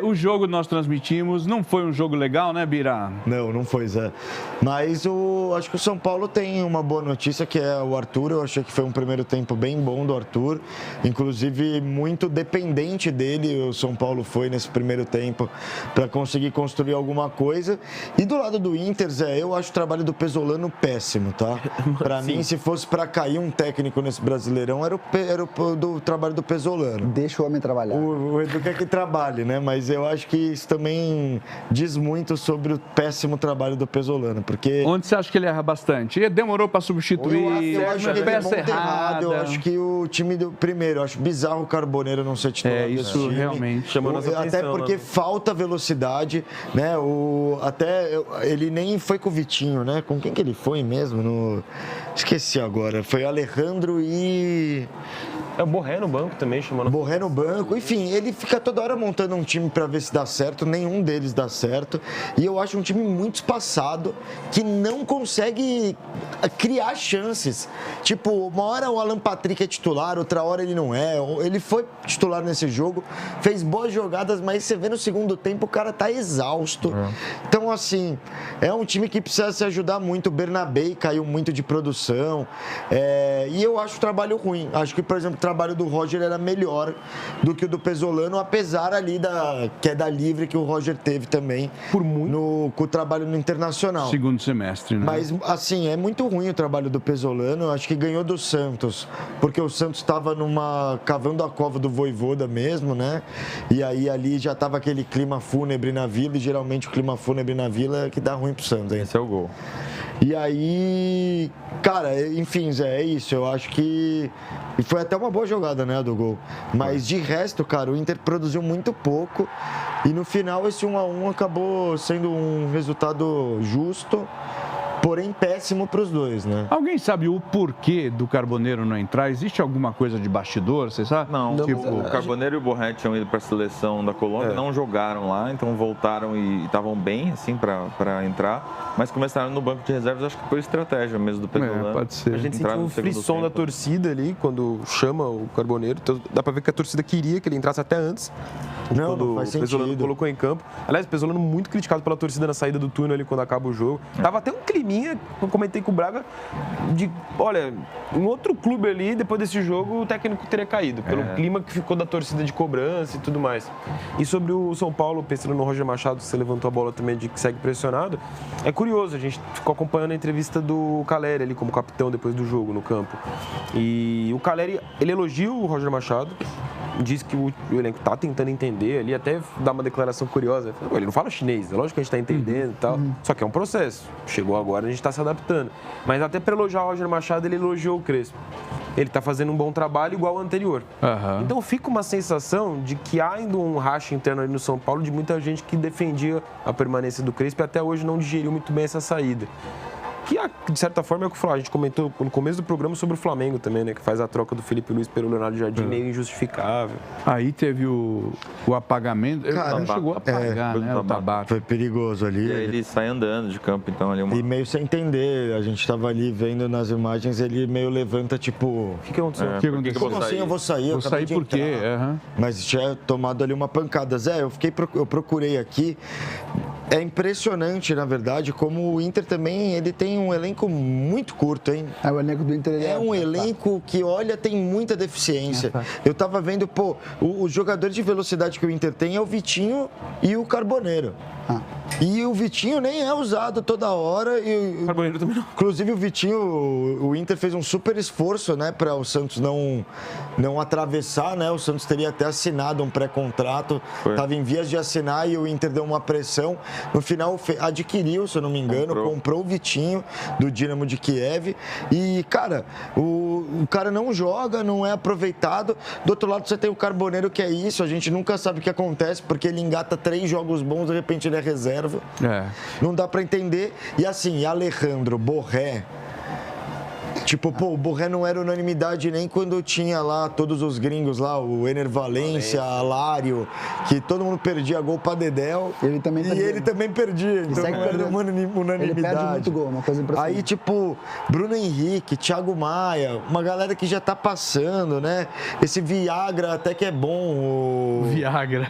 O jogo nós transmitimos, não foi um jogo legal, né, Bira? Não foi, Zé. Mas acho que o São Paulo tem uma boa notícia, que é o Arthur. Eu achei que foi um primeiro tempo bem bom do Arthur. Inclusive, muito dependente dele, o São Paulo foi nesse primeiro tempo para conseguir construir alguma coisa. E do lado do Inter, Zé, eu acho o trabalho do Pesolano péssimo, tá? Para mim, se fosse para cair um técnico nesse Brasileirão, era o do trabalho do Pesolano. Deixa o homem trabalhar. O Edu quer que trabalhe, né? Mas eu acho que isso também diz muito sobre o péssimo trabalho do Pesolano, porque... Onde você acha que ele erra bastante? Ele demorou para substituir, eu acho que peça errada. Eu acho que o time primeiro, eu acho bizarro o Carboneiro não ser titular. Isso realmente chamou nossa atenção. Até porque falta velocidade, né? Ele nem foi com o Vitinho, né? Com quem que ele foi mesmo? Esqueci agora. Foi Alejandro e... O Borré no banco também, chamando. Borré no banco. Enfim, ele fica toda hora montando um time para ver se dá certo. Nenhum deles dá certo. E eu acho um time muito espaçado, que não consegue criar chances. Tipo, uma hora o Alan Patrick é titular, outra hora ele não é. Ele foi titular nesse jogo, fez boas jogadas, mas você vê no segundo tempo o cara tá exausto. Então, assim, é um time que precisa se ajudar muito. O Bernabé caiu muito de produção. E eu acho o trabalho ruim. Acho que, por exemplo, o trabalho do Roger era melhor do que o do Pesolano, apesar ali da queda livre que o Roger teve também com o trabalho no Internacional. Segundo semestre, né? Mas, assim, é muito ruim o trabalho do Pesolano. Eu acho que ganhou do Santos, porque o Santos estava cavando a cova do Vojvoda mesmo, né? E aí ali já estava aquele clima fúnebre na Vila, e geralmente o clima fúnebre na Vila é que dá ruim pro Santos, hein? Esse é o gol. E aí, cara, enfim, Zé, é isso. Eu acho que... E foi até uma boa jogada, né, do gol. Mas de resto, cara, o Inter produziu muito pouco. E no final esse 1-1 acabou sendo um resultado justo, porém péssimo para os dois, né? Alguém sabe o porquê do Carboneiro não entrar? Existe alguma coisa de bastidor, você sabe? Não, o Carboneiro e o Borré tinham ido para a seleção da Colômbia, não jogaram lá, então voltaram e estavam bem, assim, para entrar, mas começaram no banco de reservas, acho que foi estratégia mesmo do Pesolano. Pode ser. A gente sentiu um frisson da torcida ali, quando chama o Carboneiro, então dá para ver que a torcida queria que ele entrasse até antes. Não faz sentido. O Pesolano colocou em campo. Aliás, o Pesolano muito criticado pela torcida na saída do túnel ali quando acaba o jogo. Tava até um climinha, eu comentei com o Braga, olha, em outro clube ali, depois desse jogo, o técnico teria caído, pelo clima que ficou da torcida de cobrança e tudo mais. E sobre o São Paulo, pensando no Roger Machado, você levantou a bola também de que segue pressionado, é curioso, a gente ficou acompanhando a entrevista do Caleri ali como capitão depois do jogo no campo. E o Caleri, ele elogia o Roger Machado, diz que o elenco tá tentando entender ali, até dá uma declaração curiosa. Ele não fala chinês, é lógico que a gente tá entendendo e tal. Só que é um processo. Chegou agora, a gente tá se adaptando. Mas até para elogiar o Roger Machado, ele elogiou o Crespo. Ele tá fazendo um bom trabalho igual ao anterior. Então fica uma sensação de que há ainda um racha interno ali no São Paulo de muita gente que defendia a permanência do Crespo e até hoje não digeriu muito bem essa saída. Que, de certa forma, é o que a gente comentou no começo do programa sobre o Flamengo também, né? Que faz a troca do Felipe Luiz pelo Leonardo Jardim meio injustificável. Aí teve o apagamento. Cara, não chegou a apagar, né? O Tabata. Foi perigoso ali. E aí ele sai andando de campo, então ali E meio sem entender. A gente tava ali vendo nas imagens, ele meio levanta, tipo... O que aconteceu? Como assim eu vou sair? Vou sair por quê? Mas tinha tomado ali uma pancada. Zé, eu procurei aqui. É impressionante, na verdade, como o Inter também ele tem um elenco muito curto, hein? O elenco do Inter é um elenco que, olha, tem muita deficiência. Eu tava vendo, os jogadores de velocidade que o Inter tem é o Vitinho e o Carboneiro. E o Vitinho nem é usado toda hora. E, Carboneiro também não. Inclusive o Vitinho, o Inter fez um super esforço, né, para o Santos não atravessar, né? O Santos teria até assinado um pré-contrato, estava em vias de assinar e o Inter deu uma pressão. No final adquiriu, se eu não me engano, comprou o Vitinho do Dinamo de Kiev. E, cara, o cara não joga, não é aproveitado. Do outro lado você tem o Carboneiro, que é isso, a gente nunca sabe o que acontece, porque ele engata 3 jogos bons, de repente ele é reserva. Não dá pra entender. E assim, Alejandro, Borré. Tipo, o Borré não era unanimidade nem quando tinha lá todos os gringos lá, o Ener Valência, Alário, que todo mundo perdia gol pra Dedéu. Ele também perdia. E ele também perdia, então não era uma unanimidade. Ele perde muito gol, uma coisa impressionante. Aí, tipo, Bruno Henrique, Thiago Maia, uma galera que já tá passando, né? Esse Viagra até que é bom. Viagra.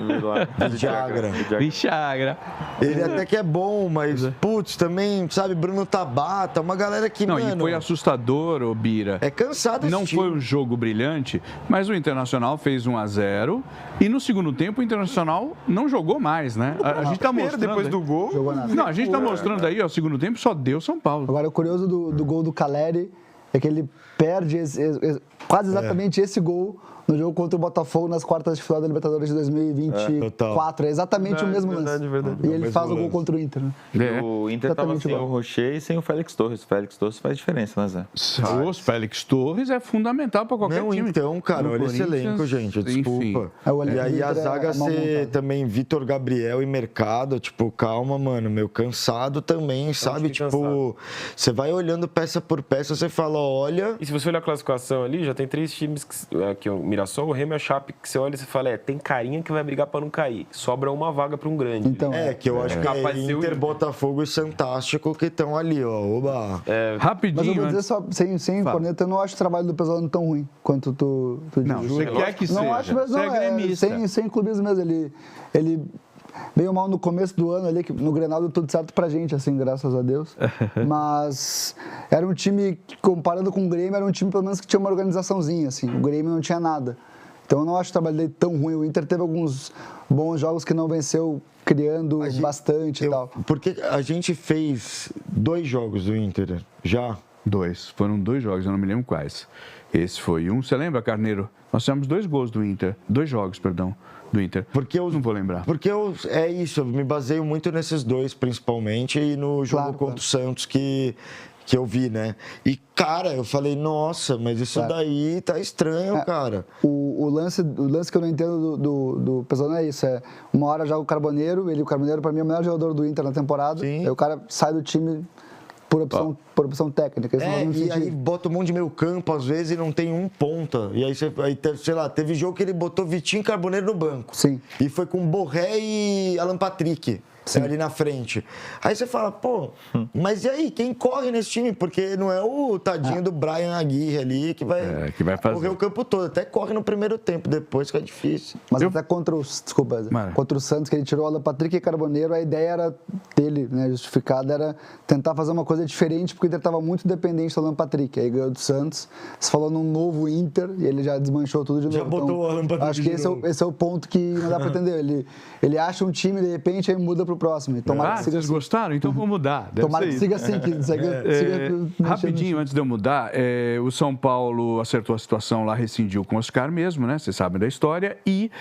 Ele até que é bom, mas, putz, também, sabe, Bruno Tabata, uma galera que, e foi assustador, ô Bira. É cansado esse Não time. foi um jogo brilhante, mas o Internacional fez 1-0 e no segundo tempo o Internacional não jogou mais, né? A gente tá mostrando depois do gol. Jogou nada. Não, a gente tá mostrando aí, ó, o segundo tempo só deu São Paulo. Agora, o curioso do gol do Caleri é que ele perde quase exatamente esse gol no jogo contra o Botafogo nas quartas de final da Libertadores de 2024. É exatamente o mesmo lance. Verdade. E ele faz o gol contra o Inter, né? O Inter estava sem o Rocher e sem o Félix Torres. O Félix Torres faz diferença, né, Zé? O Félix Torres é fundamental para qualquer time. Então, cara, olha esse elenco, gente. Desculpa. E aí a zaga ser também Vitor Gabriel e Mercado. Tipo, calma, mano. Meu, cansado também, sabe? Tipo, você vai olhando peça por peça, você fala, olha... E se você olhar a classificação ali, já tem 3 times que o Mirassol, o Remo e a Chape, que você olha e você fala, tem carinha que vai brigar para não cair. Sobra uma vaga para um grande. Então, que eu acho que é Inter, Botafogo e Santástico que estão ali, ó. Oba. Rapidinho. Mas eu vou dizer só, sem corneta, eu não acho o trabalho do Pesolano tão ruim quanto tu diz. Não, você quer que seja. Não acho, mas não, sem clubismo mesmo. Ele veio mal no começo do ano ali, que no Grenal deu tudo certo pra gente, assim, graças a Deus. Mas era um time, comparando com o Grêmio, era um time pelo menos que tinha uma organizaçãozinha, assim. O Grêmio não tinha nada. Então eu não acho o trabalho dele tão ruim. O Inter teve alguns bons jogos que não venceu, criando bastante e tal. Porque a gente fez 2 jogos do Inter já. 2. Foram 2 jogos, eu não me lembro quais. Esse foi um. Você lembra, Carneiro? Nós tivemos 2 gols do Inter. 2 jogos, perdão, do Inter. Porque eu não vou lembrar. Porque é isso, eu me baseio muito nesses 2, principalmente, e no jogo contra o Santos que eu vi, né? E, cara, eu falei, nossa, mas isso daí tá estranho, cara. O lance que eu não entendo do Pesolano é isso, uma hora joga o Carboneiro, o Carboneiro pra mim é o melhor jogador do Inter na temporada, aí o cara sai do time por opção técnica. E aí bota um monte de meio campo, às vezes, e não tem um ponta. E aí, sei lá, teve jogo que ele botou Vitinho e Carboneiro no banco. Sim. E foi com Borré e Alan Patrick. Ali na frente. Aí você fala, mas e aí, quem corre nesse time? Porque não é o tadinho do Brian Aguirre ali que vai correr o campo todo. Até corre no primeiro tempo, depois fica difícil. Mas até contra o Santos, que ele tirou o Alan Patrick e Carboneiro, a ideia era dele, né, justificada, era tentar fazer uma coisa diferente, porque ele estava muito dependente do Alan Patrick. Aí ganhou do Santos, você falou num novo Inter, e ele já desmanchou tudo de novo. Já botou o Alan Patrick. Acho que esse é o ponto que não dá para entender. Ele acha um time, de repente, aí muda para próximo. E tomara que siga vocês gostaram? Então vou mudar. Tomara que siga assim. Rapidinho, antes de eu mudar, o São Paulo acertou a situação lá, rescindiu com o Oscar mesmo, né? Vocês sabem da história. E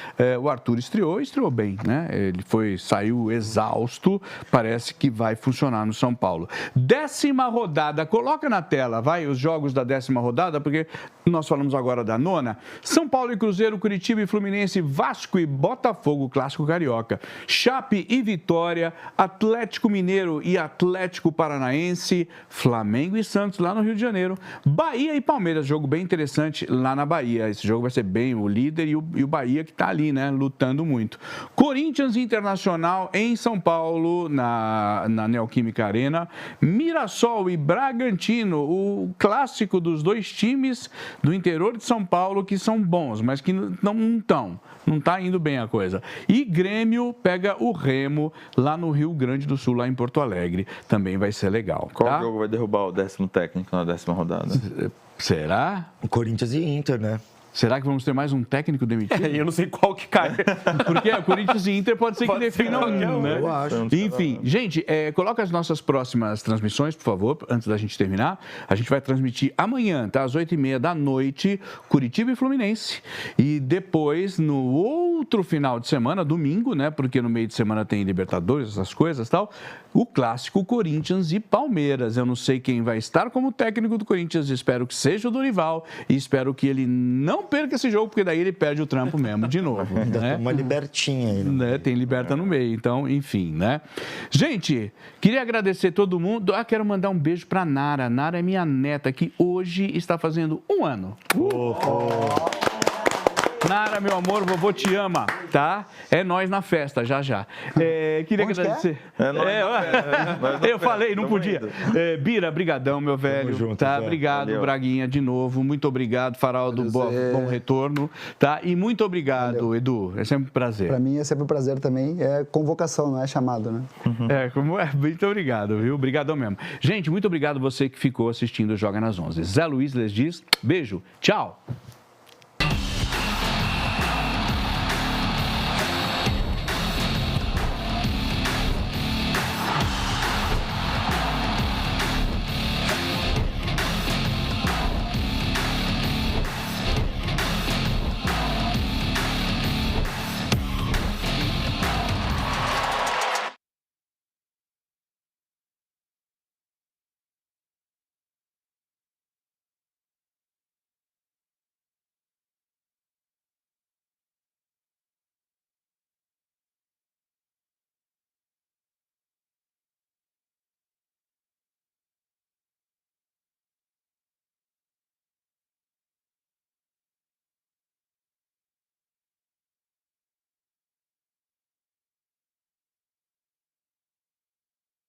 o Arthur estreou bem, né? Ele saiu exausto, parece que vai funcionar no São Paulo. 10ª rodada, coloca na tela, os jogos da 10ª rodada, porque nós falamos agora da 9ª. São Paulo e Cruzeiro, Curitiba e Fluminense, Vasco e Botafogo, clássico carioca. Chape e Vitória, Atlético Mineiro e Atlético Paranaense, Flamengo e Santos lá no Rio de Janeiro. Bahia e Palmeiras, jogo bem interessante lá na Bahia. Esse jogo vai ser bem o líder e o Bahia que está ali, né, lutando muito. Corinthians e Internacional em São Paulo, na Neoquímica Arena. Mirassol e Bragantino, o clássico dos dois times do interior de São Paulo que são bons, mas que não está indo bem a coisa. E Grêmio pega o Remo lá no Rio Grande do Sul, lá em Porto Alegre. Também vai ser legal. Qual jogo vai derrubar o 10º técnico na 10ª rodada? Será? Corinthians e Inter, né? Será que vamos ter mais um técnico demitido? Eu não sei qual que cai. Porque Corinthians e Inter pode ser que definam um, né? Eu acho. Enfim, gente, coloca as nossas próximas transmissões, por favor, antes da gente terminar. A gente vai transmitir amanhã, tá? Às 8h30 da noite, Curitiba e Fluminense. E depois, no outro final de semana, domingo, né? Porque no meio de semana tem Libertadores, essas coisas e tal. O clássico Corinthians e Palmeiras. Eu não sei quem vai estar como técnico do Corinthians. Espero que seja o Dorival. E espero que ele não perca esse jogo, porque daí ele perde o trampo mesmo, de novo. Ainda né? tem uma libertinha aí. Né? Tem liberta no meio, então, enfim, né? Gente, queria agradecer todo mundo. Quero mandar um beijo pra Nara. Nara é minha neta, que hoje está fazendo 1 ano. Nara, meu amor, vovô te ama, tá? É nós na festa, já. Queria agradecer. Eu falei, não podia. Bira, brigadão, meu velho. Junto, tá? Obrigado, valeu. Braguinha, de novo. Muito obrigado, Faraldo, bom retorno. Tá? E muito obrigado, valeu. Edu. É sempre um prazer. Pra mim é sempre um prazer também. É convocação, não é chamado, né? Muito obrigado, viu? Obrigadão mesmo. Gente, muito obrigado você que ficou assistindo o Joga nas 11. Zé Luiz les diz, beijo, tchau.